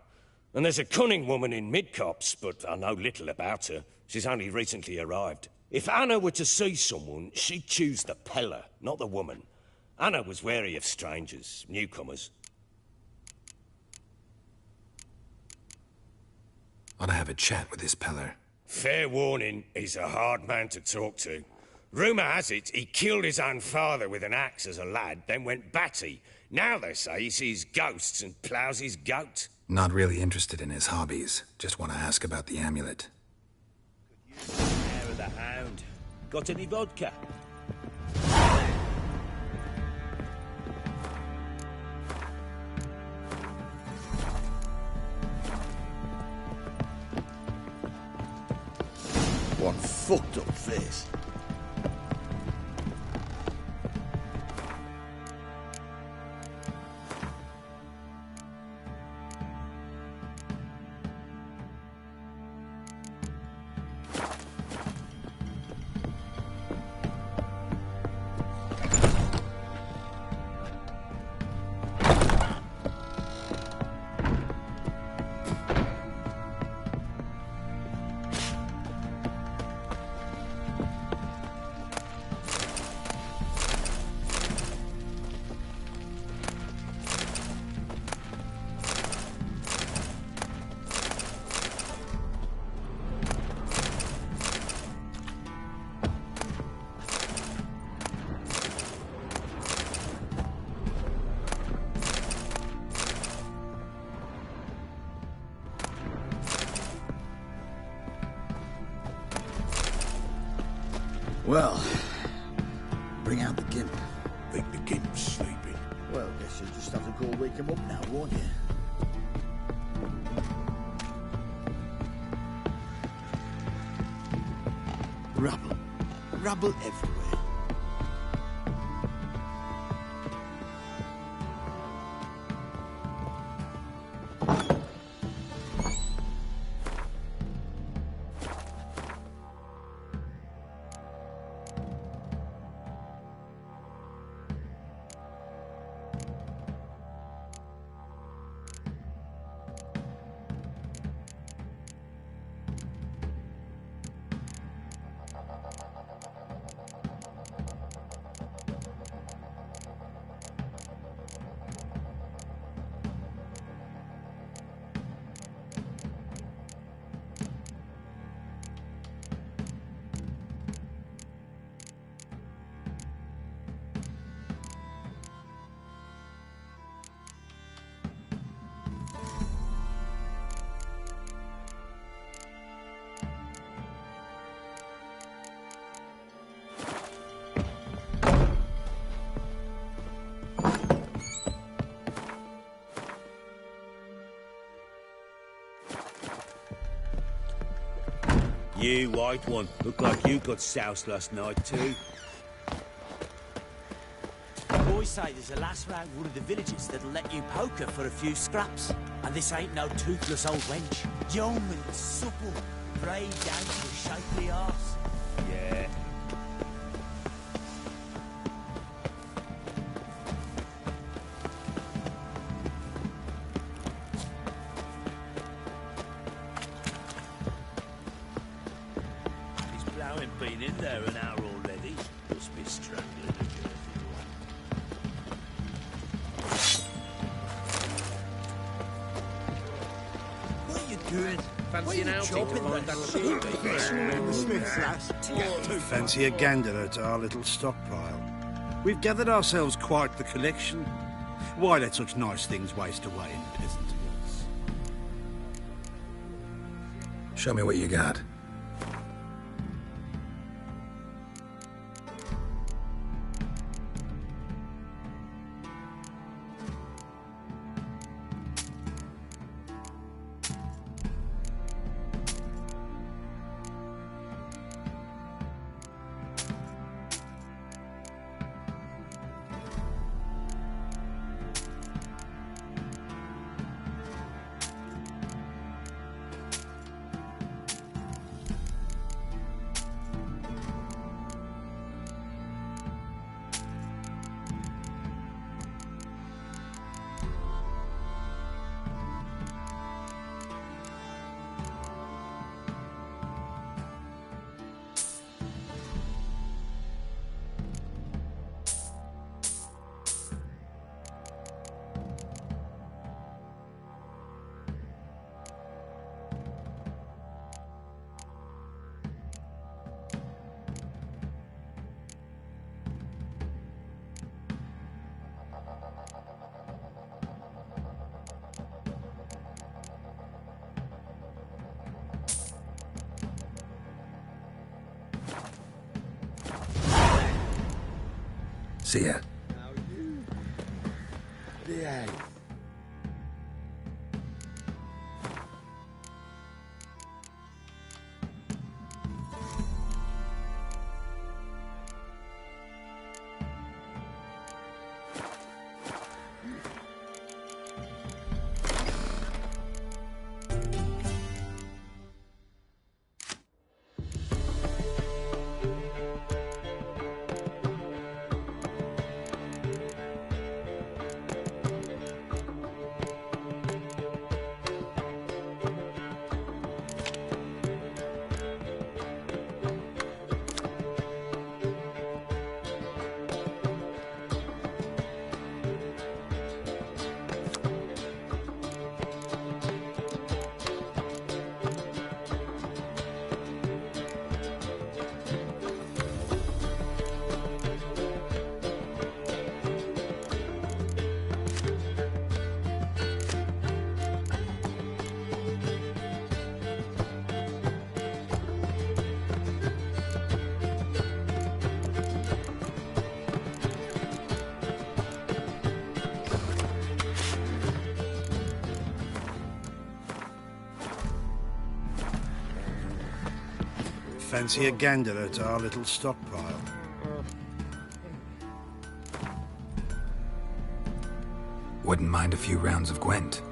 [SPEAKER 17] And there's a cunning woman in Midcopse, but I know little about her. She's only recently arrived. If Anna were to see someone, she'd choose the Peller, not the woman. Anna was wary of strangers, newcomers.
[SPEAKER 5] Ought to have a chat with this Peller.
[SPEAKER 17] Fair warning, he's a hard man to talk to. Rumour has it he killed his own father with an axe as a lad, then went batty. Now they say he sees ghosts and ploughs his goat.
[SPEAKER 5] Not really interested in his hobbies. Just want to ask about the amulet.
[SPEAKER 12] Hair of the hound. Got any vodka?
[SPEAKER 16] One fucked up face. Well, bring out the gimp. Think the gimp's sleeping.
[SPEAKER 10] Well, guess you'll just have to go wake him up now, won't you? Rubble. Rubble everywhere.
[SPEAKER 12] You, white one, look like you got soused last night too.
[SPEAKER 8] Boys say there's a lass round one of the villages that'll let you poker for a few scraps. And this ain't no toothless old wench. Young and supple, braid down to a shapely arse.
[SPEAKER 12] Yeah. Been in there an hour already. Must be strangling a girthy one.
[SPEAKER 8] What are you doing?
[SPEAKER 12] Fancy an outing to find that
[SPEAKER 10] Smith's lass.
[SPEAKER 13] Fancy a gander at our little stockpile. We've gathered ourselves quite the collection. Why let such nice things waste away in peasant hills?
[SPEAKER 5] Show me what you got. See ya.
[SPEAKER 16] Yeah.
[SPEAKER 13] Fancy a gander at our little stockpile.
[SPEAKER 5] Wouldn't mind a few rounds of Gwent.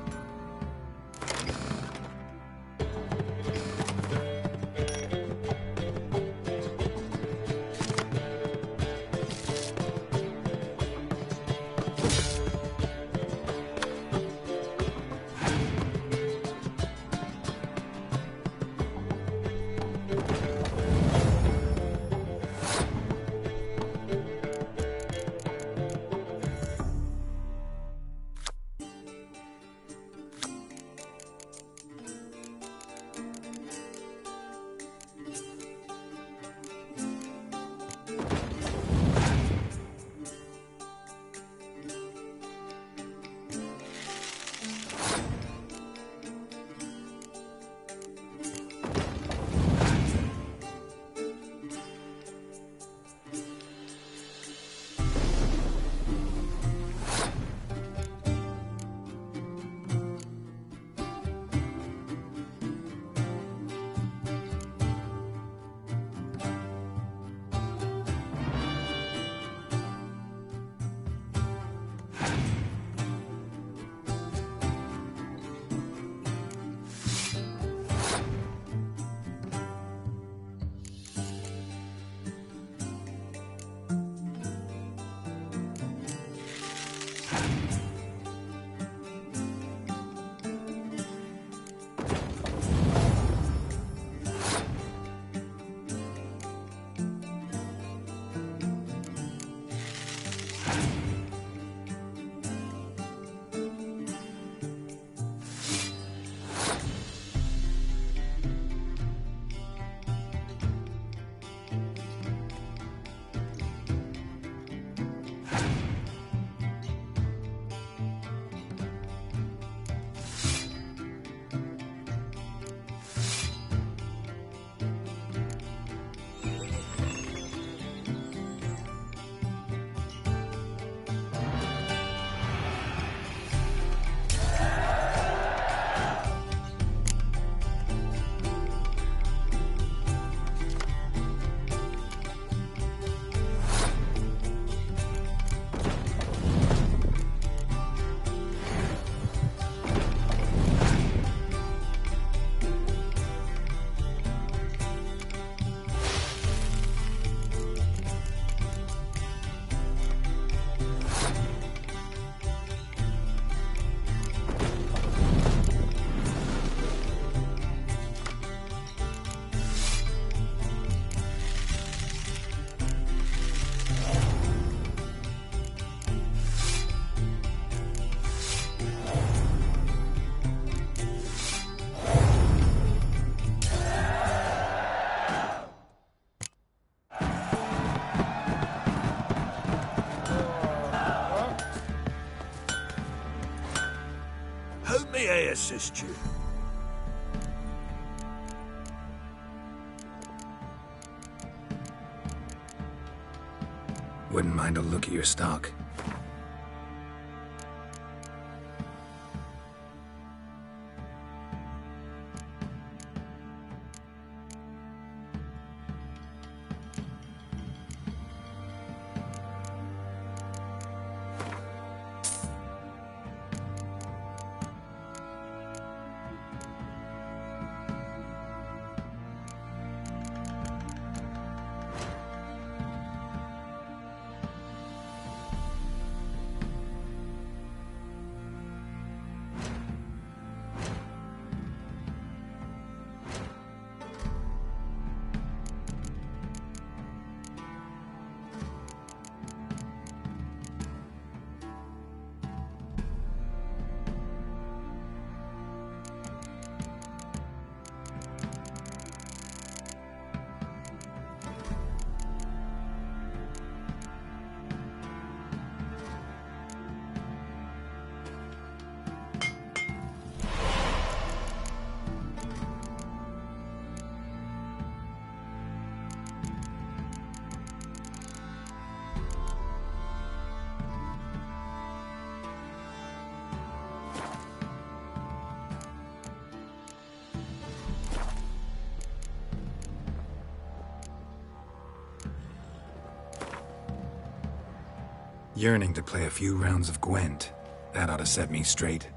[SPEAKER 17] May I assist you?
[SPEAKER 5] Wouldn't mind mind a look at your stock? Yearning to play a few rounds of Gwent. That ought to set me straight.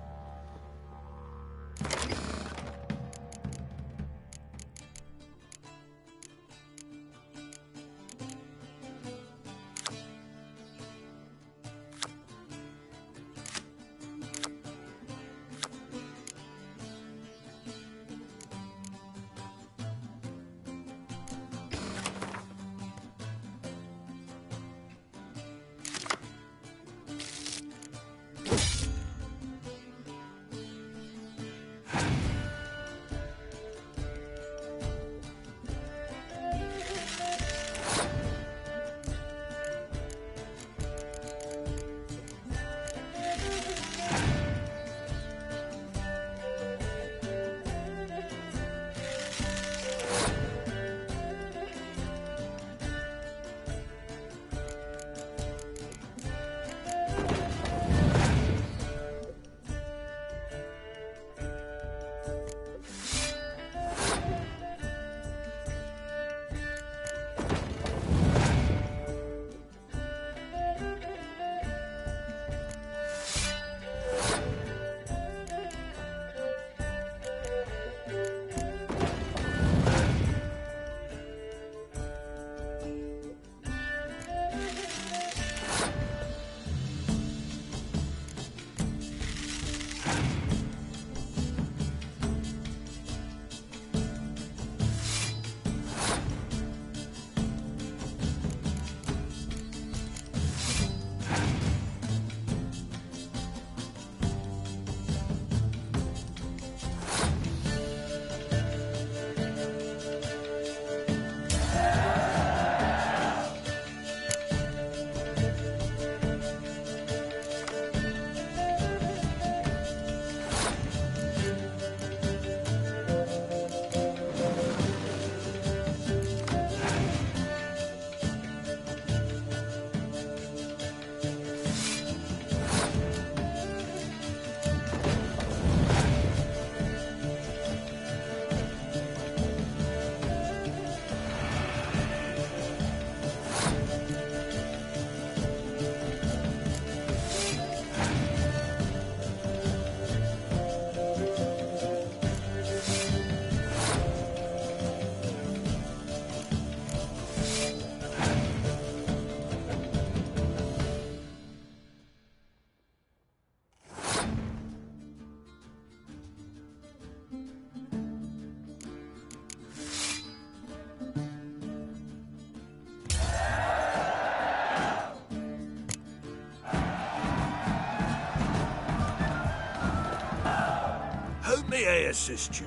[SPEAKER 17] May I assist you?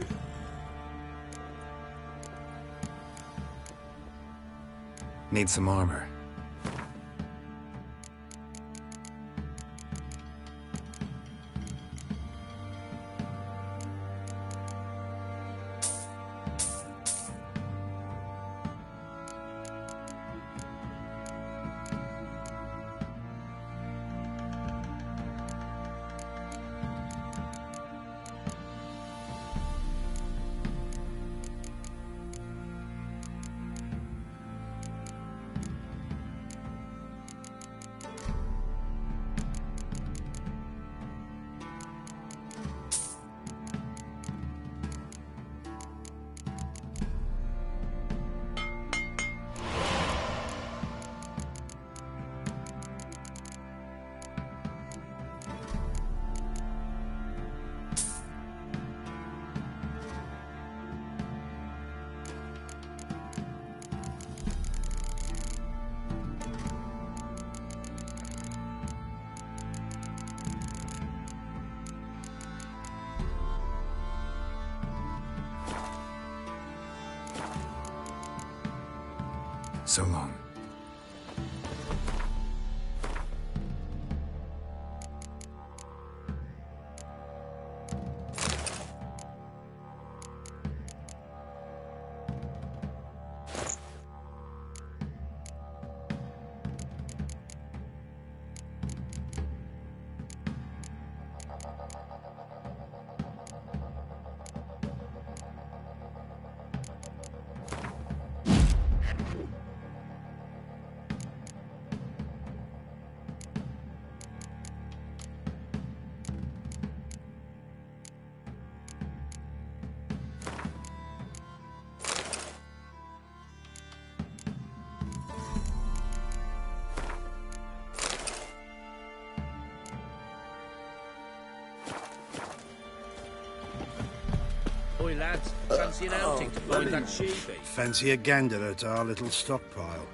[SPEAKER 5] Need some armor. So long.
[SPEAKER 12] Oi, lads, fancy an outing to find that sheepy?
[SPEAKER 13] Fancy a gander at our little stockpile.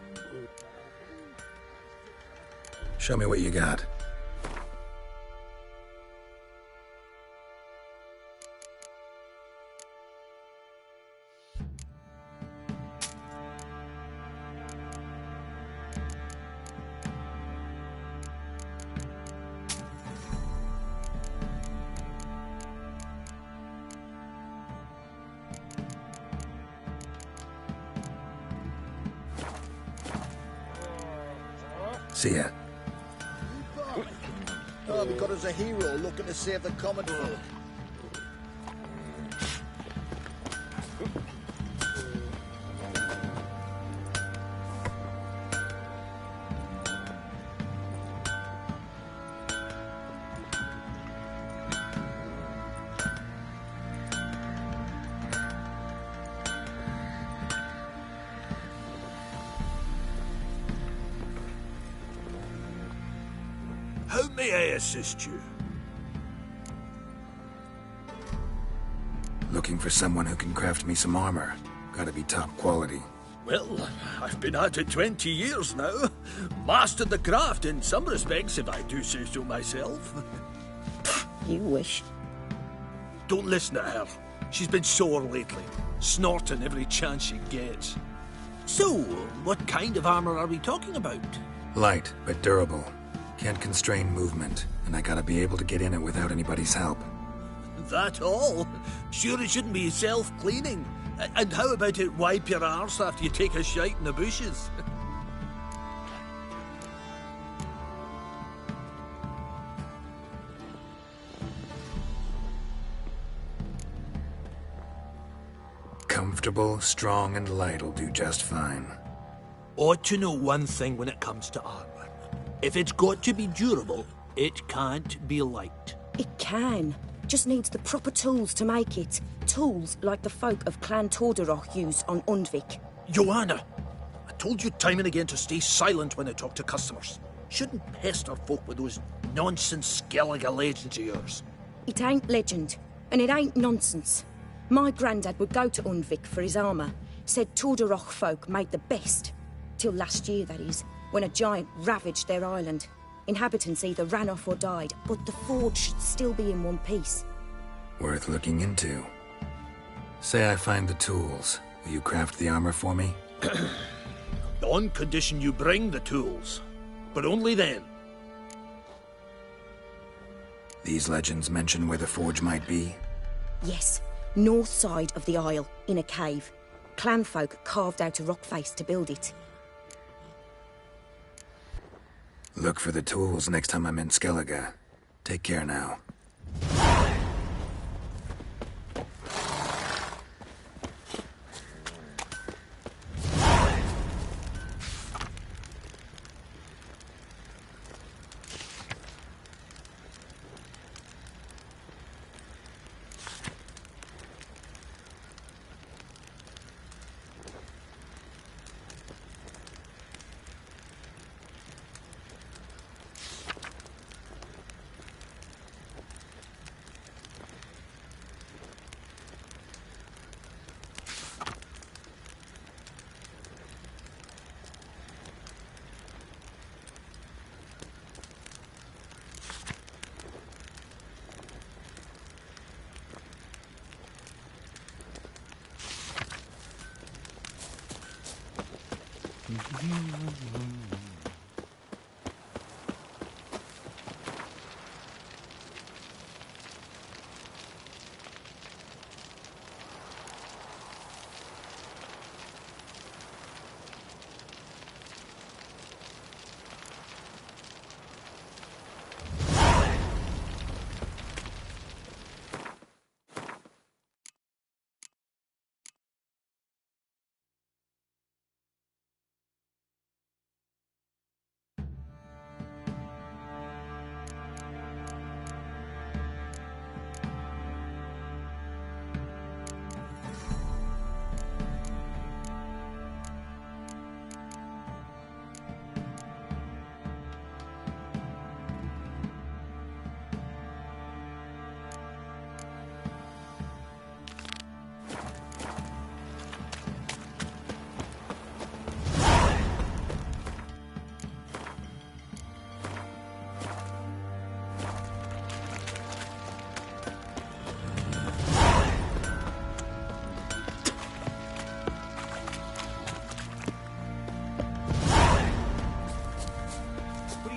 [SPEAKER 5] Show me what you got. See ya.
[SPEAKER 16] Oh, we got us a hero looking to save the common folk.
[SPEAKER 17] How may I assist you?
[SPEAKER 5] Looking for someone who can craft me some armor. Gotta be top quality.
[SPEAKER 17] Well, I've been at it 20 years now. Mastered the craft in some respects, if I do say so myself.
[SPEAKER 7] You wish.
[SPEAKER 17] Don't listen to her. She's been sore lately, snorting every chance she gets. So, what kind of armor are we talking about?
[SPEAKER 5] Light, but durable. Can't constrain movement, and I gotta be able to get in it without anybody's help.
[SPEAKER 17] That all? Sure it shouldn't be self-cleaning. And how about it wipe your arse after you take a shite in the bushes?
[SPEAKER 5] Comfortable, strong, and light'll do just fine.
[SPEAKER 17] Ought to know one thing when it comes to armor. If it's got to be durable, it can't be light.
[SPEAKER 7] It can. Just needs the proper tools to make it. Tools like the folk of Clan Torderoch use on Undvik.
[SPEAKER 17] Joanna, I told you time and again to stay silent when I talk to customers. Shouldn't pester folk with those nonsense Skellige legends of yours.
[SPEAKER 7] It ain't legend, and it ain't nonsense. My granddad would go to Undvik for his armour. Said Torderoch folk made the best. Till last year, that is, when a giant ravaged their island. Inhabitants either ran off or died, but the forge should still be in one piece.
[SPEAKER 5] Worth looking into. Say I find the tools. Will you craft the armor for me?
[SPEAKER 17] On condition you bring the tools. But only then.
[SPEAKER 5] These legends mention where the forge might be?
[SPEAKER 7] Yes, north side of the isle, in a cave. Clanfolk carved out a rock face to build it.
[SPEAKER 5] Look for the tools next time I'm in Skellige. Take care now.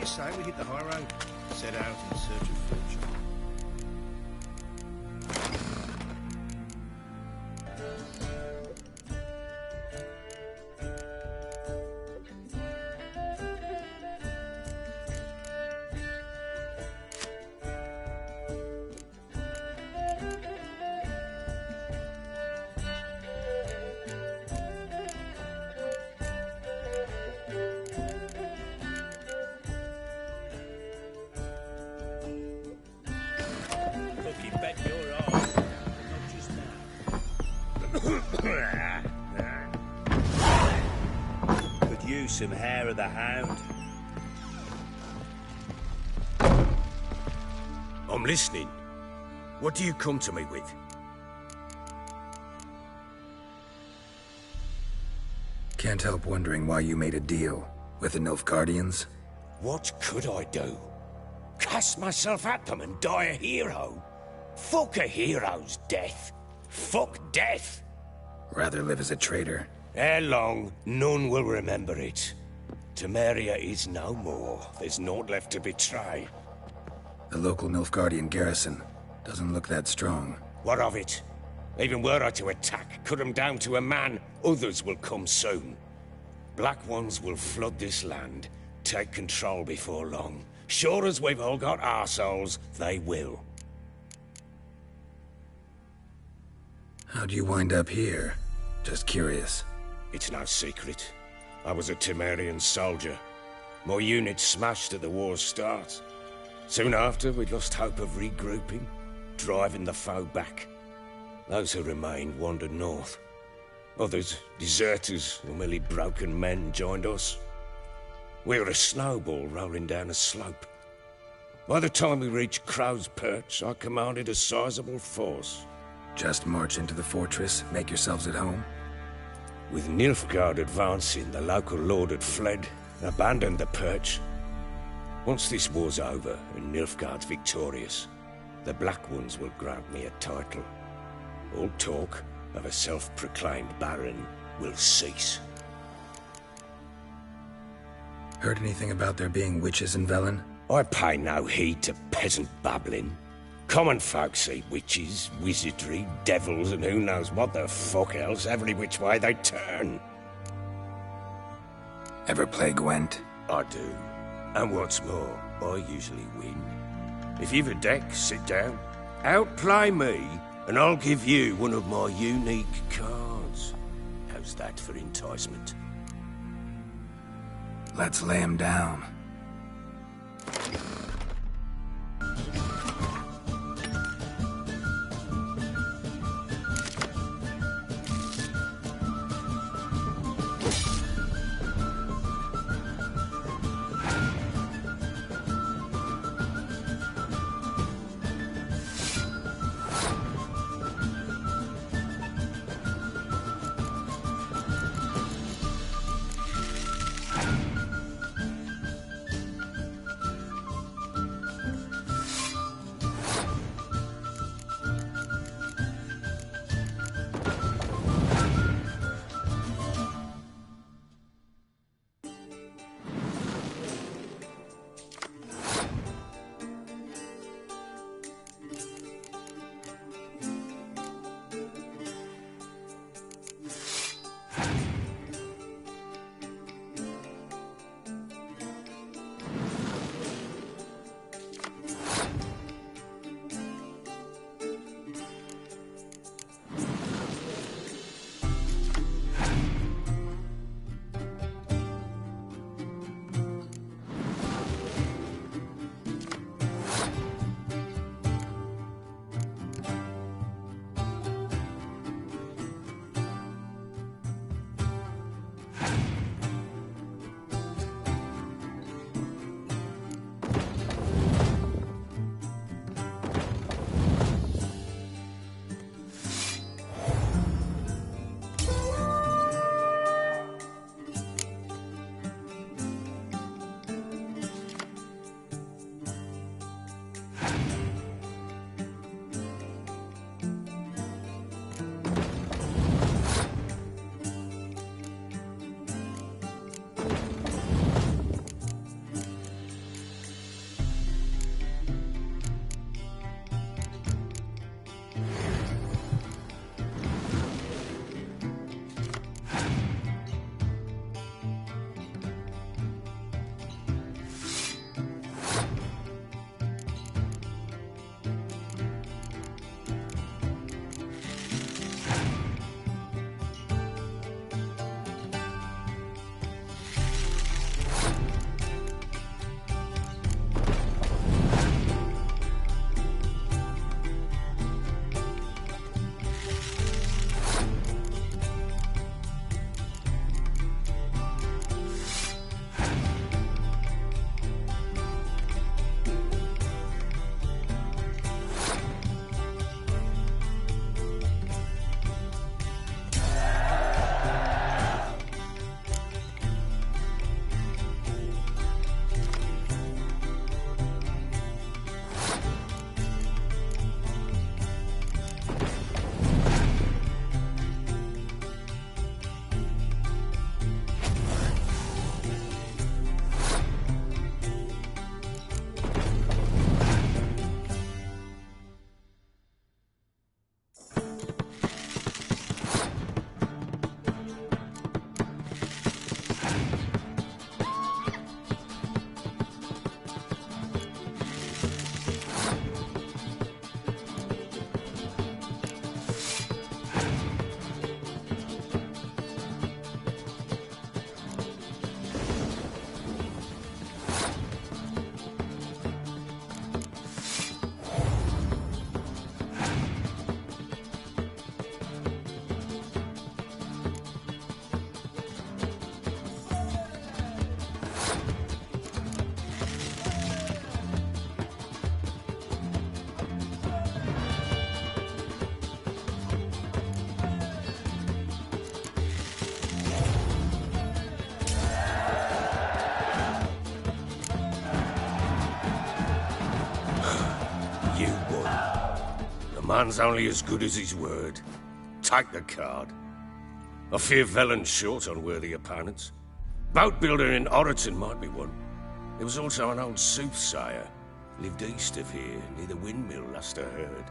[SPEAKER 13] Say we hit the high road, set out in search of fortune.
[SPEAKER 8] Could use some hair of the hound.
[SPEAKER 17] I'm listening. What do you come to me with?
[SPEAKER 5] Can't help wondering why you made a deal with the Nilfgaardians.
[SPEAKER 17] What could I do? Cast myself at them and die a hero? Fuck a hero's death. Fuck death.
[SPEAKER 5] Rather live as a traitor.
[SPEAKER 17] Ere long, none will remember it. Temeria is no more. There's naught left to betray.
[SPEAKER 5] The local Nilfgaardian garrison doesn't look that strong.
[SPEAKER 17] What of it? Even were I to attack, cut them down to a man, others will come soon. Black Ones will flood this land, take control before long. Sure as we've all got arseholes, they will.
[SPEAKER 5] How'd you wind up here? Just curious.
[SPEAKER 17] It's no secret. I was a Temerian soldier. My unit smashed at the war's start. Soon after, we lost hope of regrouping, driving the foe back. Those who remained wandered north. Others, deserters or merely broken men, joined us. We were a snowball rolling down a slope. By the time we reached Crow's Perch, I commanded a sizable force.
[SPEAKER 5] Just march into the fortress, make yourselves at home?
[SPEAKER 17] With Nilfgaard advancing, the local lord had fled, abandoned the Perch. Once this war's over and Nilfgaard's victorious, the Black Ones will grant me a title. All talk of a self-proclaimed baron will cease.
[SPEAKER 5] Heard anything about there being witches in Velen?
[SPEAKER 17] I pay no heed to peasant babbling. Common folk see witches, wizardry, devils, and who knows what the fuck else every which way they turn.
[SPEAKER 5] Ever play Gwent?
[SPEAKER 17] I do. And what's more, I usually win. If you've a deck, sit down. Outplay me, and I'll give you one of my unique cards. How's that for enticement?
[SPEAKER 5] Let's lay him down.
[SPEAKER 3] man's only as good as his word. Take the card. I fear Velen's short on worthy opponents. Boat builder in Oroton might be one. There was also an old soothsayer. Lived east of here, near the windmill, last I heard.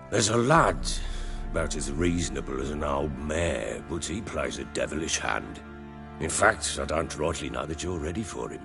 [SPEAKER 3] There's a lad, about as reasonable as an old mare, but he plays a devilish hand. In fact, I don't rightly know that you're ready for him.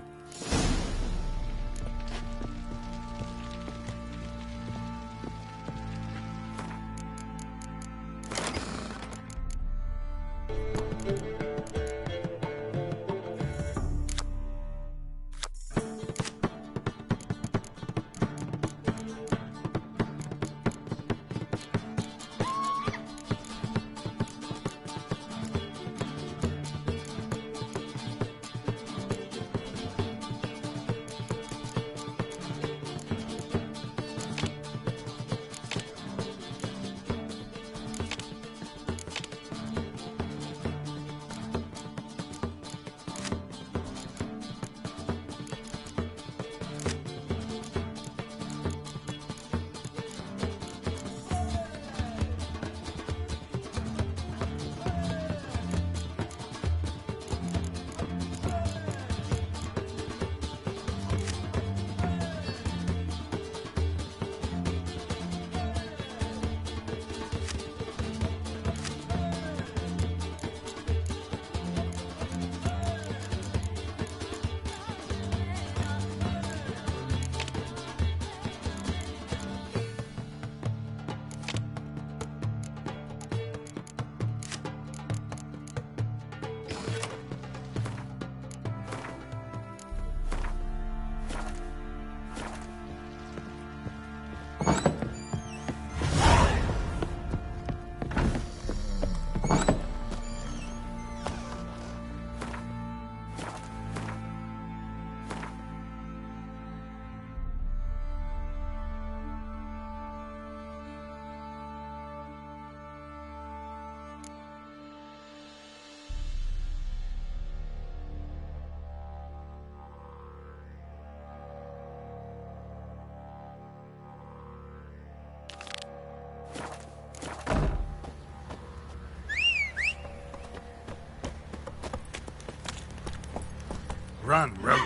[SPEAKER 4] Run, Roach.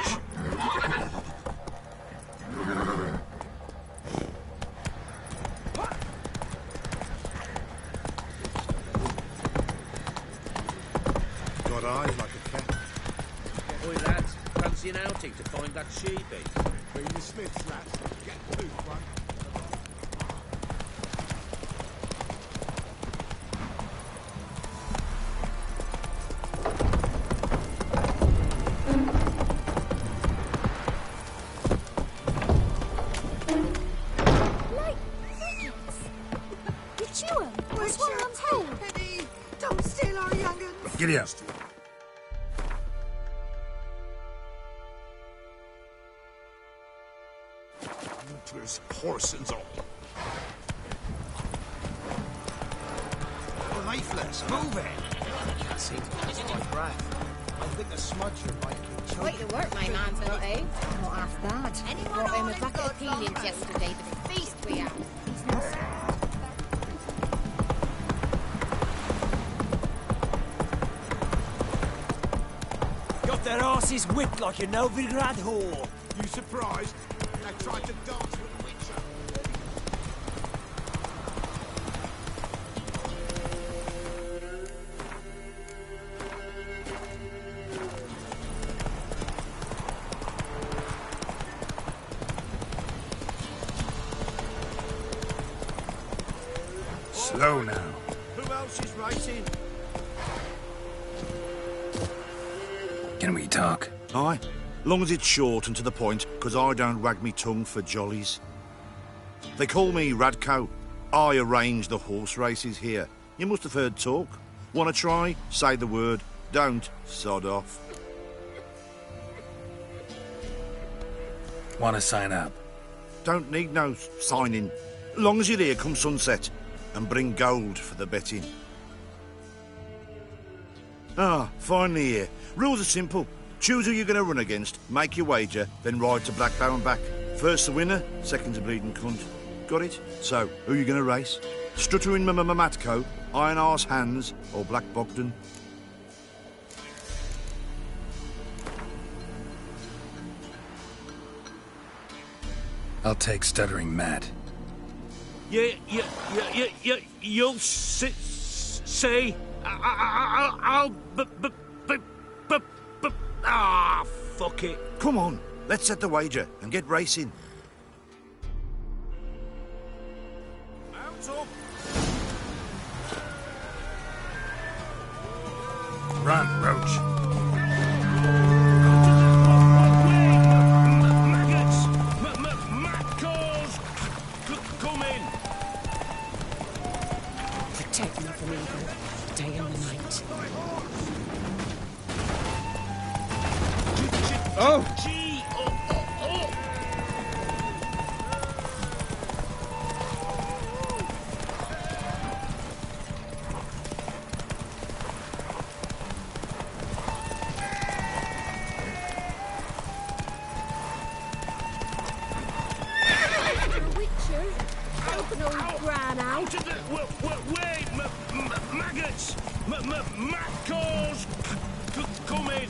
[SPEAKER 13] Got eyes like a cat.
[SPEAKER 17] Oi, lads, fancy an outing to find that sheepy?
[SPEAKER 10] Bring the smiths, lads. Get the boot one.
[SPEAKER 4] Giddy up.
[SPEAKER 16] Winter's horsens all.
[SPEAKER 10] Oh, lifeless. Move it. Can't seem to catch my breath. I think the smudger might be choking.
[SPEAKER 14] Quite the work my man's got, eh?
[SPEAKER 7] Not half bad.
[SPEAKER 14] Brought home a bucket of peelings yesterday, the feast we had.
[SPEAKER 8] Got their asses whipped like a Novigrad whore.
[SPEAKER 10] You surprised? They tried to dance with the Witcher.
[SPEAKER 4] Slow now.
[SPEAKER 10] Who else is racing?
[SPEAKER 4] Can we talk?
[SPEAKER 13] Aye, long as it's short and to the point, 'cause I don't wag me tongue for jollies. They call me Radko. I arrange the horse races here. You must have heard talk. Want to try? Say the word. Don't, sod off.
[SPEAKER 4] Want to sign up?
[SPEAKER 13] Don't need no signing. Long as you're here come sunset. And bring gold for the betting. Ah, finally here. Rules are simple. Choose who you're going to run against, make your wager, then ride to Blackbow and back. First the winner, second's a bleeding cunt. Got it? So, who you gonna race? Stuttering Matko, Iron Arse Hands, or Black Bogdan?
[SPEAKER 4] I'll take Stuttering Matt.
[SPEAKER 3] You'll say... I'll... fuck it.
[SPEAKER 13] Come on, let's set the wager and get racing.
[SPEAKER 3] Mount up.
[SPEAKER 4] Run, Roach.
[SPEAKER 7] Protect me from evil, day and night.
[SPEAKER 2] Oh!
[SPEAKER 3] Maggots! Matcalls! Come in!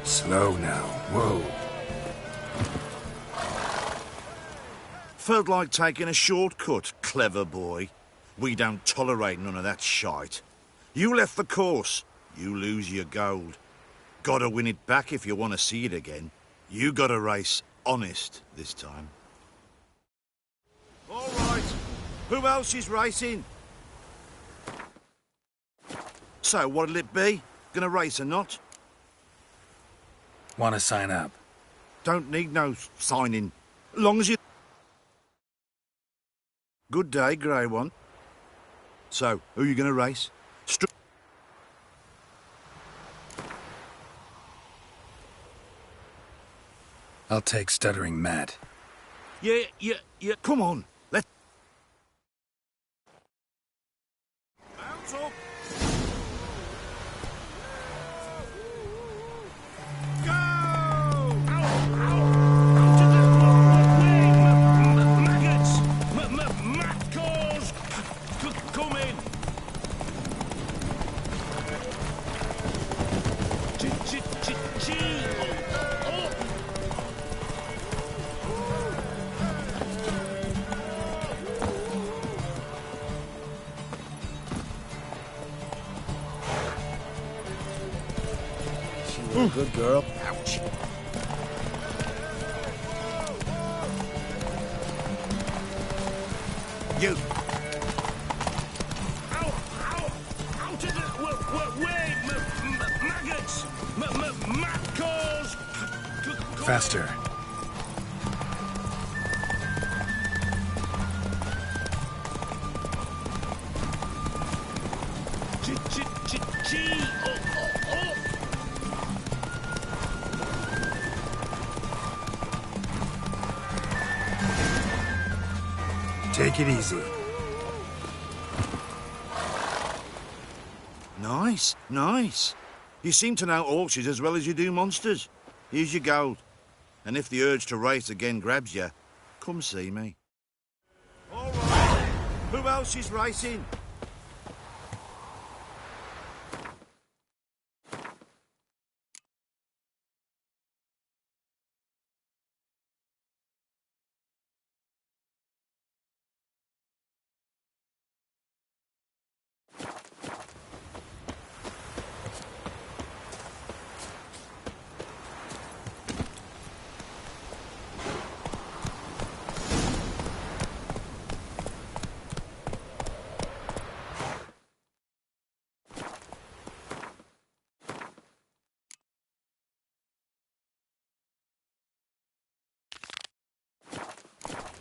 [SPEAKER 4] Slow now. Whoa.
[SPEAKER 13] Felt like taking a shortcut, clever boy. We don't tolerate none of that shite. You left the course, you lose your gold. Gotta win it back if you want to see it again. You gotta race honest this time. All right, who else is racing? So what'll it be? Gonna race or not?
[SPEAKER 4] Want to sign up?
[SPEAKER 13] Don't need no signing. Long as you... Good day, Grey One. So, who you gonna race?
[SPEAKER 4] I'll take Stuttering Matt.
[SPEAKER 3] Yeah.
[SPEAKER 13] Come on, let's...
[SPEAKER 3] Mount up!
[SPEAKER 10] Good girl. Ouch.
[SPEAKER 3] You. Out of the way, maggots, matcalls.
[SPEAKER 4] Faster. Take it easy.
[SPEAKER 13] Nice, nice. You seem to know horses as well as you do monsters. Here's your gold. And if the urge to race again grabs you, come see me. All right. Who else is racing?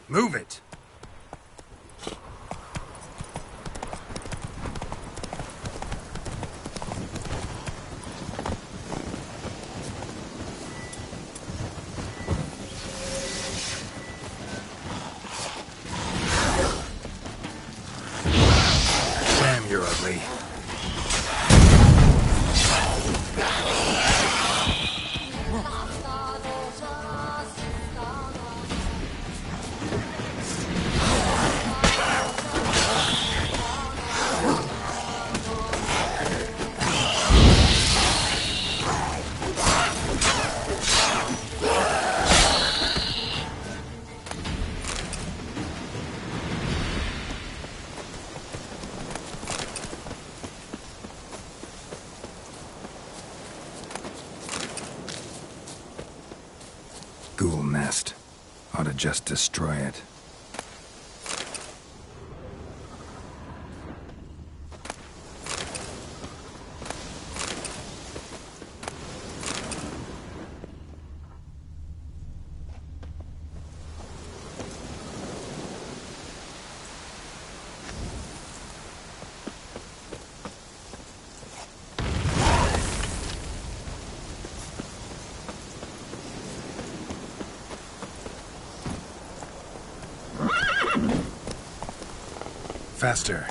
[SPEAKER 4] Move it!
[SPEAKER 5] Ghoul nest. Ought to just destroy it. Faster.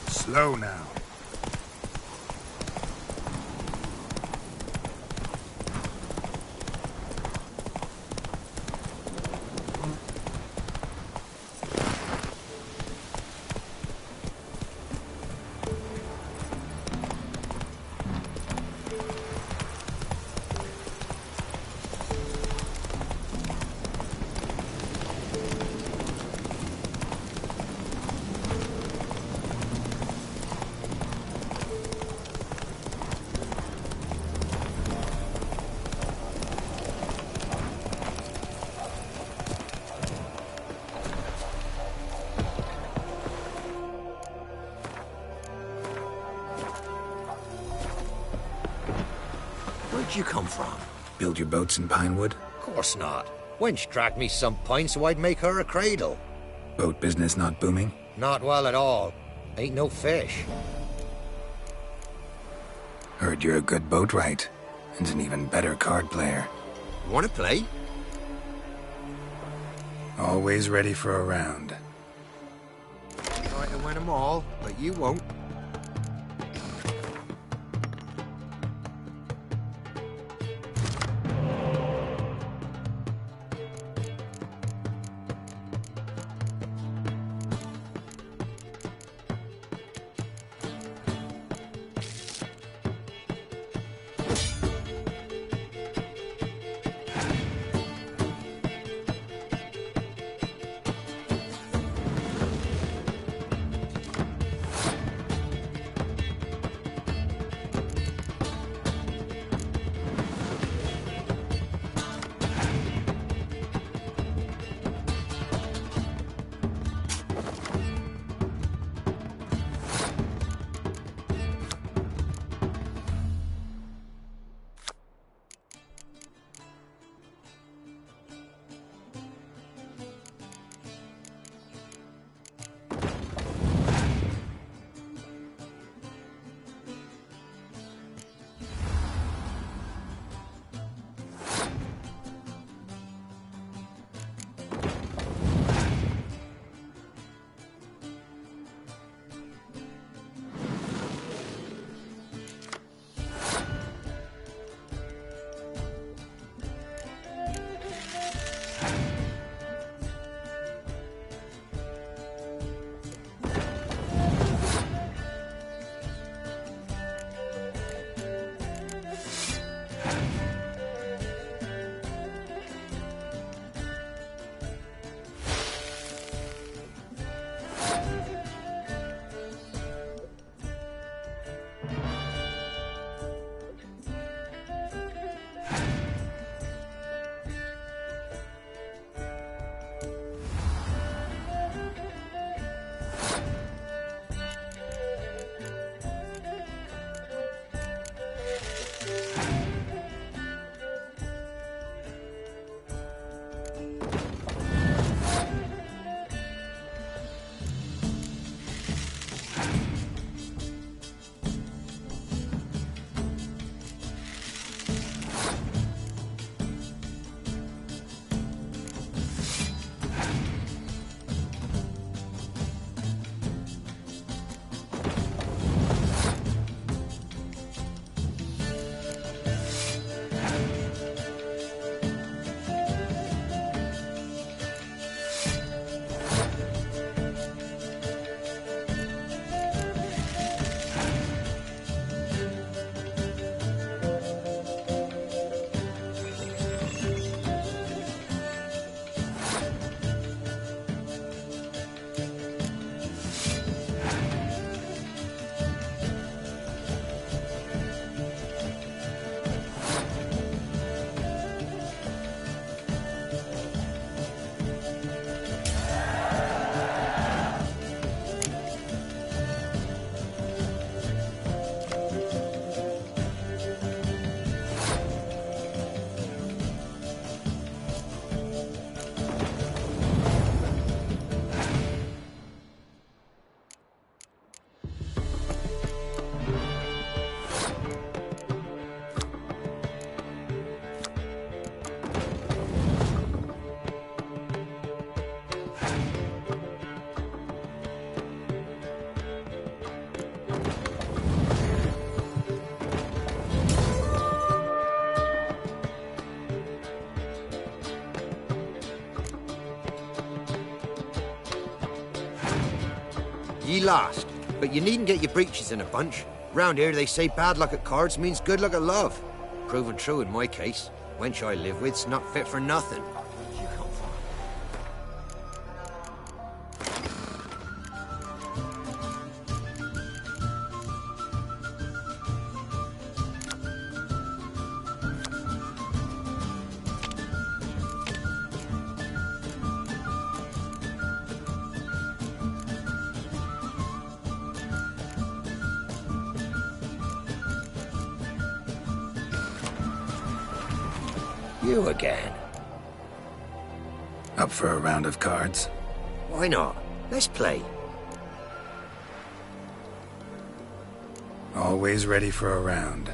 [SPEAKER 5] Slow now.
[SPEAKER 10] Where'd you come from?
[SPEAKER 5] Build your boats in Pinewood?
[SPEAKER 10] Course not. Wench dragged me some pine so I'd make her a cradle.
[SPEAKER 5] Boat business not booming?
[SPEAKER 10] Not well at all. Ain't no fish.
[SPEAKER 5] Heard you're a good boatwright, and an even better card player.
[SPEAKER 10] Wanna play?
[SPEAKER 5] Always ready for a round.
[SPEAKER 10] Try to win them all, but you won't. Ye lost, but you needn't get your breeches in a bunch. Round here they say bad luck at cards means good luck at love. Proven true in my case. Wench I live with's not fit for nothing. You again.
[SPEAKER 5] Up for a round of cards?
[SPEAKER 10] Why not? Let's play.
[SPEAKER 5] Always ready for a round.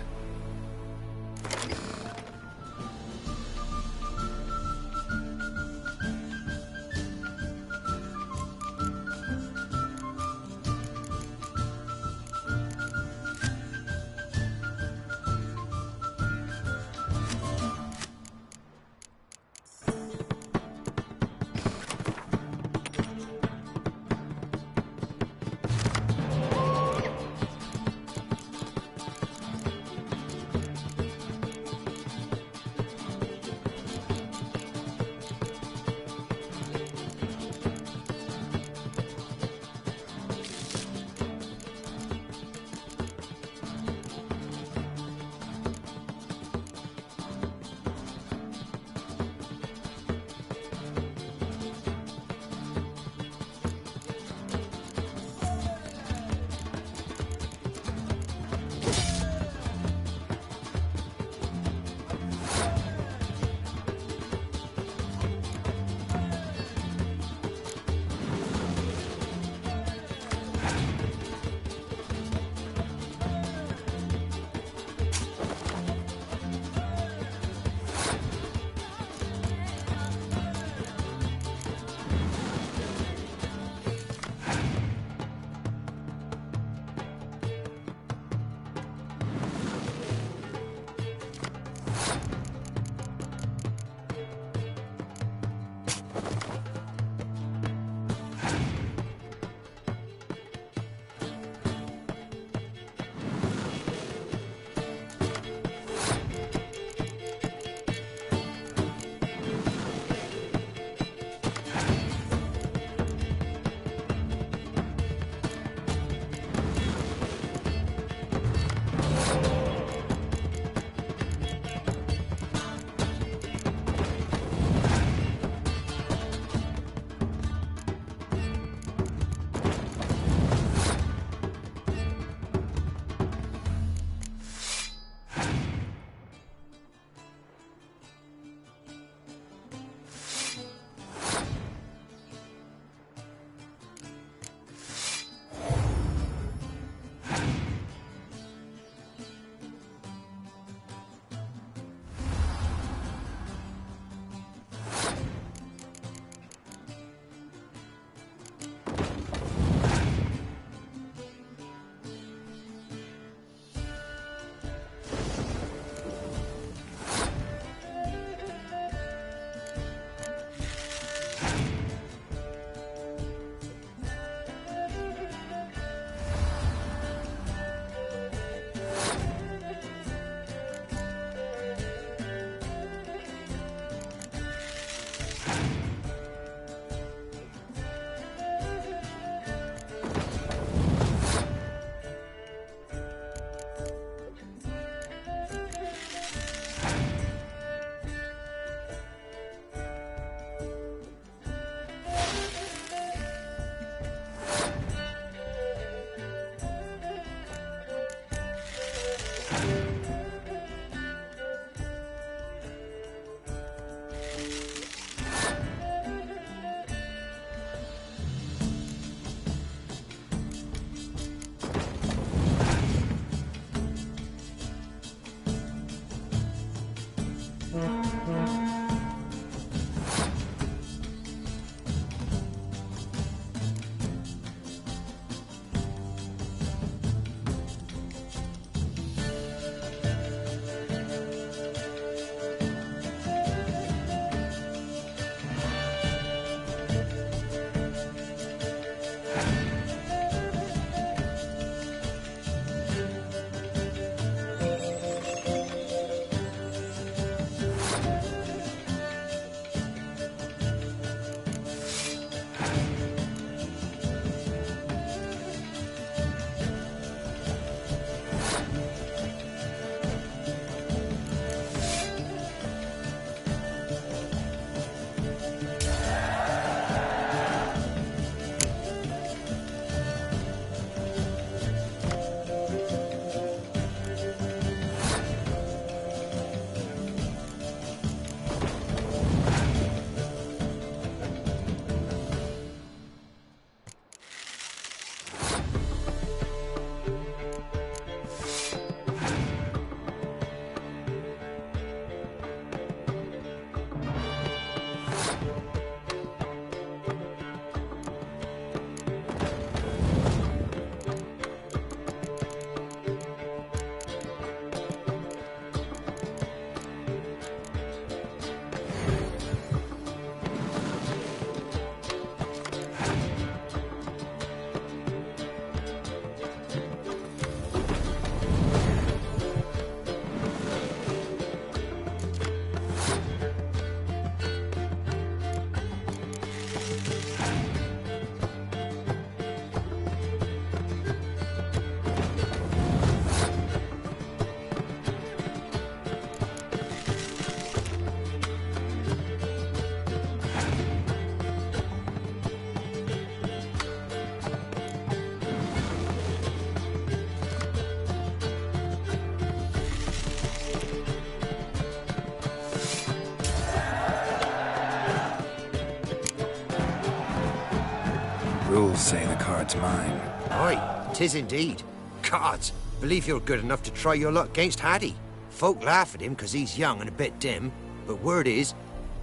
[SPEAKER 5] Rules say the card's mine.
[SPEAKER 10] Aye, 'tis indeed. Cards, believe you're good enough to try your luck against Hattie. Folk laugh at him 'cause he's young and a bit dim, but word is,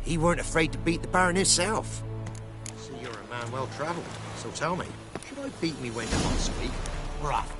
[SPEAKER 10] he weren't afraid to beat the Baron himself. So you're a man well-travelled, so tell me, should I beat me when once a week, or often?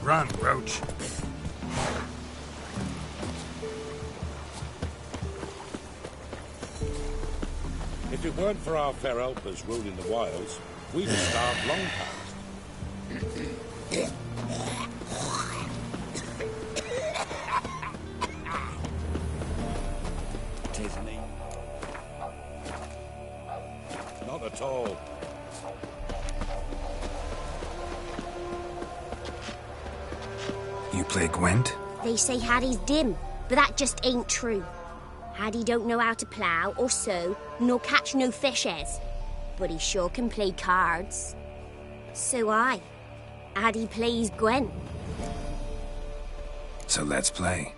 [SPEAKER 4] Run, Roach.
[SPEAKER 18] If it weren't for our fair helpers ruling the wilds, we'd have starved long past.
[SPEAKER 12] Tis me.
[SPEAKER 18] Not at all.
[SPEAKER 5] You play Gwent?
[SPEAKER 20] They say Hattie's dim, but that just ain't true. Hattie don't know how to plough or sow, nor catch no fishes. But he sure can play cards. So Hattie plays Gwent.
[SPEAKER 5] So let's play.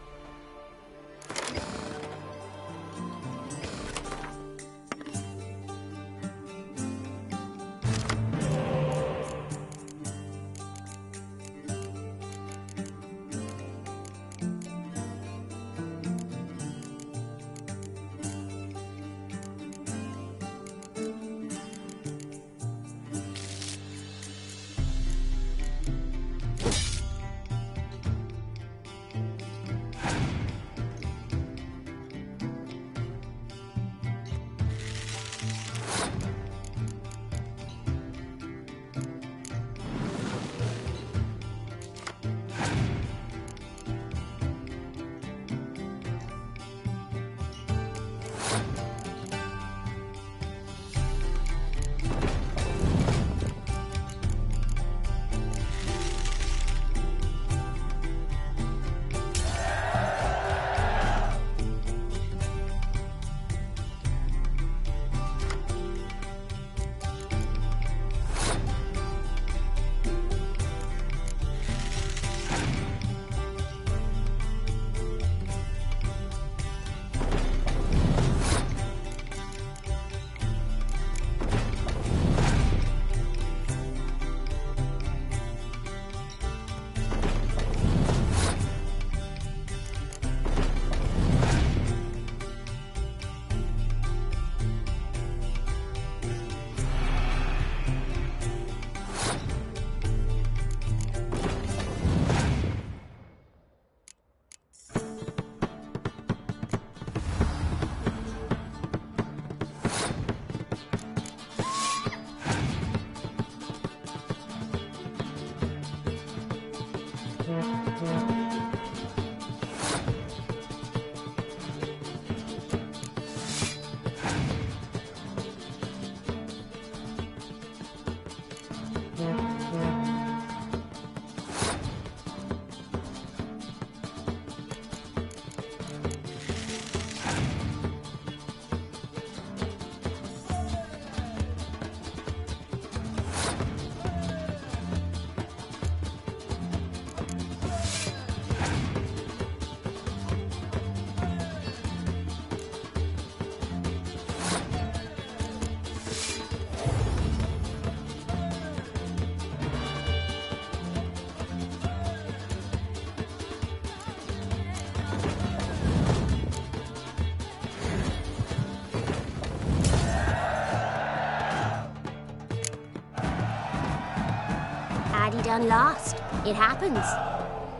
[SPEAKER 20] Haddie done lost. It happens.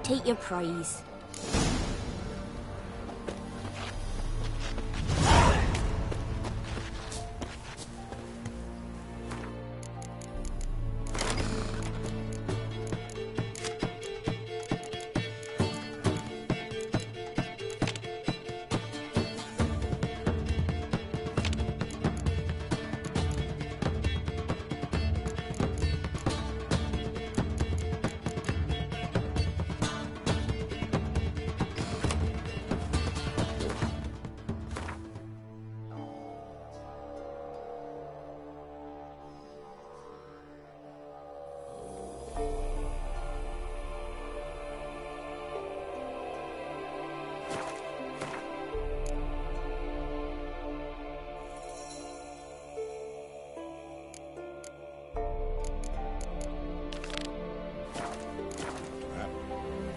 [SPEAKER 20] Take your prize.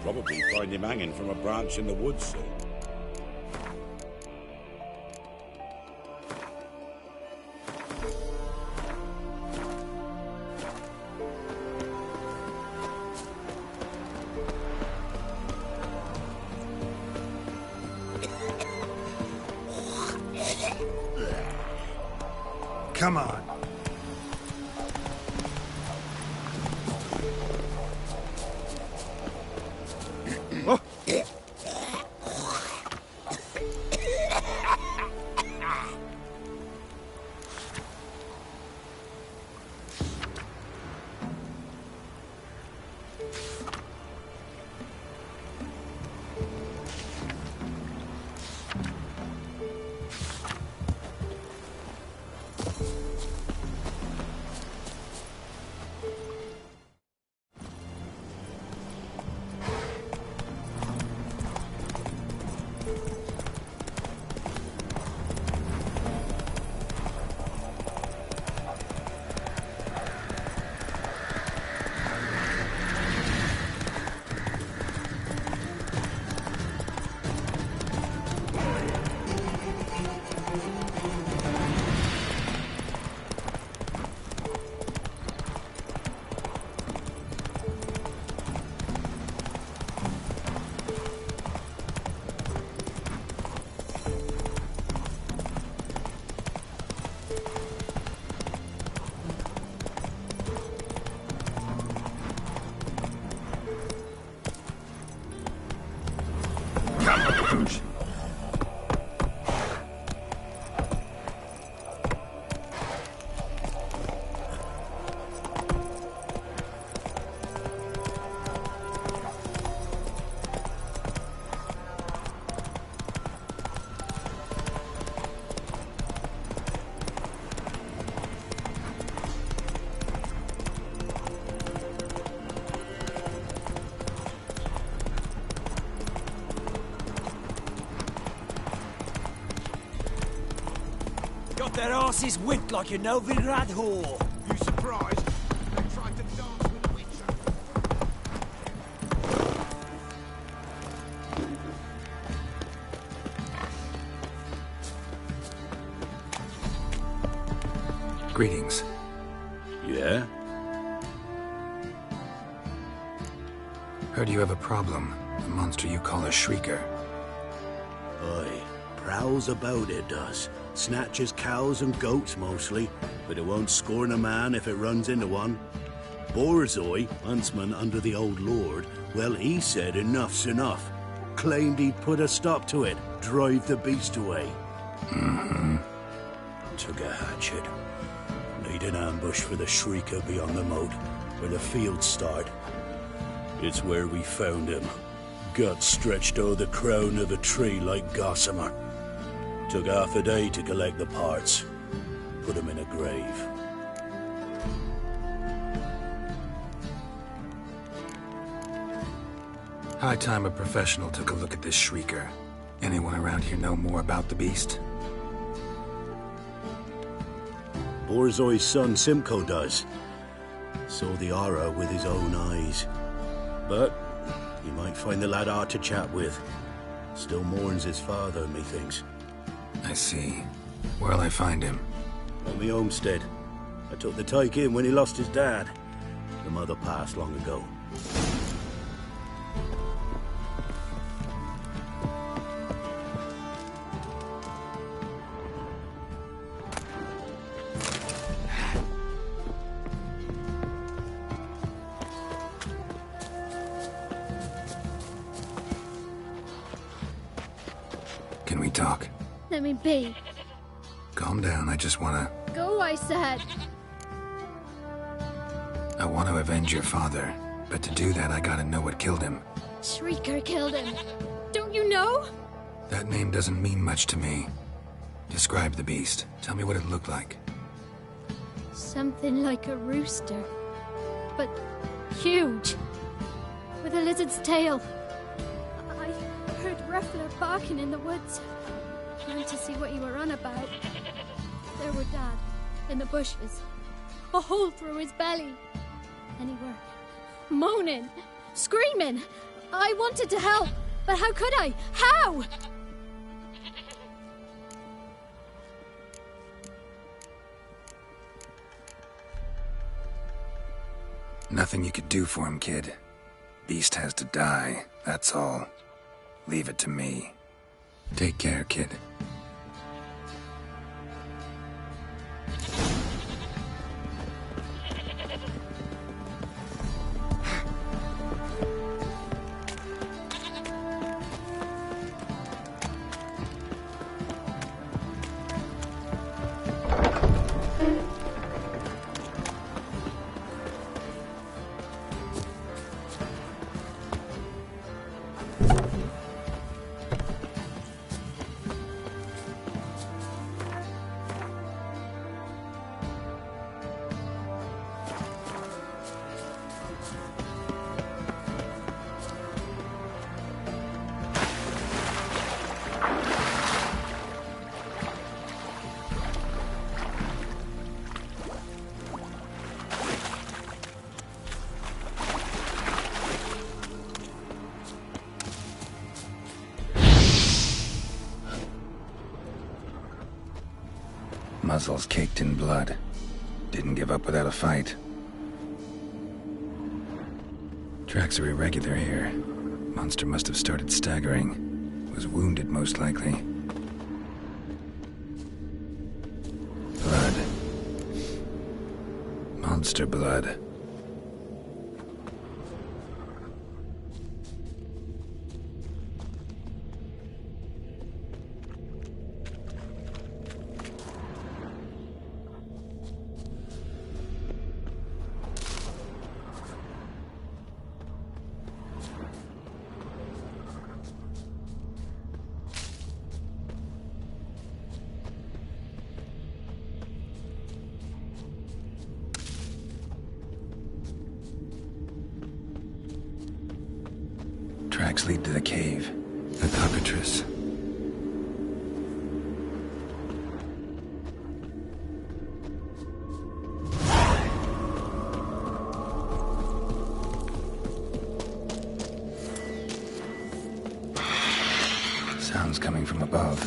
[SPEAKER 18] Probably find him hanging from a branch in the woods soon.
[SPEAKER 4] Come on.
[SPEAKER 8] Got their asses whipped like a Novigrad whore.
[SPEAKER 13] You surprised? They tried to dance with a witcher.
[SPEAKER 5] Greetings.
[SPEAKER 18] Yeah?
[SPEAKER 5] Heard you have a problem. The monster you call a shrieker.
[SPEAKER 11] Aye. Prowls about, it does. Snatches cows and goats mostly, but it won't scorn a man if it runs into one. Borzoi, huntsman under the old lord, well, he said enough's enough. Claimed he'd put a stop to it, drive the beast away.
[SPEAKER 5] Mm-hmm.
[SPEAKER 11] Took a hatchet. Laid an ambush for the shrieker beyond the moat, where the fields start. It's where we found him. Guts stretched o'er the crown of a tree like gossamer. Took half a day to collect the parts. Put him in a grave.
[SPEAKER 5] High time a professional took a look at this shrieker. Anyone around here know more about the beast?
[SPEAKER 11] Borzoi's son Simcoe does. Saw the aura with his own eyes. But you might find the lad hard to chat with. Still mourns his father, methinks.
[SPEAKER 5] I see. Where'll I find him?
[SPEAKER 11] On me homestead. I took the tyke in when he lost his dad. The mother passed long ago.
[SPEAKER 5] Can we talk?
[SPEAKER 15] Let me be.
[SPEAKER 5] Calm down, I just wanna...
[SPEAKER 15] Go, I said.
[SPEAKER 5] I want to avenge your father, but to do that I gotta know what killed him.
[SPEAKER 15] Shrieker killed him. Don't you know?
[SPEAKER 5] That name doesn't mean much to me. Describe the beast. Tell me what it looked like.
[SPEAKER 15] Something like a rooster. But huge. With a lizard's tail. I heard Ruffler barking in the woods. Trying to see what you were on about. There were Dad, in the bushes. A hole through his belly. And he were moaning, screaming. I wanted to help, but how could I? How?
[SPEAKER 5] Nothing you could do for him, kid. Beast has to die, that's all. Leave it to me. Take care, kid. Muzzles caked in blood. Didn't give up without a fight. Tracks are irregular here. Monster must have started staggering. Was wounded, most likely. Blood. Monster blood. Tracks lead to the cave. The cockatrice. Sounds coming from above.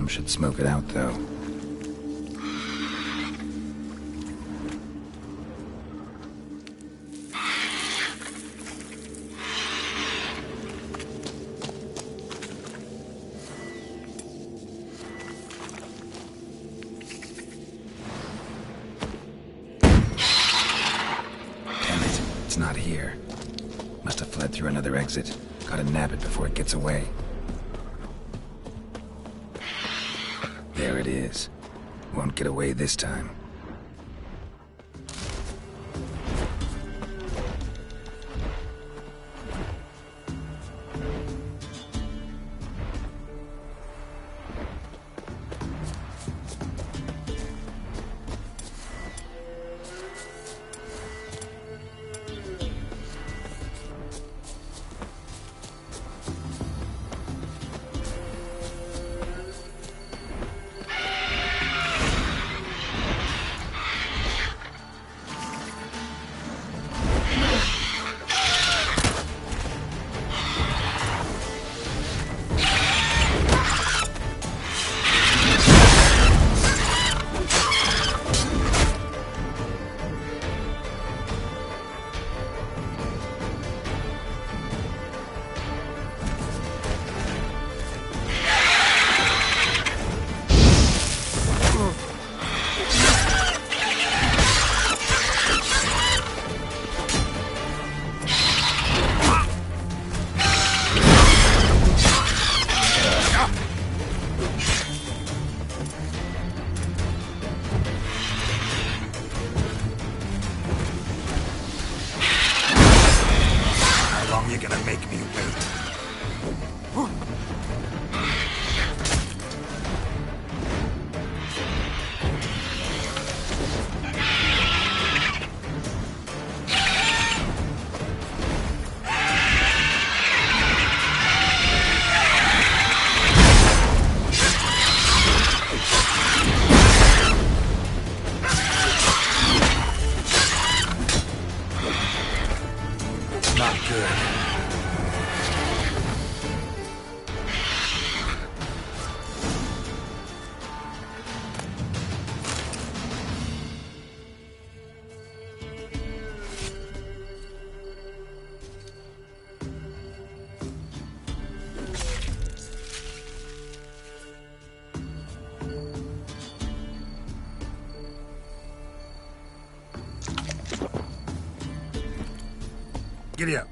[SPEAKER 5] Should smoke it out, though. Damn it, it's not here. Must have fled through another exit. Gotta nab it before it gets away. There it is. Won't get away this time.
[SPEAKER 4] you're gonna make me wait.
[SPEAKER 11] Not good.
[SPEAKER 4] Giddy up.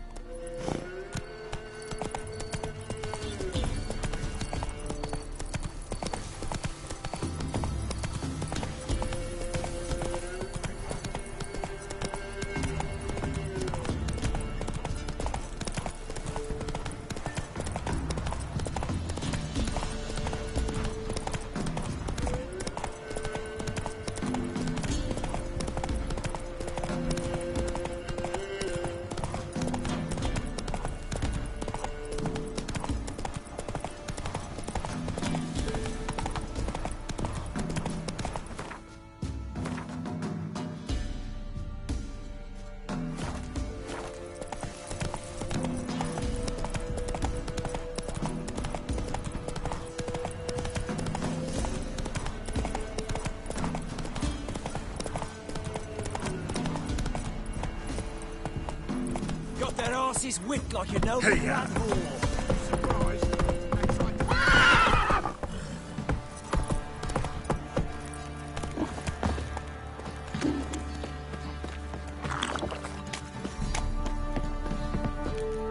[SPEAKER 8] Got their asses whipped like you know. Hey, yeah.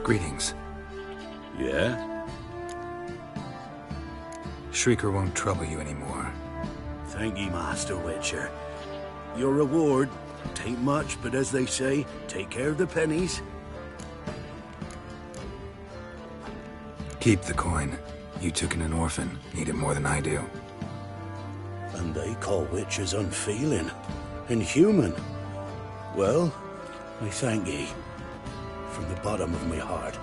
[SPEAKER 5] Greetings.
[SPEAKER 11] Yeah?
[SPEAKER 5] Shrieker won't trouble you anymore.
[SPEAKER 11] Thank ye, Master Witcher. Your reward, tain't much, but as they say, take care of the pennies.
[SPEAKER 5] Keep the coin. You took in an orphan. Need it more than I do.
[SPEAKER 11] And they call witches unfeeling, inhuman. Well, I thank ye, from the bottom of my heart.